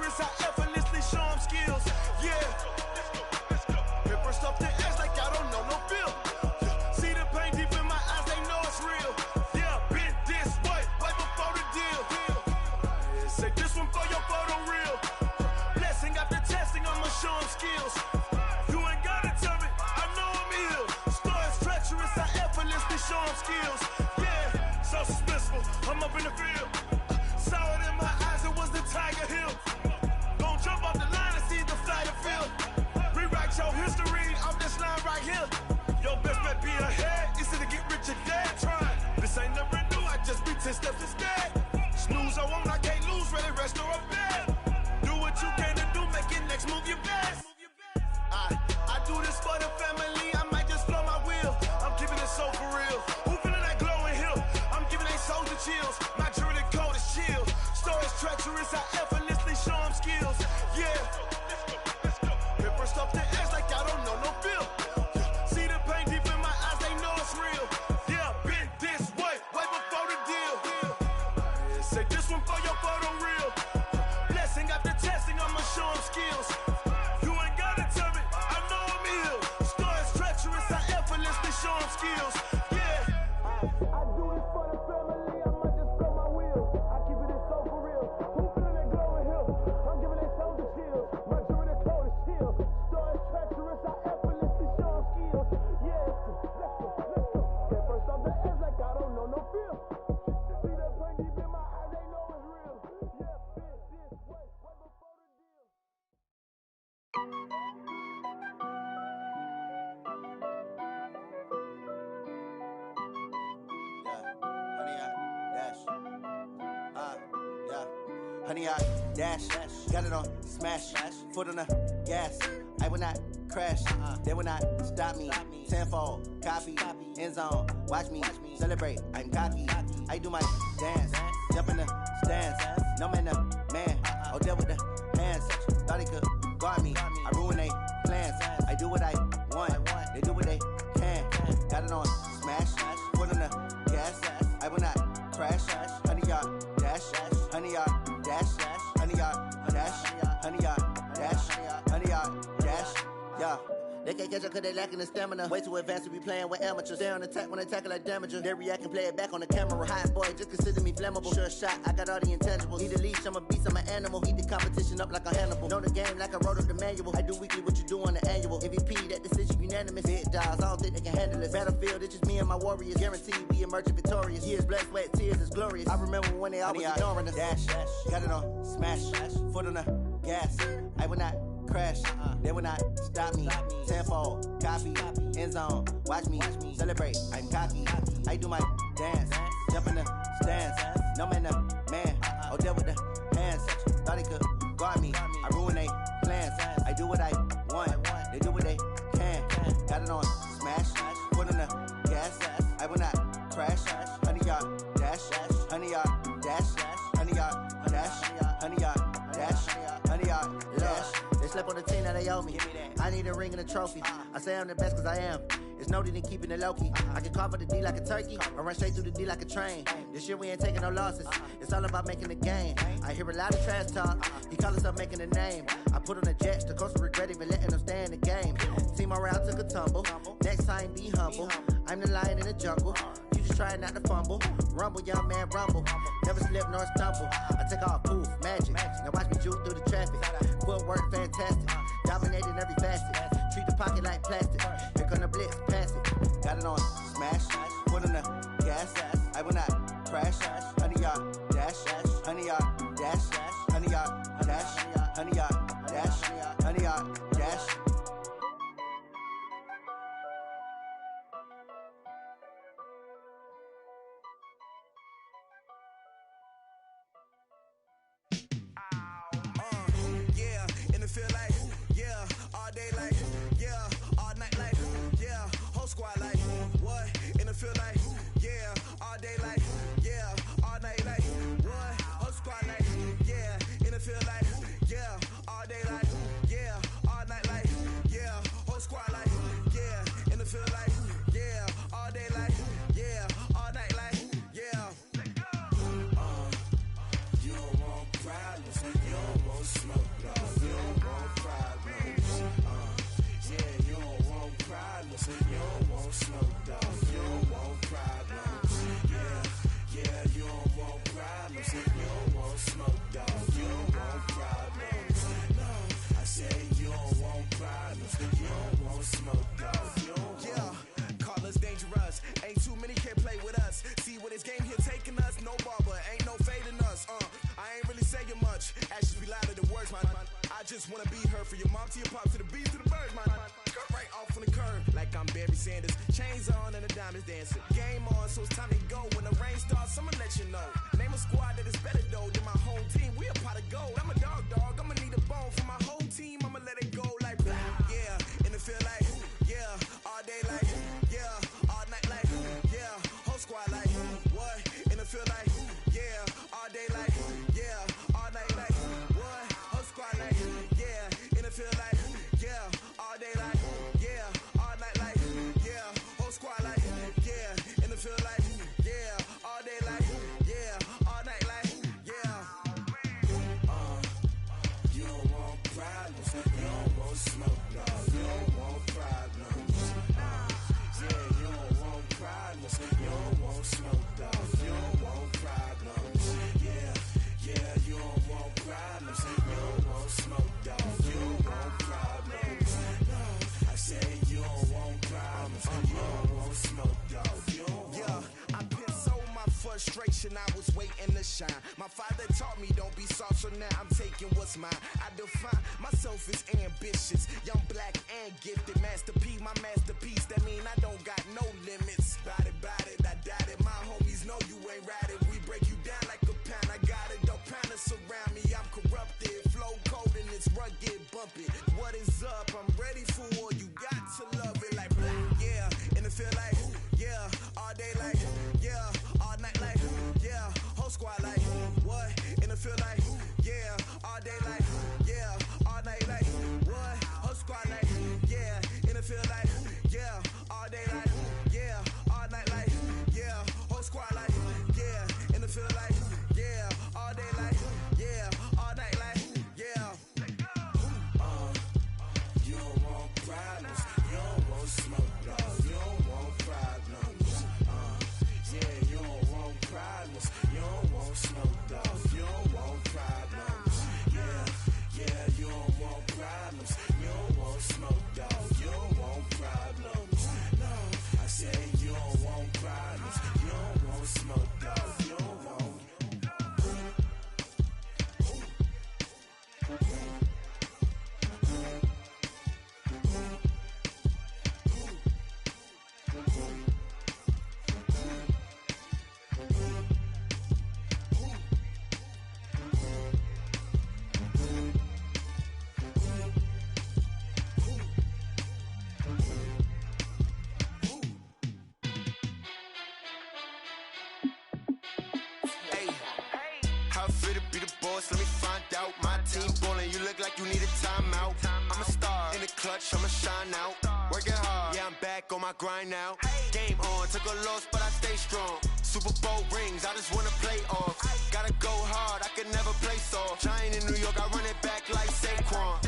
S10: treacherous, I effortlessly show them skills. Yeah. Hit first off the edge like I don't know no feel. See the pain deep in my eyes, they know it's real. Yeah, been this way, way before the deal. Say this one for your photo reel. Blessing after testing, I'ma show them skills. You ain't gotta tell me, I know I'm ill. Stories treacherous, I effortlessly show them skills. Yeah, so suspenseful, I'm up in the field. Saw it in my eyes, it was the Tiger Hill. Don't jump off the line and see the flight of field. Rewrite your history, I'm this line right here. Your best bet be ahead, easy to get rich or dead. Trying, this ain't never new, I just be 10 steps instead. Snooze I won't, I can't lose, ready, rest or a bed. Do what you can to do, make it next move your best. I do this for the family, I might just blow my wheel. I'm keeping it so for real. Who feeling that glowing hill? I'm giving they souls the chills. My jewelry code is chill. Stories treacherous, I effortlessly show them skills. Yeah. Hit first off the edge like I don't know no feel. See the pain deep in my eyes, they know it's real. Yeah, been this way, way before the deal. Say this one for your photo reel. Blessing after testing, I'ma show them skills. You ain't gotta tell me, I know I'm ill. Stories treacherous, I effortlessly show them skills. Yeah. I do this for the family, I might just blow my wheel. I keep it so for real. Who feeling that glowing hill? I'm giving they souls the chills. My jewelry code is chill. Stories treacherous, I effortlessly show them skills. Yeah, let's go. Get first off the edge like I don't know no feel. See that pain deep in my eyes, they know it's real. Yeah, been this way, way before the deal.
S11: Honey, I dash, got it on smash, foot on the gas. I will not crash, they will not stop me. Tenfold, copy, end zone, watch me celebrate. I'm cocky, I do my dance, jump in the stands. No man, the man, oh, deal with the hands. Thought he could guard me, I ruin they plans. I do what I want, they do what they can. Got it on smash, foot on the gas. I will not crash, honey, y'all dash, honey, y'all dash, honey, y'all dash, honey, y'all dash, honey, y'all dash, yeah. They can't catch up cause they lacking the stamina. Way too advanced to be playing with amateurs. Stay on attack when they tackle like damager. They react and play it back on the camera. Hot boy, just consider me flammable. Sure shot, I got all the intangibles. Need a leash, I'm a beast, I'm an animal. Heat the competition up like a Hannibal. Know the game like I wrote up the manual. I do weekly what you do on the annual. MVP, that decision unanimous. Big dogs, I don't think they can handle this. Battlefield, it's just me and my warriors. Guaranteed we emerging victorious. Years, blood, sweat, tears, it's glorious. I remember when they always ignoring us. Dash, got it on smash, foot on the gas. I will not crash, they will not stop me. Tenfold, copy, end zone, watch me celebrate. I'm cocky, I do my dance, jump in the stands. No man, the man, oh, deal with the hands. Thought he could guard me, I ruin they plans. I do what I want, they do what they can. Got it on smash, foot on the gas. I will not crash, honey, y'all dash, honey, y'all dash, honey, y'all dash, honey, y'all dash, honey, y'all dash. They slept on the team that they owe me. I need a ring and a trophy. I say I'm the best cause I am. It's no need in keeping it low-key. I can carve up the D like a turkey or run straight through the D like a train. This year we ain't taking no losses. It's all about making the game. I hear a lot of trash talk. He call himself making a name. I put on the jets. The coach will regret even letting them stay in the game. Team around took a tumble. Next time be humble. I'm the lion in the jungle. You just trying not to fumble. Rumble, young man, rumble. Never slip nor stumble. I take off, poof, magic. Now watch me juke through the traffic. Footwork fantastic. Dominating every facet. Treat the pocket like plastic. Here come the blitz, pass it. Got it on smash, foot on the gas. I will not crash. Honey, y'all dash, honey, y'all dash, honey, y'all dash, honey, y'all dash, honey, y'all dash.
S10: Yeah, in the field like, yeah, all day like, yeah, all night like, yeah, whole squad like, what? In the field like, yeah, all day like, yeah, all night like, what? Whole squad like, yeah, in the field like, yeah, all day like, yeah, all night like, yeah, whole squad like, yeah, in the field like, yeah, all day like, yeah, all night like, yeah.
S20: You don't want problems, you don't want smoke.
S15: words, man. I just wanna be her, for your mom to your pop, to the beat, to the birds, man. Cut right off on the curb, like I'm Barry Sanders. Chains on and the diamonds dancing. Game on, so it's time to go. When the rain starts, I'ma let you know. Name a squad that is better though than my home team. We a pot of gold. I'm a dog, I'ma need a bone for my whole team. I'ma let it go like, yeah. And it feel like, yeah. All day like, yeah. All night like, yeah. Whole squad like, what? And it feel like, yeah. All day like, yeah. All night like, what? Whole squad like, yeah. And it feel like, yeah. All day like, yeah. All night like, yeah. Whole squad like, yeah. And it feel like, yeah. All day like, yeah. All night like, yeah. You don't want problems. You don't want smoke, dog. You don't want problems. Yeah, you don't want problems. You don't want smoke, dog. You don't want problems. Yeah, you don't want problems. You don't want smoke, dog. You don't want problems. No, I said you don't want problems. You don't want smoke, dog. You don't want. Yeah, I pin so my frustration. I was waiting to shine. My father taught me don't be soft, so now I'm taking what's mine. I define myself as ambitious, young, black, and gifted. Master P, my masterpiece. That mean I don't got no limits. Bout it, I doubt it. My homies know you ain't ratted. We break you down like a pound. I got it, don't pound us around me. I'm corrupted, flow cold and it's rugged, bumpy. What is up? I'm ready for war. You got to love it like, yeah. And it feel like, yeah. All day like, yeah. All night like, yeah. Whole squad like, what? And it feel like, yeah. All day like, yeah. All night like, what? Whole squad like, yeah. And it feel like, yeah. All day like, yeah. All night like, yeah. Whole squad like, yeah. And it feel like, yeah. All day like, yeah. All night like, yeah. You don't want problems. You don't want smoke, dog. You don't want problems. Yeah, you don't want problems. You don't want smoke, dog. You don't want problems. Yeah, you don't want problems. You don't want smoke, dog. You don't want problems. No, I said you don't want problems. You don't want smoke, dog. You don't want. How fit to be the boss? Let me find out. My team ballin', you look like you need a timeout. I'm a star in the clutch, I'ma shine out. Working hard, yeah, I'm back on my grind now. Game on, took a loss, but I stay strong. Super Bowl rings, I just wanna play off. Gotta go hard, I can never play soft. Giant in New York, I run it back like Saquon.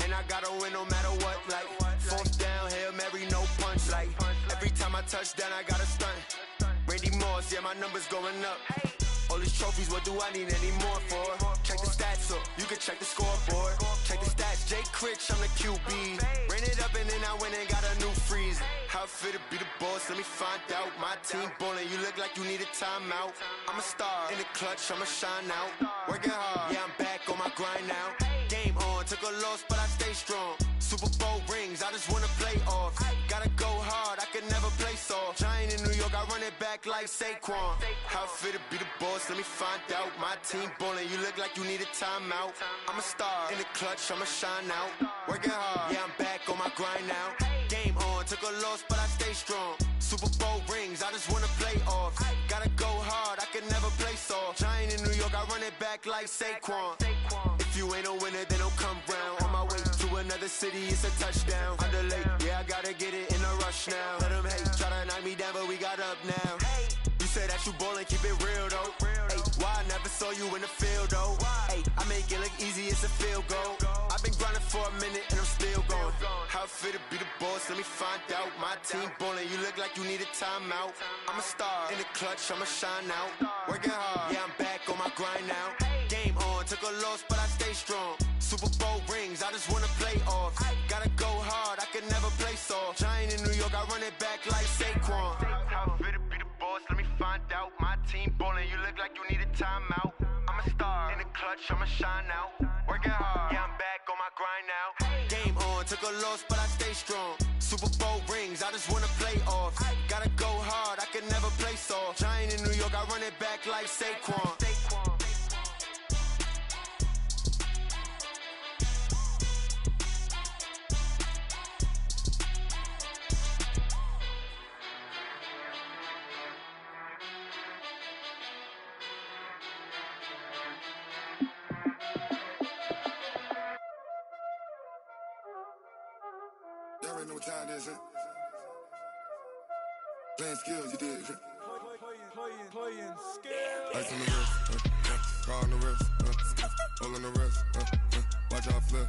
S15: And I gotta win no matter what, like fourth down, Hail Mary, no punch. Like every time I touch down, I gotta stunt. Randy Moss, yeah, my numbers going up. All these trophies, what do I need any more for? Check the stats up, you can check the scoreboard. Check the stats, Jay Critch, I'm the QB. Ran it up and then I went and got a new freeze. How fit to be the boss, let me find out. My team ballin', you look like you need a timeout. I'm a star in the clutch, I'ma shine out. Working hard, yeah, I'm back on my grind now. Game on, took a loss, but I stay strong. Super Bowl rings, I just wanna play off. Gotta go hard, I can never play soft. Giant in New York, I run it back like Saquon. How fit to be the boss, let me find out. My team ballin', you look like you need a timeout. I'm a star in the clutch, I'ma shine out. Working hard, yeah, I'm back on my grind now. Game on, took a loss, but I stay strong. Super Bowl rings, I just wanna play off. Gotta go hard, I can never play soft. Giant in New York, I run it back like Saquon. If you ain't a winner, then don't come round. On my way to another city, it's a touchdown. Underlay, yeah, I gotta get it in a rush now. Let them hate, try to knock me down, but we got up now. You say that you ballin', keep it real though. Ay, why I never saw you in the field though? Ay, I make it look easy, it's a field goal. I've been grinding for a minute and I'm still going. How fit to be the boss, let me find out. My team ballin', you look like you need a timeout. I'm a star in the clutch, I'ma shine out. Working hard, yeah, I'm back on my grind now. Game on, took a loss, but I stay strong. Super Bowl rings, I just wanna play off. Gotta go hard, I can never play soft. Giant in New York, I run it back like Saquon. How fit to be the boss, let me find out. My team ballin', you look like you need a timeout. I'm a star in the clutch, I'ma shine out. Working hard.
S4: grind now. Game on, took a loss, but I stay strong. Super Bowl rings, I just wanna play offs. Gotta go hard, I can never play soft. Giant in New York, I run it back like Saquon.
S13: Y'all already know what time it is, huh? Playing skills, you did. Playing skills. Ice on the wrist, car on the wrist, hole on the wrist, watch out flip,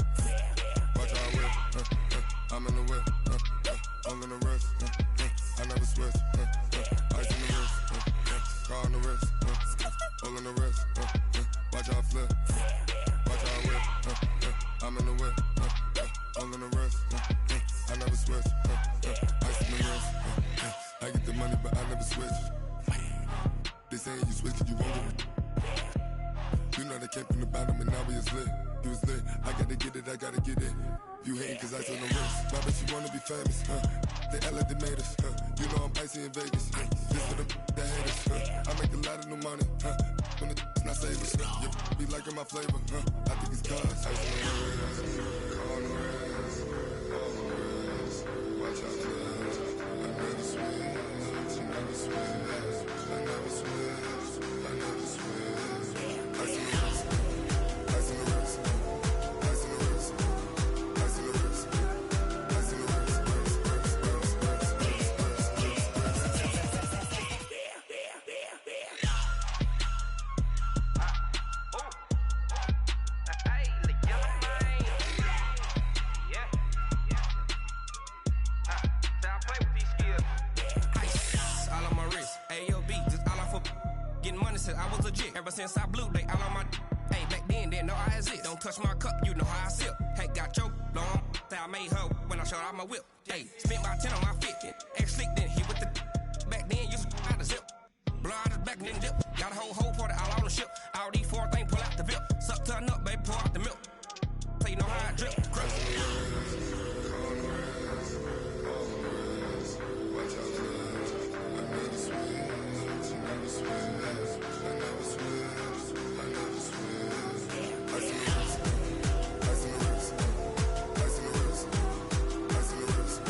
S13: watch out whip, I'm in the whip, hole in the wrist, I never switch, ice on the wrist, car on the wrist, hole in the wrist, watch out flip, watch out whip, I'm in the whip, hole in the wrist, I never switch, ice on the wrist, I get the money but I never switch. They saying you switch and you won't. You know they came from the bottom and now we is lit. You was lit, I gotta get it, I gotta get it. You hating cause ice on the wrist. Why bet you wanna be famous, They act like they made us, You know I'm icy in Vegas, This for the that hate us, I make a lot of new money, When it's not savers, You be liking my flavor, I think it's cause ice on the wrist, on the wrist, on the wrist. Watch out for this, I never switch, I never switch. I never switch, I never switch. Ice in the wrist, ice in the wrist, ice in the wrist, ice in the wrist, ice in the wrist,
S1: I was legit. Ever since I blew, they all on my hey, back then, didn't know I exist. Don't touch my cup, you know how I sip. Hey, got choked, long. Say I made her when I showed out my whip. Hey, spent about 10 on my 50. Ex-slick, then hit with the back then, used to out the zip. Blow out his back, then dip. Got a whole party all on the ship. All these four things, pull out the bip. Suck to a nut, baby, pour out the milk. So you know how I drip. Crush.
S13: Watch out for this, I never switch, I never switch. I never switch, I never switch. Ice in the wrist, ice in the wrist, ice in the wrist, ice in the wrist, ice in the wrist,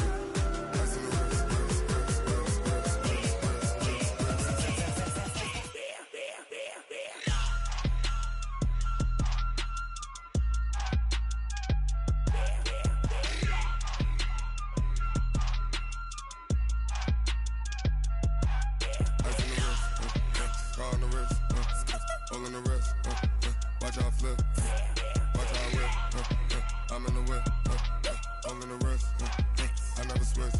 S13: car on the wrist, hole in the wrist, watch out flip, watch out whip, I'm in the whip, hole in the wrist, I never switch.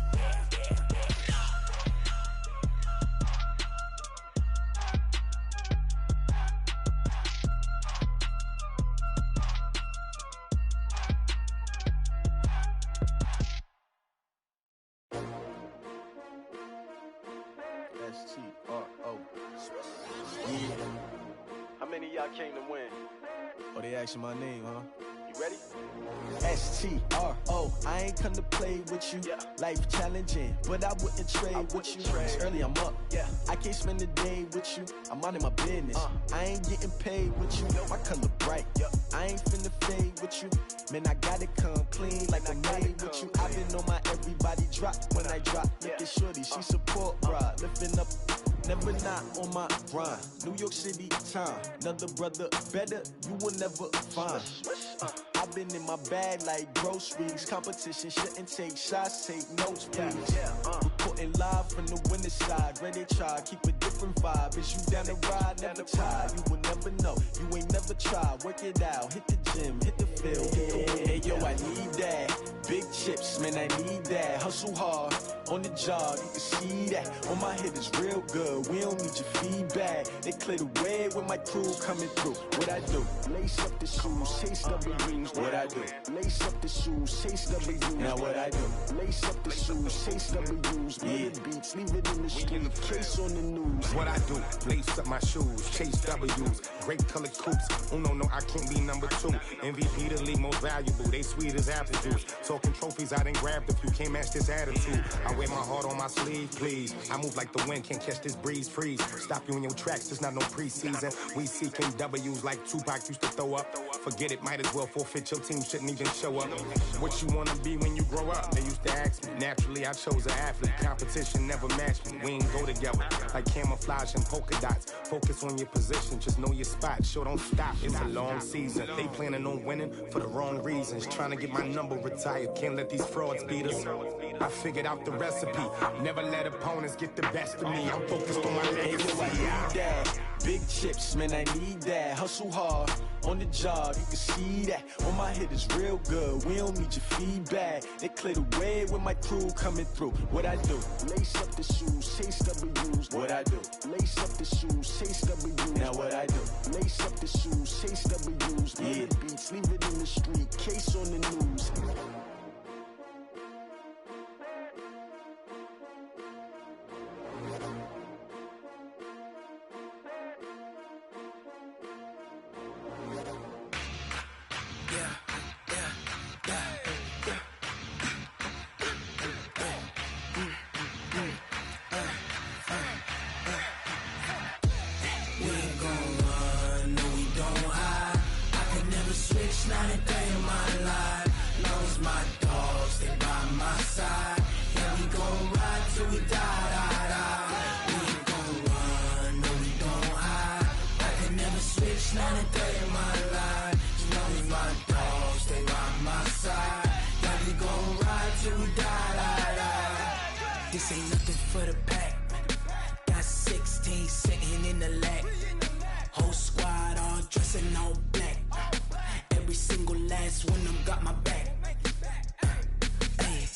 S2: S-T-R-O. Yeah. How many of y'all came to win? Oh, they asking my name, huh? You ready?
S8: S-T-R-O. I ain't come to play with you. Yeah. Life challenging, but I wouldn't trade with you. It's early, I'm up. Yeah. I can't spend the day with you. I'm minding my business. I ain't getting paid with you. My color bright. I ain't finna fade with you. Man, I gotta come clean like I'm made with you. I've been on my everybody drop when I drop. Look at shorty, she support ride. Lifting up, never not on my grind. New York City time, another brother better, you will never find. I've been in my bag like groceries. Competition shouldn't take shots, take notes, please. Reporting live from the winter side. Ready to try, keep a different vibe. Is you down the ride, never tired. You will never know, you ain't never tried. Work it out, hit the gym, hit the field. Hey yo, I need that. Big chips, man, I need that. Hustle hard on the job, you can see that. On my head is real good, we don't need your feedback. They clear the way with my crew coming through. What I do? Lace up the shoes, chase W's. What I do? Lace up the shoes, chase W's. Now what I do? Lace up the shoes, chase W's. Yeah. Beats, leave it in the street, case on the news.
S5: What I do? Lace up my shoes, chase W's. Great colored coops. Oh no, I can't be number 2. MVP the league most valuable. They sweet as apple juice. Talking trophies, I done grabbed a few. Can't match this attitude. I wear my heart on my sleeve, please. I move like the wind, can't catch this breeze, freeze. Stop you in your tracks, there's not no preseason. We seeking W's like Tupac used to throw up. Forget it, might as well forfeit. Your team shouldn't even show up. What you wanna be when you grow up? They used to ask me. Naturally, I chose an athlete. Competition never matched me. We ain't go together like camouflage and polka dots. Focus on your position, just know your spot. Sure, don't stop. It's a long season. They planning on winning for the wrong reasons. Trying to get my number retired. Can't let these frauds beat us. I figured out the recipe. Never let opponents get the best of me. I'm focused on my legacy.
S8: Big chips, man, I need that. Hustle hard on the job, you can see that. On my head is real good, we don't need your feedback. They clear the way with my crew coming through. What I do? Lace up the shoes, chase W's. What I do? Lace up the shoes, chase W's. Now what I do? Lace up the shoes, chase W's. Yeah. Beats, leave it in the street, case on the news.
S21: Not a day in my life. Long as my dogs stay by my side. Yeah, we gon' ride till we die. We ain't gon' run, no we don't hide. I can never switch, not a day in my life. As long as my dogs stay by my side. Yeah, we gon' ride till we die. This ain't nothing for the pack. Got 16 sitting in the lag. Whole squad all dressing all black. Every single last one of them got my back. Hey,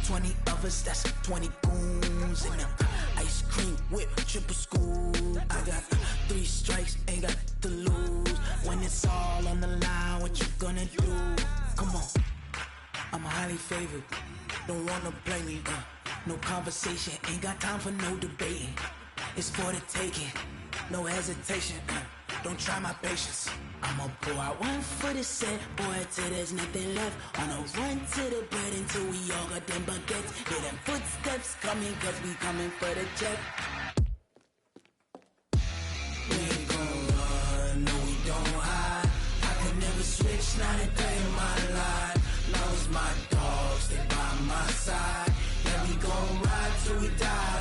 S21: 20 of us, that's 20 goons in them. Ice cream whip, triple scoop. I got 3 strikes, ain't got to lose. When it's all on the line, what you gonna do? Come on, I'm highly favored. Don't wanna play me, no conversation, ain't got time for no debating. It's for the taking, no hesitation. Don't try my patience. I'ma pour out one for the set, boy, till there's nothing left. On a run to the bread until we all got them baguettes. Hear them footsteps coming, cause we coming for the check. We ain't gon' run, no we don't hide. I can never switch, not a day in my life. Long as my dogs stay by my side. Yeah, we gon' ride till we die.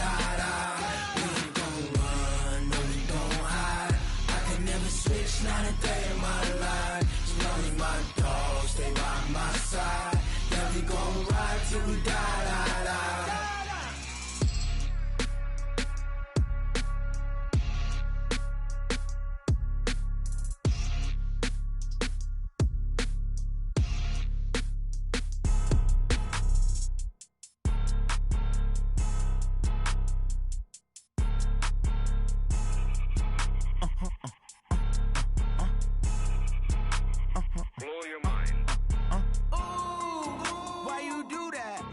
S21: We ain't gon' run, no we don't hide. I can never switch, not a day in my life. As long as my dogs stay by my side. Yeah, we gon' ride till we die.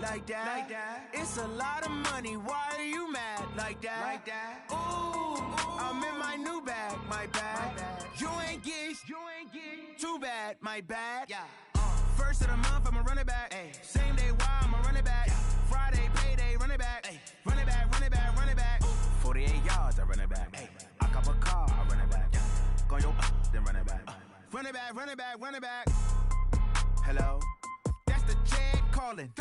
S21: Like that. It's a lot of money. Why are you mad like that? Ooh, I'm in my new bag, my bad. You ain't get too bad, my bad. Yeah. First of the month, I'ma run it back. Ay. Same day, why I'ma run it back. Friday, payday, run it back. Ay. Run it back, run it back, run it back. 48 yards, I run it back. Ay. I cop a car, I run it back. Go yo, then run it back. Run it back, run it back, run it back. Hello? That's the check calling.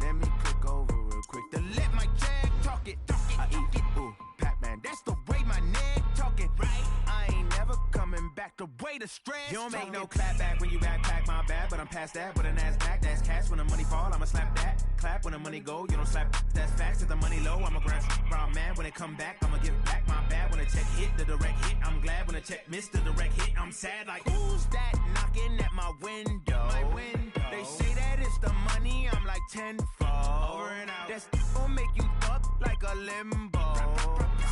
S21: Let me click over real quick to let my check talk it. I eat it, ooh, Pac-Man. That's the way my neck talking. Right? I ain't never coming back the way the stress. You don't make no clap back when you backpack, my bad. But I'm past that with an ass back. That's cash when the money fall. I'ma slap that. Clap when the money go. You don't slap. That's facts. If the money low, I'ma grab brown man. When it come back, I'ma give back my bad. When the check hit, the direct hit. I'm glad when the check missed the direct hit. I'm sad like who's that knocking at my window? My window. They say that it's the money. I'm like
S10: tenfold. Over and out. That gon' make you up like a limbo.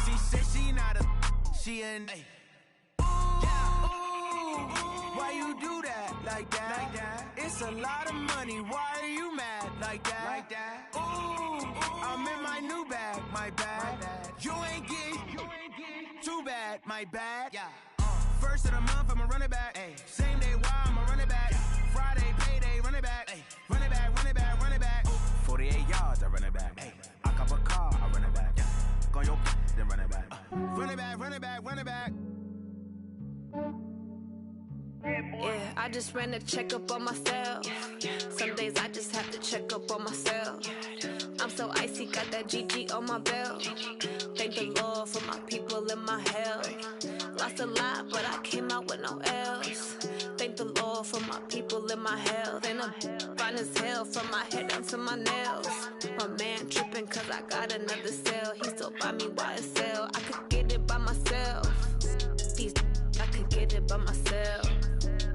S10: She said she not a, she an. Why you do that like that? It's a lot of money. Why are you mad like that? Ooh, I'm in my new bag, my bad. You ain't getting too bad, my bad. First of the month, I'ma run it back. Same day, why I'ma run it back. Friday, payday, run it back. Run it back, run it back, run it back. 48 yards, I run it back. I cop a car, I run it back. Go on your then run it back. Run it back, run it back, run it back.
S3: Yeah, I just ran a checkup on myself. Some days I just have to check up on myself. I'm so icy, got that GG on my belt. Thank the Lord for my people in my health. Lost a lot, but I came out with no L's. Thank the Lord for my people in my health. And I'm fine as hell from my head down to my nails. My man tripping cause I got another cell. He still buy me YSL. I could get it by myself. These I could get it by myself.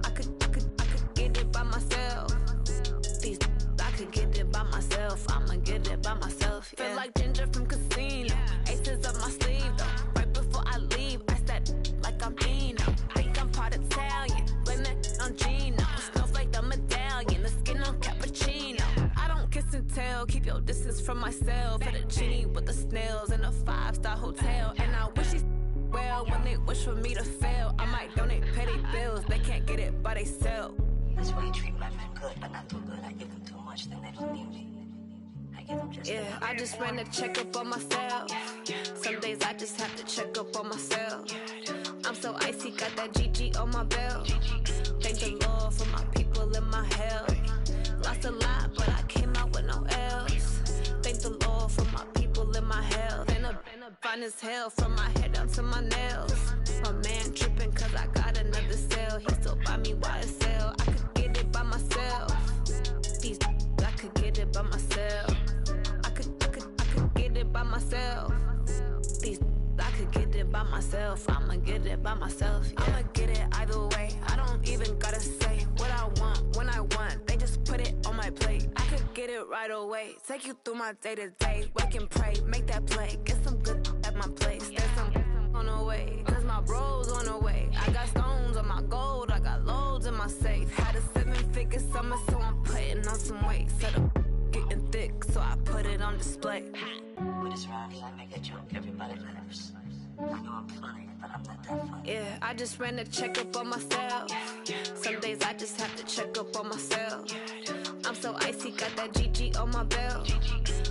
S3: I could get it by myself. These I could get it by myself. I'ma get it by myself. Yeah. Feel like Ginger from Casino. Aces up my sleeve though. Right before I leave, I said like I'm Dino. Think I'm part Italian. Blame that on Gino. Snowflake the medallion. The skin on cappuccino. I don't kiss and tell. Keep your distance from myself. At a genie with the snails in a 5-star hotel. And I wish he's well when they wish for me to fail. I might donate petty bills. They can't get it by they self.
S6: That's why you treat my friend good, but not too good. I give them too much, then they don't need me. I give them just
S3: yeah, I just ran a checkup on myself. Some days I just have to check up on myself. I'm so icy, got that GG on my belt. Thank the Lord for my people in my health. Lost a lot, but I came out with no L's. Thank the Lord for my people in my health. And I'm fine as hell from my head down to my nails. My man tripping cause I got another cell. He still buy me YSL. I could get it by myself. These I could get it by myself. I could get it by myself. These I could get it by myself. I'ma get it by myself. Yeah. I'ma get it either way. I don't even gotta say what I want when I want. They just put it on my plate. I could get it right away. Take you through my day to day. Wake and pray, make that play. Get some good at my place. There's some on the way. Cause my bro's on the way. I got stones on my gold. I got loads in my safe. Had a 7-figure summer, so I'm putting on some weight. Set up getting thick, so I put it on display.
S6: With this round, I make a joke. Everybody laughs. I know I'm funny, but I'm not that funny.
S3: Yeah, I just ran a checkup on myself. Some days I just have to check up on myself. I'm so icy, got that GG on my belt.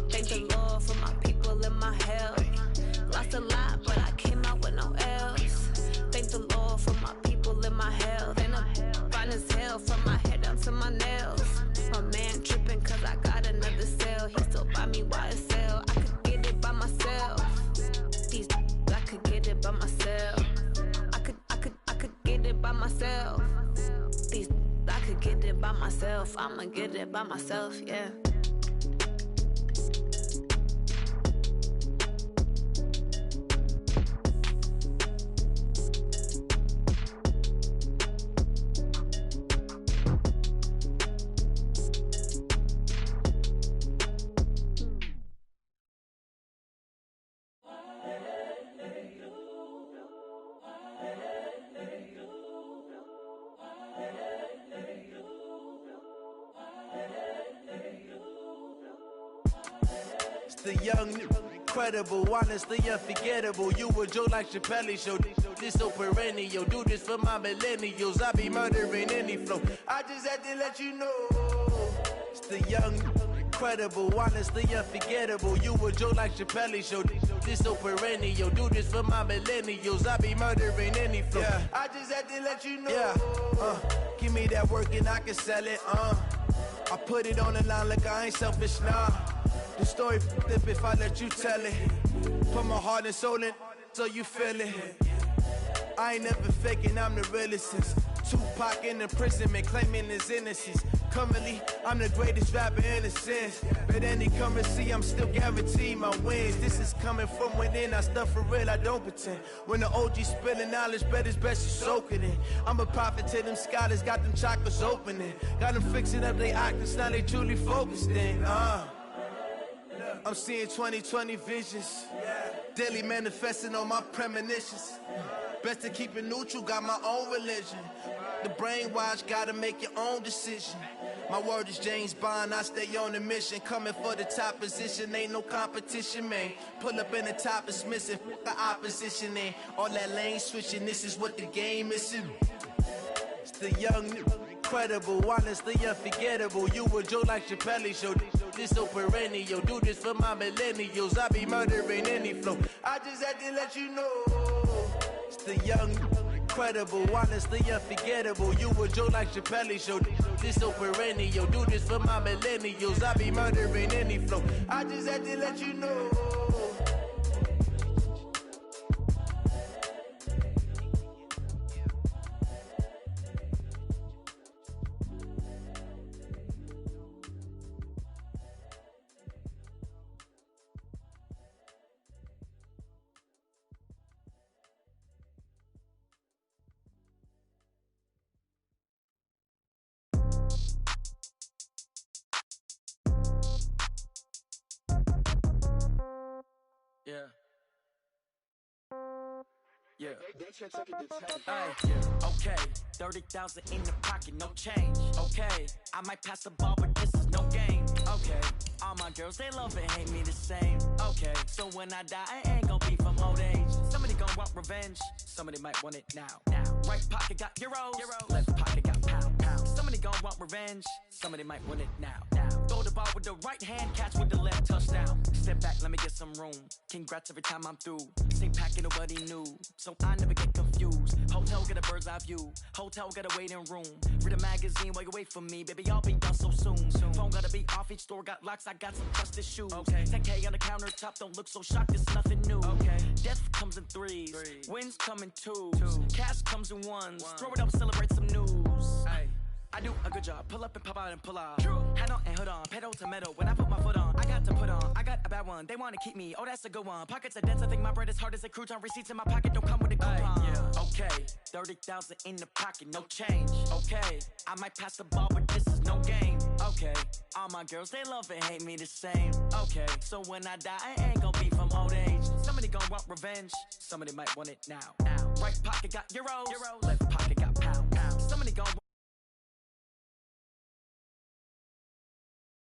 S3: Thank the Lord for my people in my health. Lost a lot, but I came out with no L's. Thank the Lord for my people in my health. And I'm fine as hell from my head down to my nails. My man tripping cause I got another cell. He still buy me YSL. I could get it by myself. These I could get it by myself. I could get it by myself. These I could get it by myself. I'ma get it by myself, yeah.
S10: The young, incredible, honestly unforgettable. You a Joe like Chappelle show. This so perennial. Do this for my millennials. I be murdering any flow. I just had to let you know. It's the young, incredible, honestly unforgettable. You a Joe like Chappelle show. This so perennial. Do this for my millennials. I be murdering any flow. Yeah. I just had to let you know. Yeah. Give me that work and I can sell it. I put it on the line like I ain't selfish, nah. The story flip if I let you tell it. Put my heart and soul in so you feel it. I ain't never faking, I'm the realest since Tupac in imprisonment claiming his innocence.
S24: Currently, I'm the greatest rapper in a sense. But any currency, I'm still guaranteed my wins. This is coming from within, I stuff for real, I don't pretend. When the OG spilling knowledge, bet it's best you soak it in. I'm a prophet to them scholars, got them chakras opening. Got them fixing up they octaves, now they truly focused in. I'm seeing 2020 visions. Daily manifesting on my premonitions. Best to keep it neutral, got my own religion. The brainwash, gotta make your own decision. My word is James Bond, I stay on the mission. Coming for the top position, ain't no competition, man. Pull up in the top, it's missing, the opposition in. All that lane switching, this is what the game missing. It's the young, incredible, honestly unforgettable. You a Joe like Chappelle show. This so perennial, do this for my millennials. I be murdering any flow. I just had to let you know. It's the young, incredible, honestly unforgettable. You a Joe like Chappelle show. This so perennial, do this for my millennials. I be murdering any flow. I just had to let you know.
S7: Yeah. Hey, okay, 30,000 in the pocket, no change. Okay, I might pass the ball, but this is no game. Okay, all my girls, they love and hate me the same. Okay, so when I die, I ain't gonna be from old age. Somebody gonna want revenge, somebody might want it now. Right pocket got euros, left pocket got pounds. Somebody gonna want revenge, somebody might want it now. Throw the ball with the right hand, catch with the left, touchdown. Step back, let me get some room. Congrats every time I'm through. Same packet, nobody knew, so I never get confused. Hotel get a bird's eye view. Hotel got a waiting room. Read a magazine while you wait for me, baby. I'll be done so soon. Phone gotta be off. Each store got locks. I got some trusted shoes. Okay. 10K on the countertop. Don't look so shocked. It's nothing new. Okay. Death comes in threes. Wins come in twos. Cash comes in ones. Throw it up, celebrate some news. Ay. I do a good job. Pull up and pop out and pull out. Hand on and hood on. Pedal to metal. When I put my foot on, I got to put on. I got a bad one. They want to keep me. Oh, that's a good one. Pockets are dense. I think my bread is hard as a crouton. Receipts in my pocket don't come with a coupon. Yeah. Okay. 30,000 in the pocket. No change. Okay. I might pass the ball, but this is no game. Okay. All my girls, they love and hate me the same. Okay. So when I die, I ain't gonna be from old age. Somebody gonna want revenge. Somebody might want it now. Right pocket got euros. Left pocket got pounds.